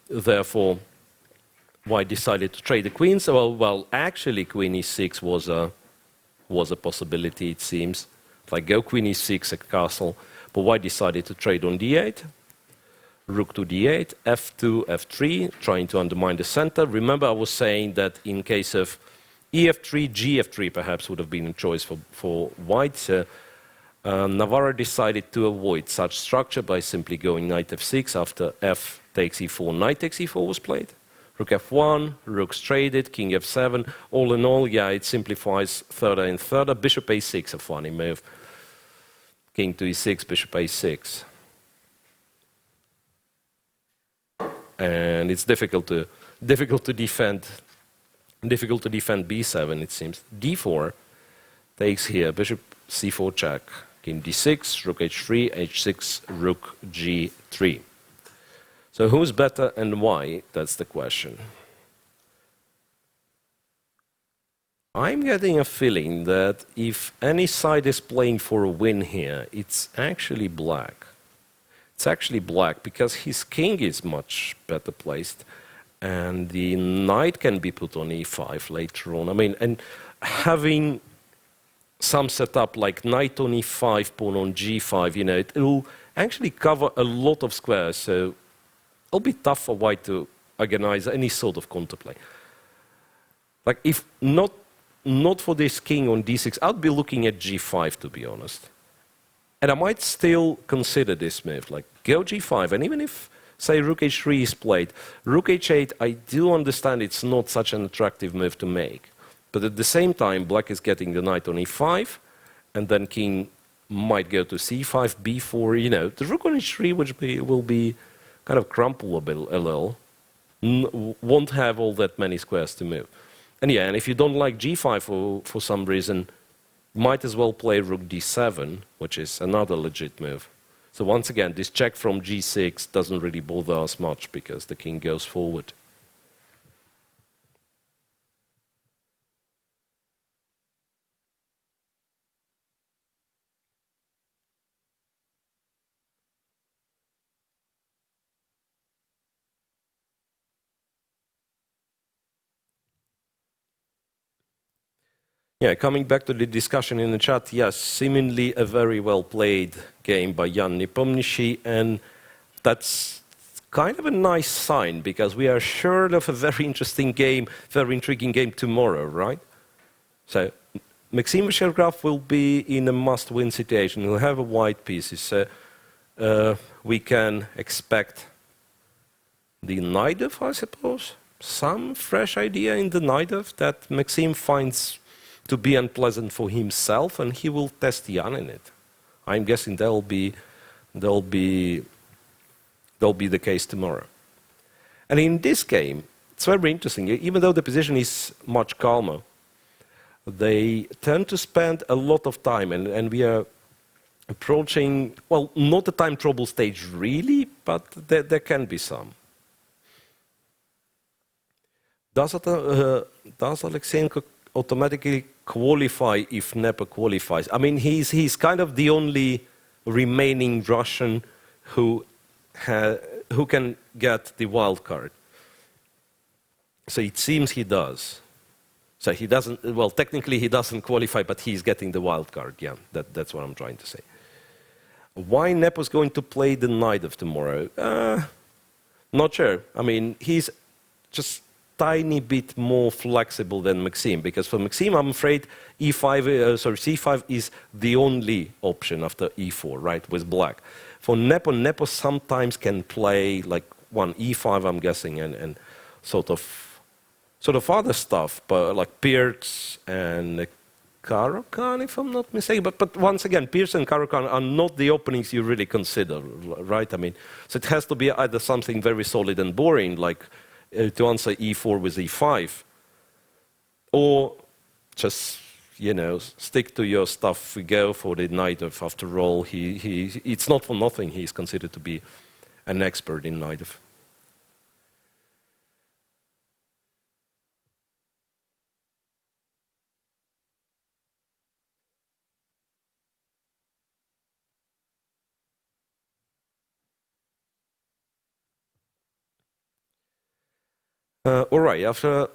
Therefore, white decided to trade the queens. Well, actually, queen e6 was a possibility, it seems. Like go queen e6 at castle, but white decided to trade on d8. Rook to d8, f2, f3, trying to undermine the center. Remember, I was saying that in case of ef3, gf3 perhaps would have been a choice for white. Navarra decided to avoid such structure by simply going knight f6 after f takes e4, knight takes e4 was played. Rook f1, rooks traded, king f7. All in all, yeah, it simplifies third and third. Bishop a6, a funny move. King to e6, bishop a6. And it's difficult to defend b7, it seems. d4 takes here, bishop c4 check. King d6, rook h3, h6, rook g3. So who's better and why? That's the question. I'm getting a feeling that if any side is playing for a win here, it's actually black. It's actually black because his king is much better placed and the knight can be put on e5 later on. I mean, and having some setup like knight on e5, pawn on g5, you know, it will actually cover a lot of squares, so it'll be tough for white to organize any sort of counterplay. Like, if not for this king on d6, I'd be looking at g5, to be honest. And I might still consider this move, like go g5, and even if, say, rook h3 is played, rook h8, I do understand it's not such an attractive move to make. But at the same time, black is getting the knight on e5, and then king might go to c5, b4, you know. The rook on h3 will be kind of crumple a little, won't have all that many squares to move. And yeah, and if you don't like g5 for some reason, might as well play rook d7, which is another legit move. So once again, this check from g6 doesn't really bother us much because the king goes forward. Yeah, coming back to the discussion in the chat, yes, seemingly a very well played game by Jan Nepomniachtchi, and that's kind of a nice sign because we are sure of a very interesting game, very intriguing game tomorrow, right? So Maxime Vachier-Lagrave will be in a must-win situation. He'll have a white pieces, so we can expect the Naidov, I suppose. Some fresh idea in the Naidov that Maxime finds to be unpleasant for himself, and he will test Jan in it. I'm guessing that'll be the case tomorrow. And in this game, it's very interesting. Even though the position is much calmer, they tend to spend a lot of time, and we are approaching, well, not the time trouble stage really, but there can be some. Does Alexeyenko automatically qualify if Nepo qualifies? I mean, he's kind of the only remaining Russian who can get the wild card. So it seems he does. So he doesn't, well, technically he doesn't qualify, but he's getting the wild card, yeah, that's what I'm trying to say. Why Nepo's going to play the night of tomorrow? Not sure. I mean, he's just tiny bit more flexible than Maxime, because for Maxime, I'm afraid C5 is the only option after E4, right, with black. For Nepo sometimes can play like one E5, I'm guessing, and sort of other stuff, but like Pirc and Caro-Kann, if I'm not mistaken. But once again, Pirc and Caro-Kann are not the openings you really consider, right? I mean, so it has to be either something very solid and boring, like to answer E4 with E5, or just, you know, stick to your stuff. We go for the knight of. After all, it's not for nothing he's considered to be an expert in knight of. All right, after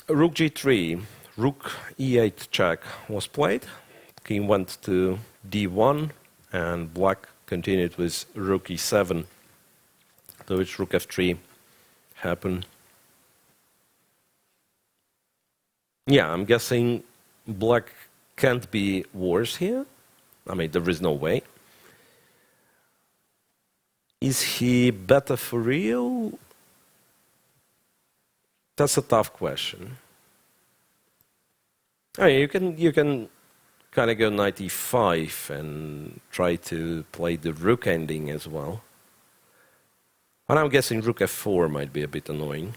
rook g3, rook e8 check was played. King went to d1, and black continued with rook e7, to which rook f3 happened. Yeah, I'm guessing black can't be worse here. I mean, there is no way. Is he better for real? That's a tough question. I mean, you can kind of go knight e5 and try to play the rook ending as well. And I'm guessing rook f4 might be a bit annoying.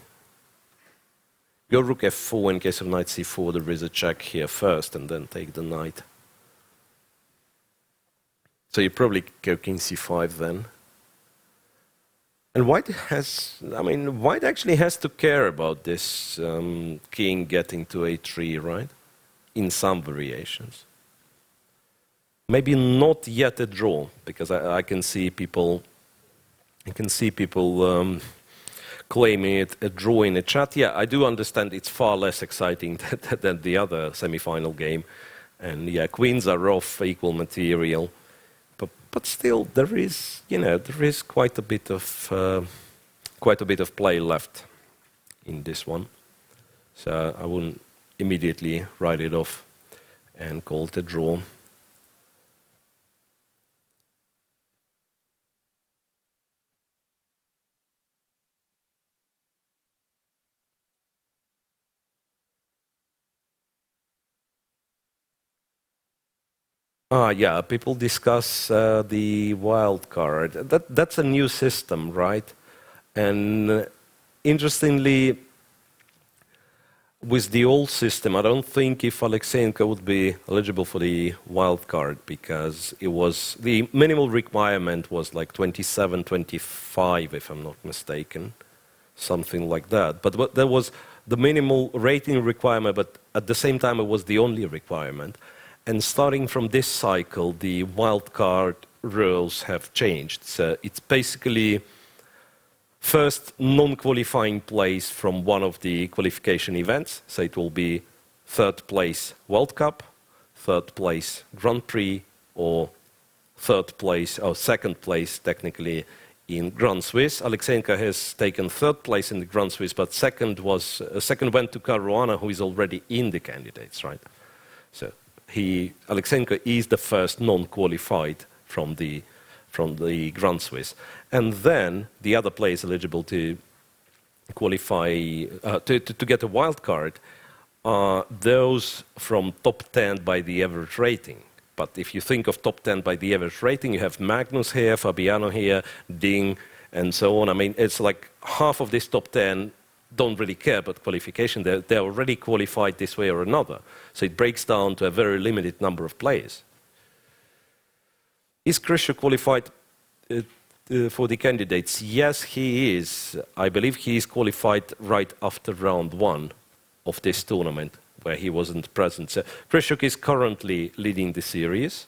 Go rook f4 in case of knight c4. There is a check here first, and then take the knight. So you probably go king c5 then. And white actually has to care about this king getting to a3, right? In some variations. Maybe not yet a draw, because I can see people claiming it a draw in the chat. Yeah, I do understand it's far less exciting than the other semi-final game, and yeah, queens are off equal material. But still, there is quite a bit of play left in this one. So I wouldn't immediately write it off and call it a draw. Yeah, people discuss the wild card. That's a new system, right? And interestingly, with the old system, I don't think if Alexeyenko would be eligible for the wild card, because it was the minimal requirement was like 27, 25, if I'm not mistaken, something like that. But there was the minimal rating requirement, but at the same time, it was the only requirement. And starting from this cycle, the wildcard rules have changed. So it's basically first non-qualifying place from one of the qualification events. So it will be third place World Cup, third place Grand Prix, or third place, or second place technically in Grand Swiss. Alexeyenko has taken third place in the Grand Swiss, but second went to Caruana, who is already in the candidates, right? So Alexeyenko is the first non-qualified from the Grand Swiss, and then the other players eligible to qualify to get a wild card are those from top 10 by the average rating. But if you think of top 10 by the average rating, you have Magnus here, Fabiano here, Ding, and so on. I mean, it's like half of this top 10 don't really care about qualification. They're already qualified this way or another. So it breaks down to a very limited number of players. Is Krzysztof qualified for the candidates? Yes, he is. I believe he is qualified right after round 1 of this tournament, where he wasn't present. So Krzysztof is currently leading the series.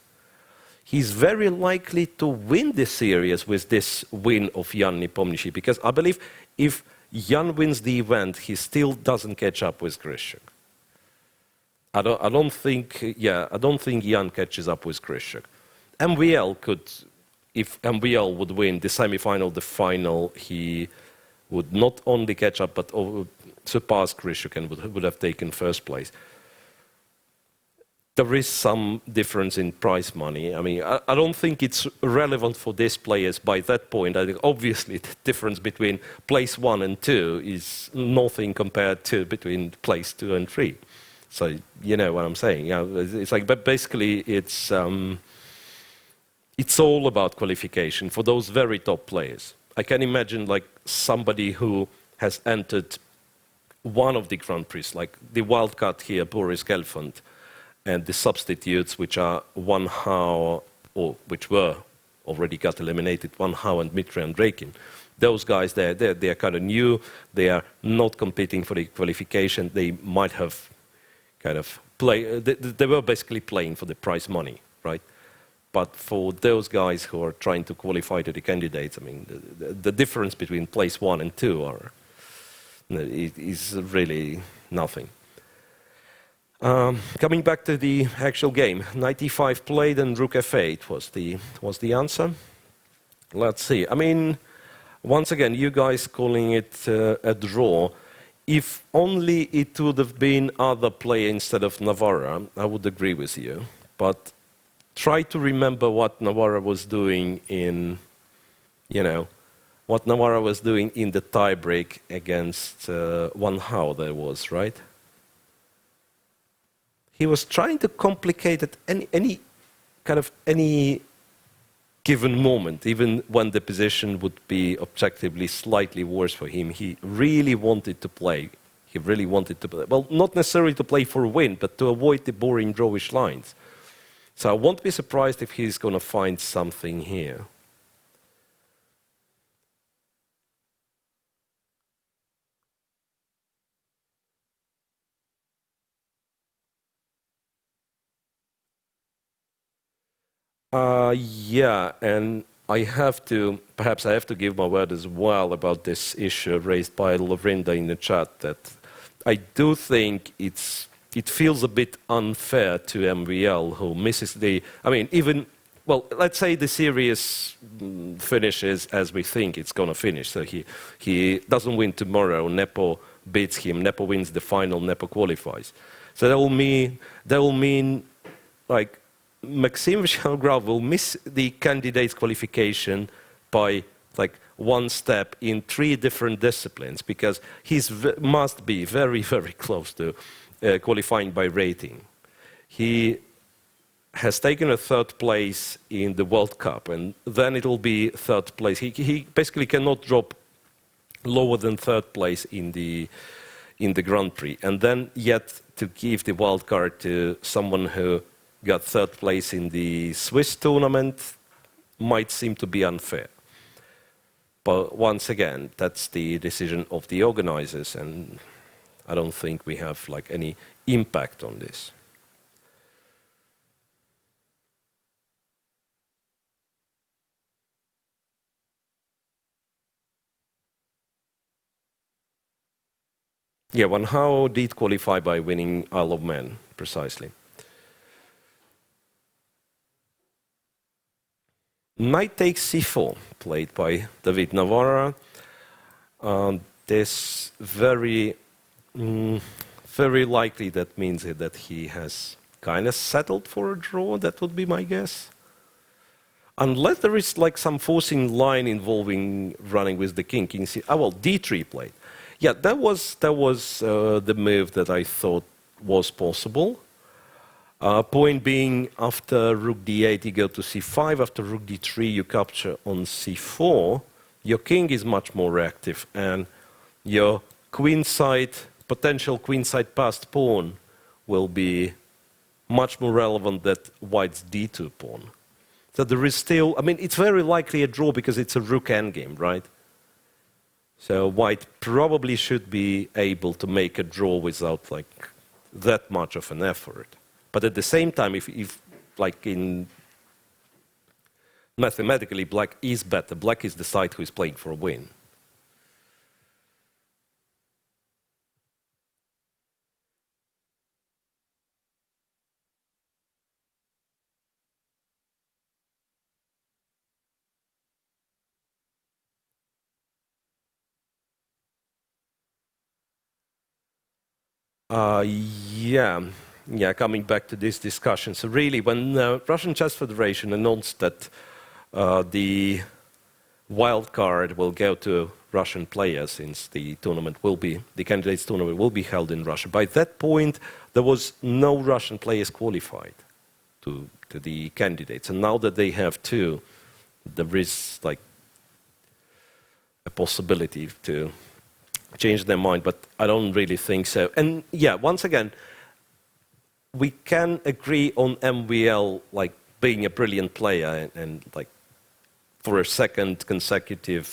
He's very likely to win the series with this win of Jan Nepomniachtchi, because I believe if Jan wins the event, he still doesn't catch up with Krzysztof. I don't think Jan catches up with Krzysztof. MVL could, if MVL would win the semi-final, the final, he would not only catch up but surpass Krzysztof and would have taken first place. There is some difference in prize money. I mean, I don't think it's relevant for these players by that point. I think obviously the difference between place 1 and 2 is nothing compared to between place 2 and 3. So you know what I'm saying. Yeah, it's like, but basically it's all about qualification for those very top players. I can imagine like somebody who has entered one of the Grand Prix, like the wildcard here, Boris Gelfand, and the substitutes, which are Wan Hao, or which were already got eliminated, Wan Hao and Dmitry Andreikin. Those guys, they're kind of new. They are not competing for the qualification. They might have kind of they were basically playing for the prize money, right? But for those guys who are trying to qualify to the candidates, I mean, the difference between place 1 and 2 is really nothing. Coming back to the actual game, 95 played and Rook F8 was the answer. Let's see. I mean, once again, you guys calling it a draw. If only it would have been other player instead of Navarra, I would agree with you. But try to remember what Navarra was doing in, what Navarra was doing in the tiebreak against Wan Hao there was, right? He was trying to complicate at any given moment, even when the position would be objectively slightly worse for him. He really wanted to play. He really wanted to play. Well, not necessarily to play for a win, but to avoid the boring drawish lines. So I won't be surprised if he's going to find something here. Yeah, and perhaps I have to give my word as well about this issue raised by Lavrinda in the chat, that I do think it feels a bit unfair to MVL, who misses let's say the series finishes as we think it's going to finish. So he doesn't win tomorrow, Nepo beats him, Nepo wins the final, Nepo qualifies. So that will mean like Maxime Vichel-Grau will miss the candidate's qualification by like one step in 3 different disciplines, because he must be very, very close to qualifying by rating. He has taken a 3rd place in the World Cup, and then it will be 3rd place. He basically cannot drop lower than 3rd place in the Grand Prix, and then yet to give the wild card to someone who got 3rd place in the Swiss tournament might seem to be unfair. But once again, that's the decision of the organizers, and I don't think we have like any impact on this. Yeah, Wan Hao did qualify by winning Isle of Man, precisely. Knight takes c4, played by David Navarra. This very likely that means that he has kind of settled for a draw. That would be my guess. Unless there is like some forcing line involving running with the king c. D3 played. Yeah, that was the move that I thought was possible. Point being, after rook d8, you go to c5. After rook d3, you capture on c4. Your king is much more reactive, and your queenside, potential queenside passed pawn will be much more relevant than white's d2 pawn. So there is still, I mean, it's very likely a draw because it's a rook endgame, right? So white probably should be able to make a draw without like that much of an effort. But at the same time, if like in mathematically, black is better. Black is the side who is playing for a win. Yeah, coming back to this discussion. So really, when Russian Chess Federation announced that the wild card will go to Russian players since the candidates tournament will be held in Russia. By that point, there was no Russian players qualified to the candidates. And now that they have two, there is like a possibility to change their mind, but I don't really think so. And yeah, once again, we can agree on MVL like being a brilliant player and like for a second consecutive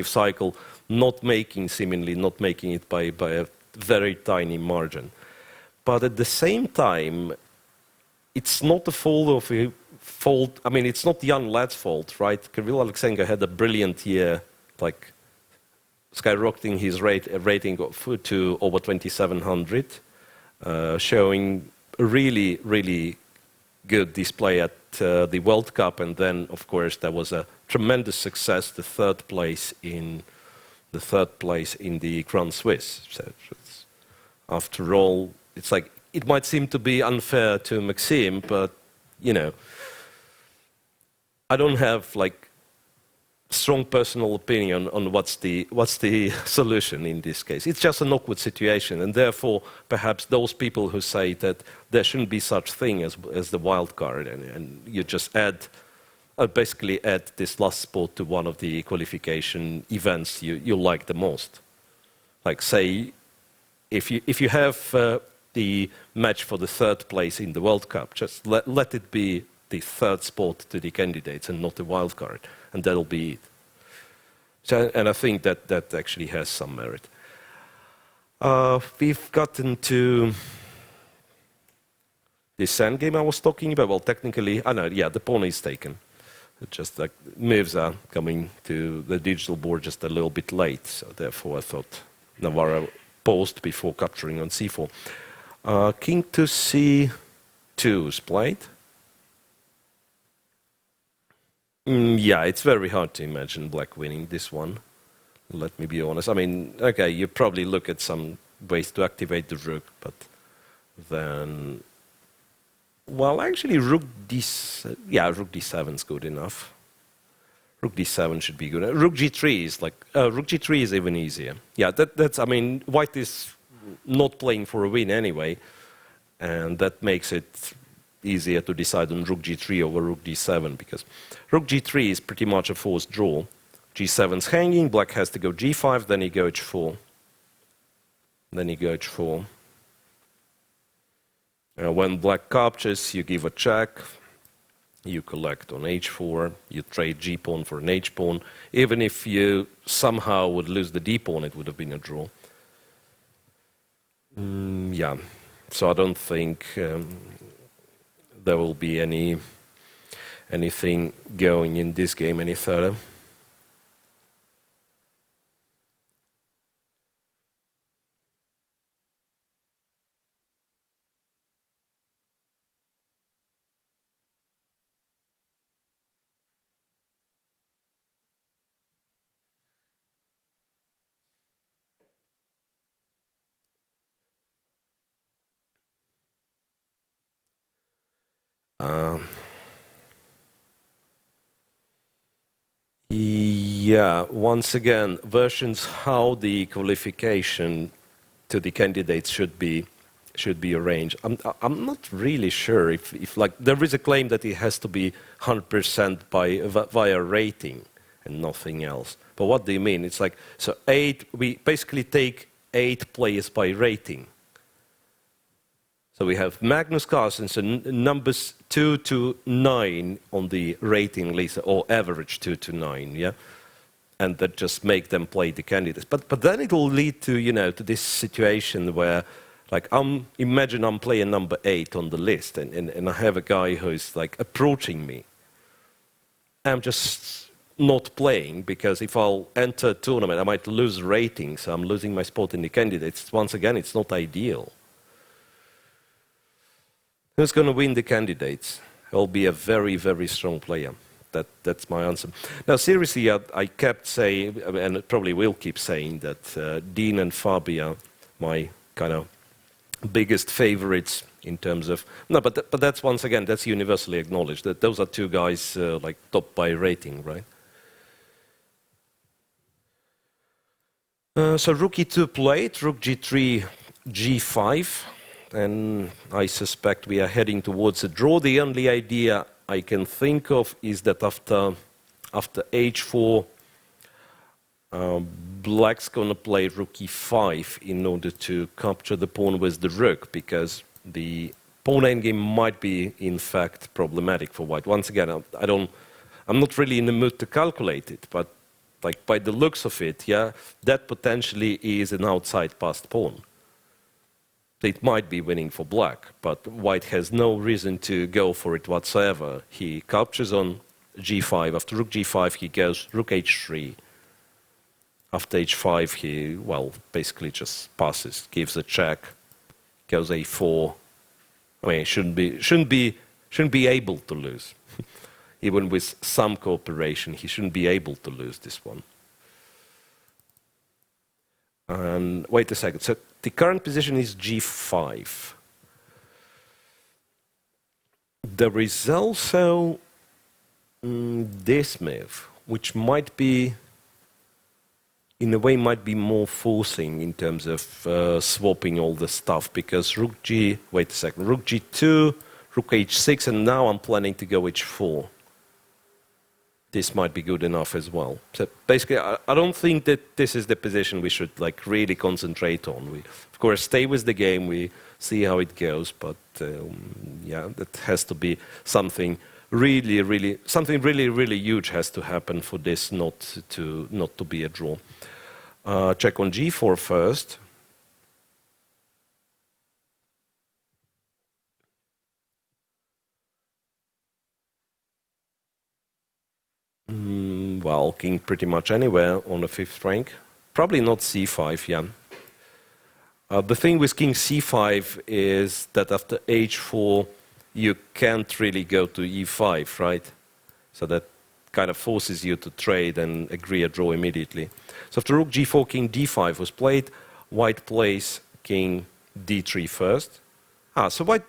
cycle, seemingly not making it by a very tiny margin. But at the same time, it's not the fault. I mean, it's not young lad's fault, right? Kirill Alexeyenko had a brilliant year, like skyrocketing his rating to over 2,700, showing a really, really good display at the World Cup, and then, of course, there was a tremendous success, the third place in the Grand Swiss. So after all, it's like it might seem to be unfair to Maxime, but you know, I don't have like strong personal opinion on what's the solution in this case. It's just an awkward situation, and therefore perhaps those people who say that there shouldn't be such thing as the wild card, and you just basically add this last spot to one of the qualification events you like the most. Like say, if you have the match for the third place in the World Cup, just let it be the third spot to the candidates and not the wild card, and that'll be it. So, and I think that actually has some merit. We've gotten to this endgame I was talking about. Well, technically, the pawn is taken. It just like moves are coming to the digital board just a little bit late, so therefore I thought Navarro paused before capturing on c4. King to c2 is played. Yeah, it's very hard to imagine black winning this one. Let me be honest. I mean, okay, you probably look at some ways to activate the rook, but then, well, actually, rook d7 is good enough. Rook d7 should be good. Rook g3 is rook g3 is even easier. Yeah, that's. I mean, white is not playing for a win anyway, and that makes it easier to decide on rook g3 over rook d7, because rook g3 is pretty much a forced draw. g7's hanging, black has to go g5, then you go h4. Then you go h4. When black captures, you give a check, you collect on h4, you trade g-pawn for an h-pawn. Even if you somehow would lose the d-pawn, it would have been a draw. Yeah, so I don't think there will be anything going in this game any further. Yeah, once again, versions how the qualification to the candidates should be arranged. I'm not really sure if like there is a claim that it has to be 100% via rating and nothing else. But what do you mean? It's like, so we basically take 8 players by rating. So we have Magnus Carlsen, numbers 2 to 9 on the rating list, or average 2 to 9, yeah? And that just make them play the candidates. But then it will lead to, you know, to this situation where, like, imagine I'm playing number 8 on the list, and I have a guy who's, like, approaching me. I'm just not playing, because if I'll enter a tournament, I might lose ratings, so I'm losing my spot in the candidates. Once again, it's not ideal. Who's going to win the candidates? He'll be a very, very strong player. That's my answer. Now, seriously, I kept saying, and probably will keep saying, that Dean and Fabi are my kind of biggest favorites in terms of... No, but that's, once again, that's universally acknowledged, that those are 2 guys like top by rating, right? So rook e2 played, rook g3, g5, and I suspect we are heading towards a draw. The only idea I can think of is that after h4, Black's going to play rook e5 in order to capture the pawn with the rook, because the pawn endgame might be, in fact, problematic for White. Once again, I'm not really in the mood to calculate it, but like by the looks of it, yeah, that potentially is an outside passed pawn. It might be winning for Black, but White has no reason to go for it whatsoever. He captures on g5. After rook g5, he goes rook h3. After h5, he, well, basically just passes, gives a check, goes a4. I mean, shouldn't be able to lose. Even with some cooperation, he shouldn't be able to lose this one. And wait a second. So the current position is g5. There is also this move, which might be, in a way, might be more forcing in terms of swapping all the stuff, because rook g, wait a second, rook g2, rook h6, and now I'm planning to go h4. This might be good enough as well. So basically, I don't think that this is the position we should like really concentrate on. We, of course, stay with the game. We see how it goes, but yeah, that has to be something really, really huge has to happen for this not to be a draw. Check on g4 first. Well, king pretty much anywhere on the 5th rank. Probably not c5, yeah. The thing with king c5 is that after h4, you can't really go to e5, right? So that kind of forces you to trade and agree a draw immediately. So after rook g4, king d5 was played. White plays king d3 first. So White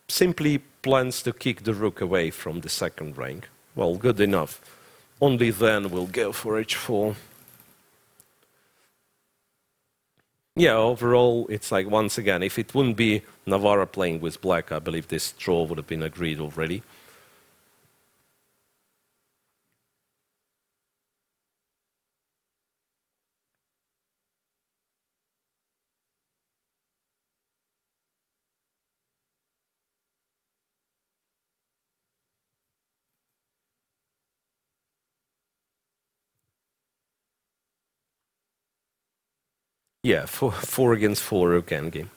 simply plans to kick the rook away from the 2nd rank. Well, good enough. Only then we'll go for h4. Yeah, overall, it's like, once again, if it wouldn't be Navarra playing with Black, I believe this draw would have been agreed already. Yeah, 4 against 4 rook endgame.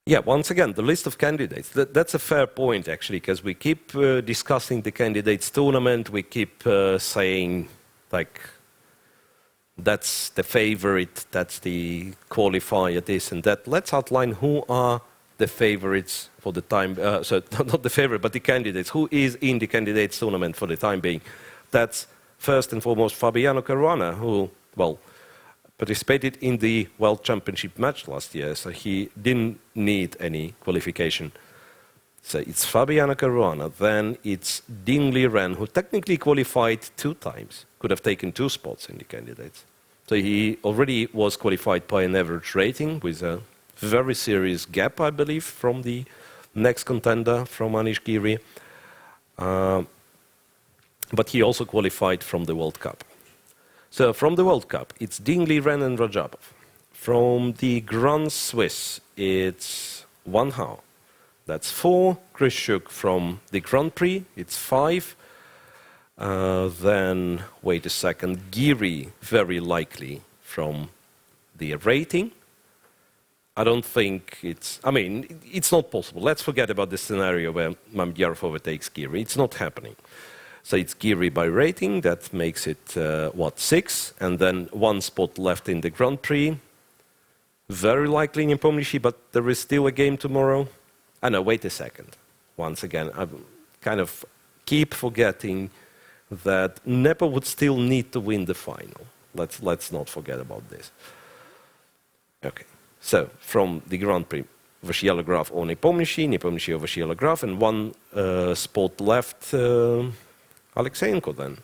Yeah, once again, the list of candidates, that's a fair point, actually, because we keep discussing the candidates tournament, we keep saying, like, that's the favorite, that's the qualifier, this and that. Let's outline who are the favorites for the time, so not the favorite, but the candidates. Who is in the candidates tournament for the time being? That's first and foremost Fabiano Caruana, who, well, participated in the World Championship match last year, so he didn't need any qualification. So it's Fabiano Caruana, then it's Ding Liren, who technically qualified 2 times, could have taken 2 spots in the candidates. So he already was qualified by an average rating with a very serious gap, I believe, from the next contender, from Anish Giri. But he also qualified from the World Cup. So from the World Cup, it's Ding Liren and Rajabov. From the Grand Swiss, it's Wan Hao. That's 4. Krishuk from the Grand Prix, it's 5. Then, wait a second, Giri, very likely from the rating. I don't think it's, I mean, it's not possible. Let's forget about the scenario where Mamdyarov overtakes Giri. It's not happening. So it's Giri by rating, that makes it, 6? And then 1 spot left in the Grand Prix. Very likely in Pomnishi, but there is still a game tomorrow. Oh, no, wait a second. Once again, I kind of keep forgetting that Nepo would still need to win the final. Let's not forget about this. Okay, so from the Grand Prix, Vachier-Lagrave or Nepomniachtchi, Nepomniachtchi or Vachier-Lagrave, and 1 spot left, Alexeyenko then.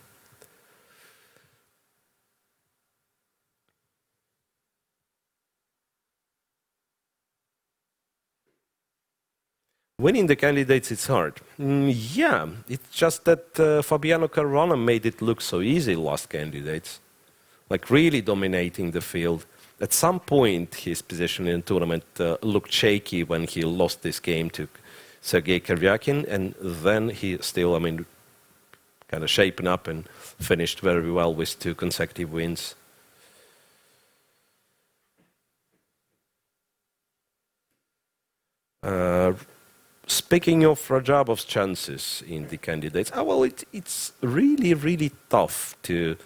Winning the candidates, it's hard. Yeah, it's just that Fabiano Caruana made it look so easy last candidates, like really dominating the field. At some point, his position in the tournament looked shaky when he lost this game to Sergei Karyakin, and then he still, I mean, kind of shapen up and finished very well with 2 consecutive wins. Speaking of Rajabov's chances in the candidates, well, it's really, really tough to,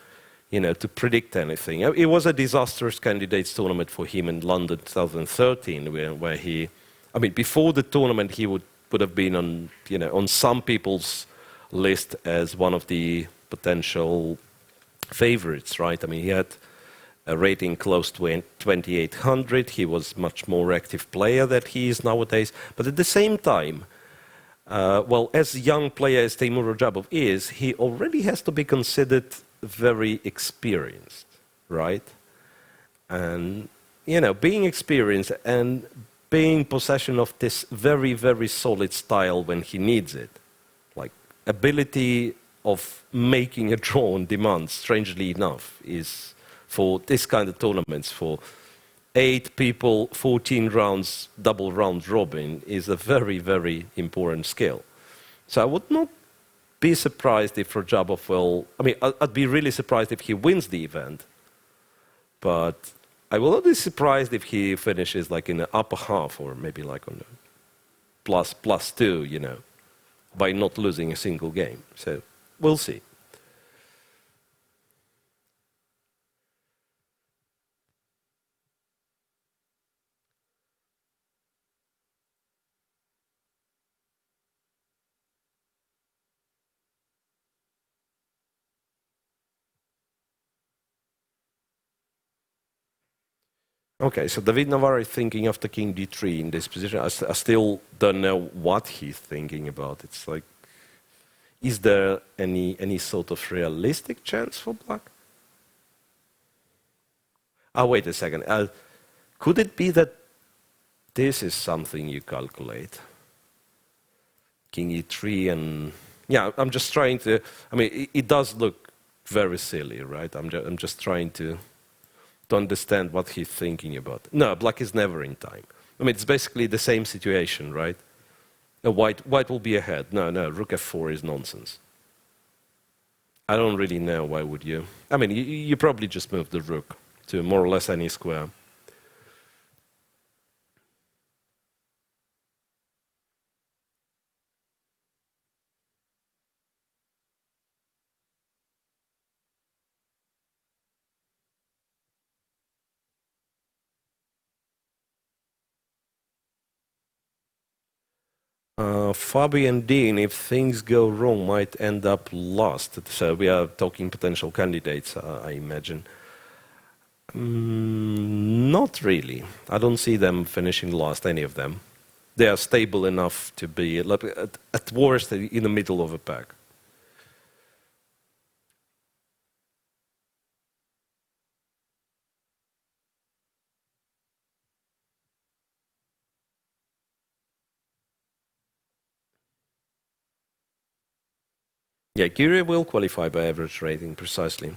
to predict anything. It was a disastrous candidates tournament for him in London 2013, where he, I mean, before the tournament he would have been on, on some people's list as one of the potential favorites, right? I mean, he had a rating close to 2,800. He was much more active player than he is nowadays. But at the same time, well, as a young player as Teimur Rajabov is, he already has to be considered very experienced, right? And, being experienced and being in possession of this very, very solid style when he needs it, like ability of making a draw on demand, strangely enough, is for this kind of tournaments, for 8 people, 14 rounds, double round robin, is a very, very important skill. So I would not be surprised if Rajabov will, I mean, I'd be really surprised if he wins the event, but I will not be surprised if he finishes like in the upper half or maybe like on the plus 2, by not losing a single game. So we'll see. Okay, so David Navarro is thinking of taking d3 in this position. I still don't know what he's thinking about. It's like, is there any sort of realistic chance for black? Oh, wait a second. Could it be that this is something you calculate? King e3 and... Yeah, I'm just trying to... I mean, it does look very silly, right? I'm just trying to understand what he's thinking about. No, black is never in time. I mean, it's basically the same situation, right? White will be ahead. No, rook f4 is nonsense. I don't really know why would you. I mean, you probably just move the rook to more or less any square. Fabi and Dean, if things go wrong, might end up lost. So we are talking potential candidates, I imagine. Not really. I don't see them finishing last, any of them. they are stable enough to be, at worst, in the middle of a pack. Yeah, Kyrie will qualify by average rating, precisely.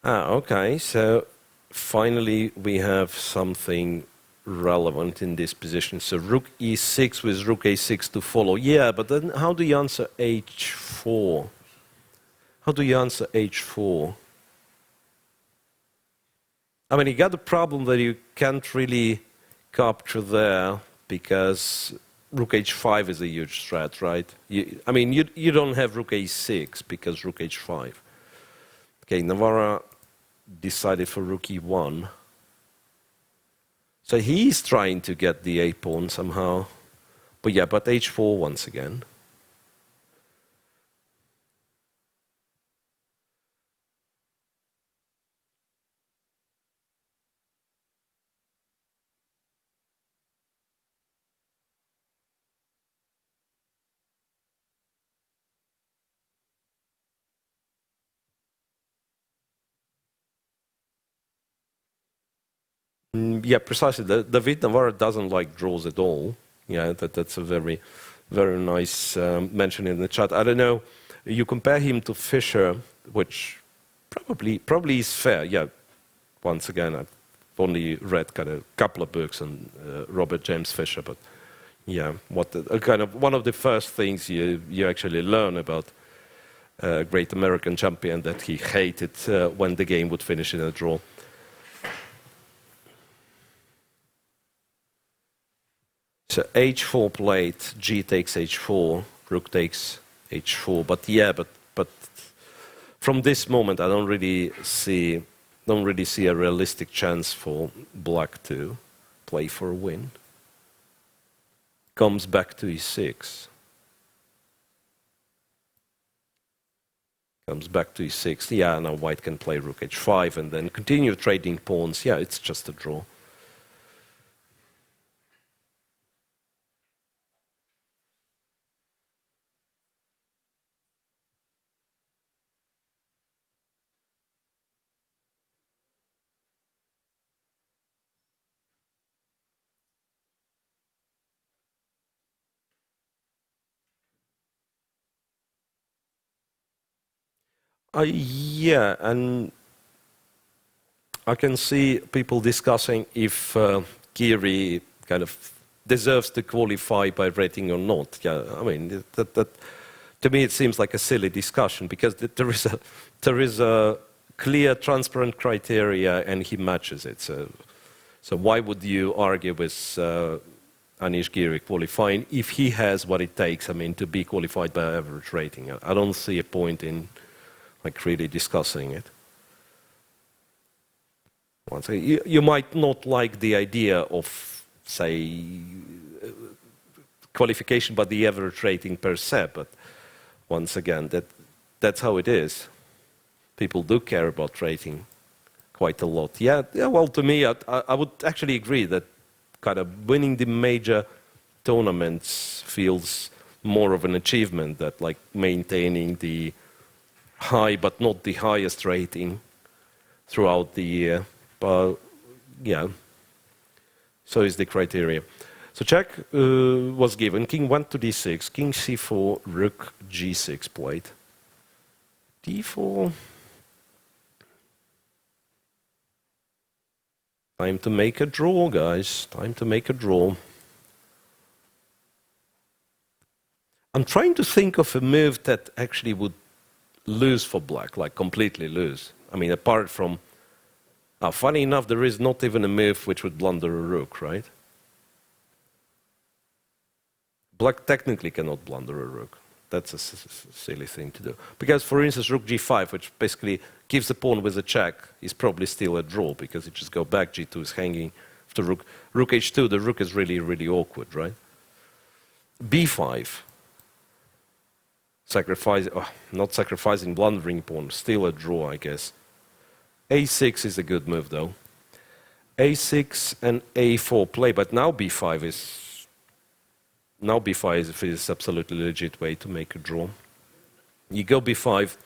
Okay, so finally we have something relevant in this position. So rook e6 with rook a6 to follow. Yeah, but then how do you answer h4? How do you answer h4? I mean, you got the problem that you can't really capture there because rook h5 is a huge threat, right? I mean, you don't have rook a6 because rook h5. Okay, Navarra decided for rook e1. So he's trying to get the a-pawn somehow. But yeah, but h4 once again. Yeah, precisely. David Navarra doesn't like draws at all. Yeah, that's a very, very nice mention in the chat. I don't know. You compare him to Fischer, which probably is fair. Yeah, once again, I've only read kind of a couple of books on Robert James Fischer, but yeah, kind of one of the first things you actually learn about great American champion that he hated when the game would finish in a draw. So h4 played, g takes h4, rook takes h4. But yeah, but from this moment, I don't really see a realistic chance for black to play for a win. Comes back to e6. Comes back to e6. Yeah, now white can play rook h5 and then continue trading pawns. Yeah, it's just a draw. Yeah, and I can see people discussing if Kiri kind of deserves to qualify by rating or not. Yeah, I mean, that to me it seems like a silly discussion because there is a clear, transparent criteria and he matches it. So why would you argue with Anish Giri qualifying if he has what it takes, I mean, to be qualified by average rating? I don't see a point in like really discussing it. You might not like the idea of, say, qualification by the average rating per se, but once again, that's how it is. People do care about rating quite a lot. Yeah. Well, to me, I would actually agree that kind of winning the major tournaments feels more of an achievement than like maintaining the high but not the highest rating throughout the year. But yeah, so is the criteria. So check was given. King went to d6, king c4, rook g6 played. d4. Time to make a draw, guys. Time to make a draw. I'm trying to think of a move that actually would lose for black, like completely lose. I mean, apart from... funny enough, there is not even a move which would blunder a rook, right? Black technically cannot blunder a rook. That's a silly thing to do. Because, for instance, rook g5, which basically gives the pawn with a check, is probably still a draw because you just go back, g2 is hanging after rook. Rook h2, the rook is really, really awkward, right? b5. Not sacrificing blundering pawn, still a draw, I guess. a6 is a good move, though. a6 and a4 play, but now b5 is Now b5 is absolutely legit way to make a draw. You go b5,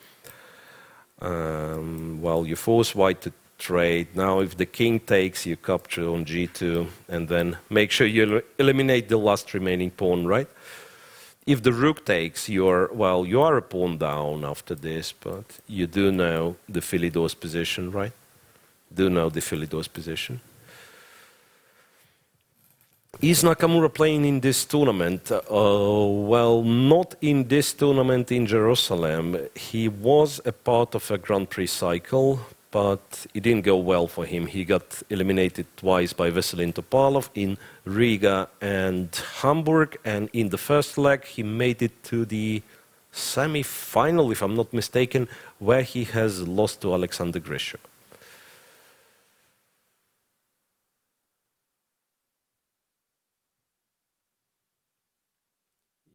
well, you force white to trade. Now if the king takes, you capture on g2, and then make sure you eliminate the last remaining pawn, right? If the rook takes, you are a pawn down after this, but you do know the Philidor's position, right? Do know the Philidor's position. Is Nakamura playing in this tournament? Well, not in this tournament in Jerusalem. He was a part of a Grand Prix cycle, but it didn't go well for him. He got eliminated twice by Veselin Topalov in Riga and Hamburg, and in the first leg he made it to the semi-final, if I'm not mistaken, where he has lost to Alexander Grisha.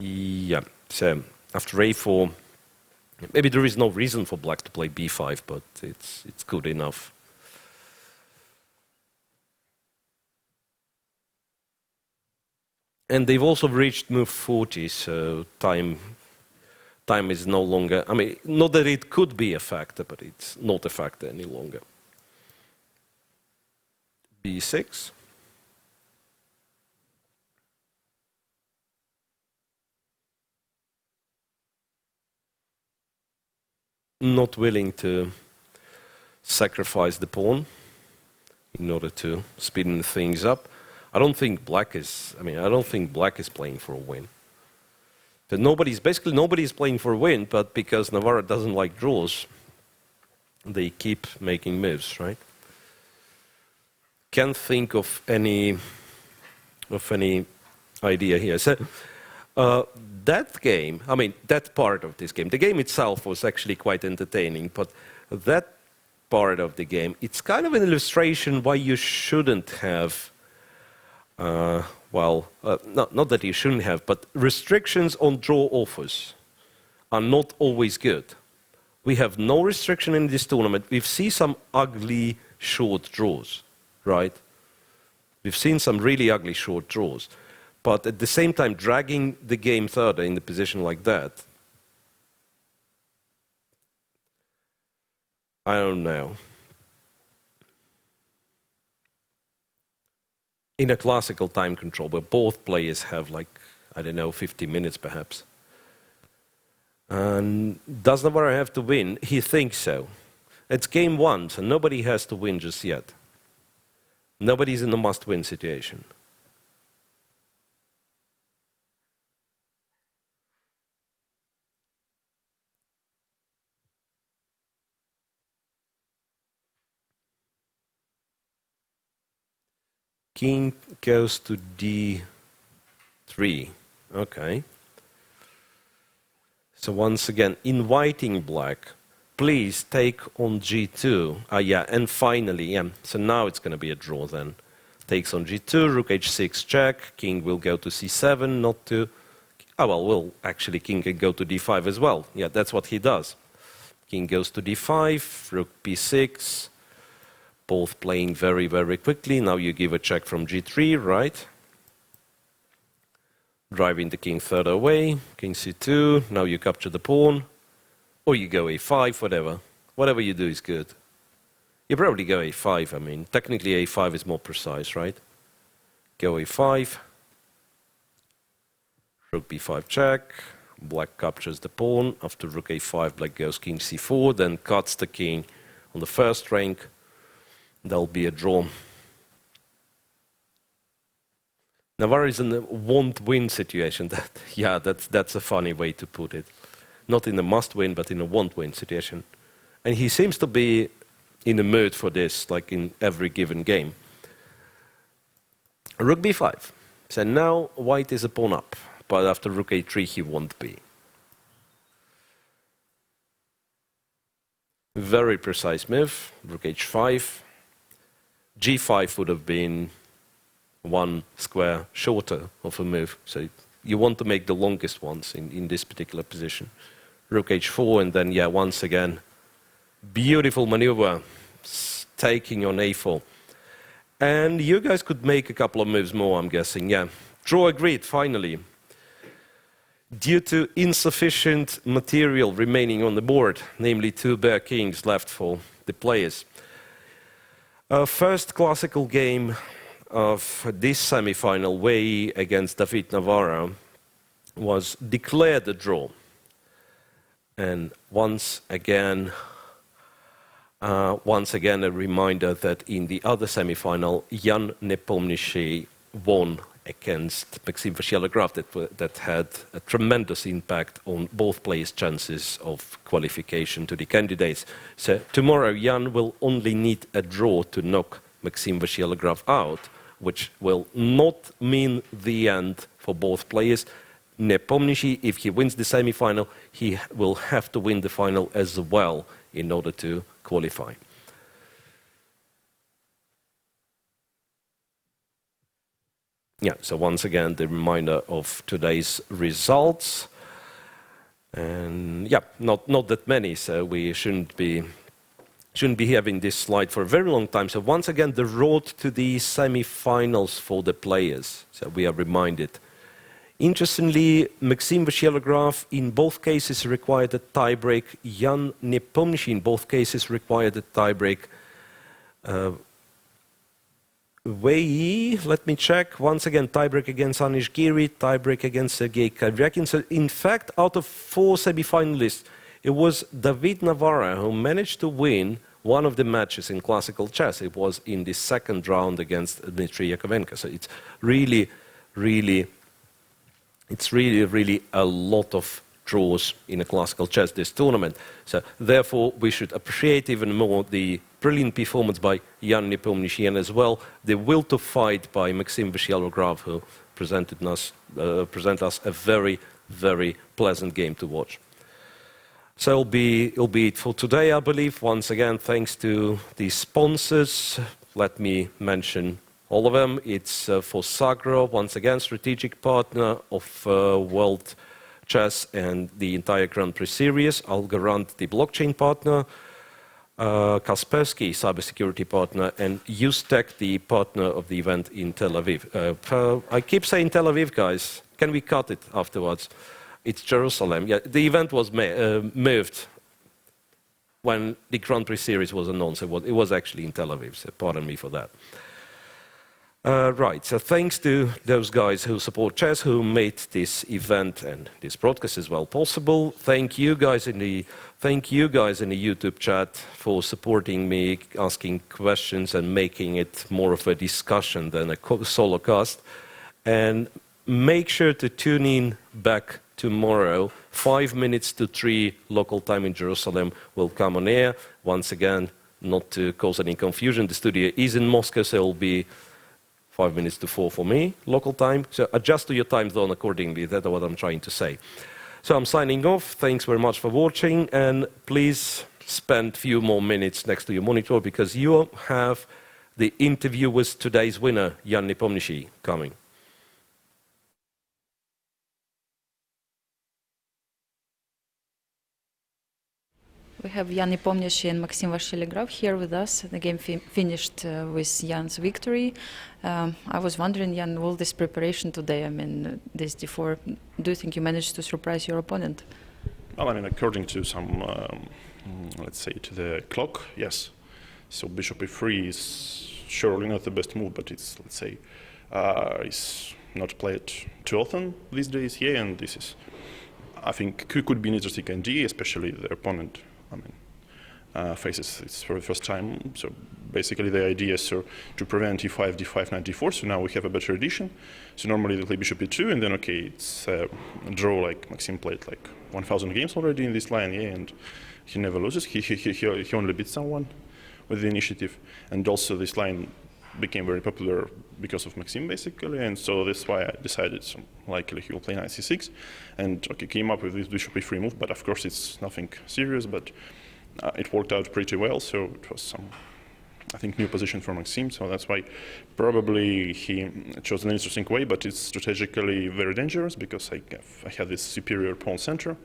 Yeah, so after a4, maybe there is no reason for black to play b5, but it's good enough. And they've also reached move 40, so time is no longer, I mean, not that it could be a factor, but it's not a factor any longer. b6. Not willing to sacrifice the pawn in order to speed things up. I don't think black is playing for a win. But basically nobody's playing for a win, but because Navarra doesn't like draws, they keep making moves, right? Can't think of any idea here. So that game, I mean, that part of this game, the game itself was actually quite entertaining, but that part of the game, it's kind of an illustration why you shouldn't have, not that you shouldn't have, but restrictions on draw offers are not always good. We have no restriction in this tournament. We've seen some ugly short draws, right? We've seen some really ugly short draws. But at the same time, dragging the game further in the position like that, I don't know. In a classical time control, where both players have like, I don't know, 50 minutes perhaps. And does Navarra have to win? He thinks so. It's game one, so nobody has to win just yet. Nobody's in a must-win situation. King goes to d3. Okay. So once again, inviting black, please take on g2. Yeah, and finally, yeah, so now it's going to be a draw then. Takes on g2, rook h6 check, king will go to c7, not to... actually, king can go to d5 as well. Yeah, that's what he does. King goes to d5, rook b6, both playing very, very quickly. Now you give a check from g3, right? Driving the king further away, king c2, now you capture the pawn, or you go a5, whatever. Whatever you do is good. You probably go a5, I mean, technically a5 is more precise, right? Go a5, rook b5 check, black captures the pawn, after rook a5, black goes king c4, then cuts the king on the first rank. There'll be a draw. Navarra is in a won't-win situation. That's a funny way to put it. Not in a must-win, but in a won't-win situation. And he seems to be in a mood for this, like in every given game. Rook b5. So now white is a pawn up, but after rook a3 he won't be. Very precise move. Rook h5. g5 would have been one square shorter of a move. So you want to make the longest ones in this particular position. Rook h4, and then, yeah, once again, beautiful maneuver, taking on a4. And you guys could make a couple of moves more, I'm guessing, yeah. Draw agreed, finally. Due to insufficient material remaining on the board, namely 2 bare kings left for the players. Our first classical game of this semi-final, Wei against David Navarro, was declared a draw. And once again a reminder that in the other semi-final, Jan Nepomniachtchi won against Maxime Vachier-Lagrave that had a tremendous impact on both players' chances of qualification to the candidates. So tomorrow, Jan will only need a draw to knock Maxime Vachier-Lagrave out, which will not mean the end for both players. Nepomniachtchi, if he wins the semi-final, he will have to win the final as well in order to qualify. Yeah, so once again, the reminder of today's results. And yeah, not that many, so we shouldn't be having this slide for a very long time. So once again, the road to the semi-finals for the players. So we are reminded. Interestingly, Maxime Vachier-Lagrave in both cases required a tiebreak. Jan Nepomniachtchi in both cases required a tiebreak. Wei, let me check. Once again, tiebreak against Anish Giri, tiebreak against Sergei Kavyakin. So in fact, out of 4 semi-finalists, it was David Navarro who managed to win one of the matches in classical chess. It was in the second round against Dmitry Yakovenko. So it's really a lot of draws in a classical chess this tournament. So therefore, we should appreciate even more the brilliant performance by Jan Nepomniachtchi and as well the will to fight by Maxime Vachier-Lagrave, who presented us a very, very pleasant game to watch. So it'll be it for today, I believe. Once again, thanks to the sponsors. Let me mention all of them. It's for Sagro, once again, strategic partner of World Chess and the entire Grand Prix series. Algorand, the blockchain partner. Kaspersky, cybersecurity partner, and Ustek, the partner of the event in Tel Aviv. I keep saying Tel Aviv, guys. Can we cut it afterwards? It's Jerusalem. Yeah, the event was moved when the Grand Prix series was announced. It was actually in Tel Aviv, so pardon me for that. Right, so thanks to those guys who support chess, who made this event and this broadcast as well possible. Thank you guys in the YouTube chat for supporting me, asking questions and making it more of a discussion than a solo cast. And make sure to tune in back tomorrow. 5 minutes to 3 local time in Jerusalem will come on air. Once again, not to cause any confusion, the studio is in Moscow, so it will be 5 minutes to 4 for me, local time. So adjust to your time zone accordingly. That's what I'm trying to say. So I'm signing off. Thanks very much for watching. And please spend a few more minutes next to your monitor because you have the interview with today's winner, Jan Nepomniachtchi, coming. We have Jan Nepomniachtchi and Maxime Vachier-Lagrave here with us. The game finished with Jan's victory. I was wondering, Jan, all this preparation today, I mean, this D4, do you think you managed to surprise your opponent? Well, I mean, according to some, let's say, to the clock, yes. So bishop e3 is surely not the best move, but it's, let's say, is not played too often these days here, and this is, I think, could be an interesting idea, especially the opponent. I mean, faces it for the first time. So basically the idea is to prevent e5, d5, knight d4. So now we have a better addition. So normally they play bishop e2, and then okay, it's a draw. Like Maxime played like 1,000 games already in this line, yeah, and he never loses. He only beats someone with the initiative, and also this line became very popular because of Maxime, basically, and so that's why I decided so likely he will play knight c6, and okay, came up with this bishop e3 move, but of course it's nothing serious, but it worked out pretty well, so it was some, I think, new position for Maxime, so that's why probably he chose an interesting way, but it's strategically very dangerous because I have this superior pawn center,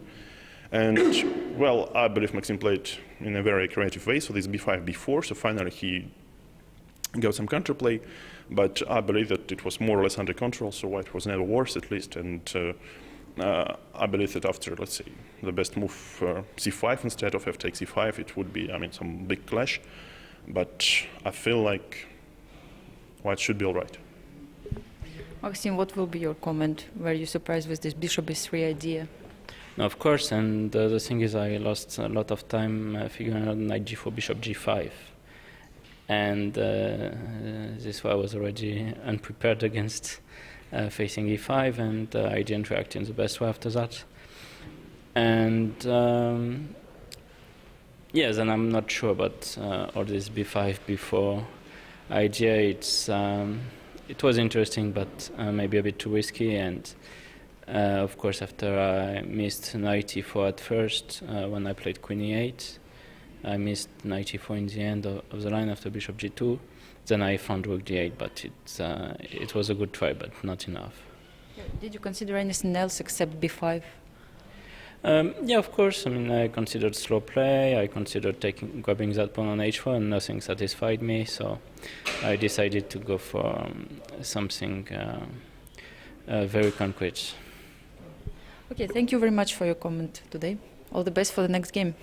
and well, I believe Maxime played in a very creative way, so this b5, b4, so finally he got some counterplay, but I believe that it was more or less under control, so white was never worse at least, and I believe that after, let's say, the best move c5 instead of f takes e5, it would be, I mean, some big clash. But I feel like white should be all right. Maxim, what will be your comment? Were you surprised with this bishop b3 idea? No, of course, and the thing is, I lost a lot of time figuring out knight g4, bishop g5. And this is why I was already unprepared against facing e5, and I didn't react in the best way after that. And yes, and I'm not sure about all this b5, b4 idea. It was interesting, but maybe a bit too risky. And of course, after I missed knight e4 at first, when I played queen e8, I missed knight e4 in the end of the line after bishop g2. Then I found rook d8, but it was a good try, but not enough. Did you consider anything else except b5? Yeah, of course. I mean, I considered slow play. I considered grabbing that pawn on h4, and nothing satisfied me. So I decided to go for something very concrete. Okay, thank you very much for your comment today. All the best for the next game.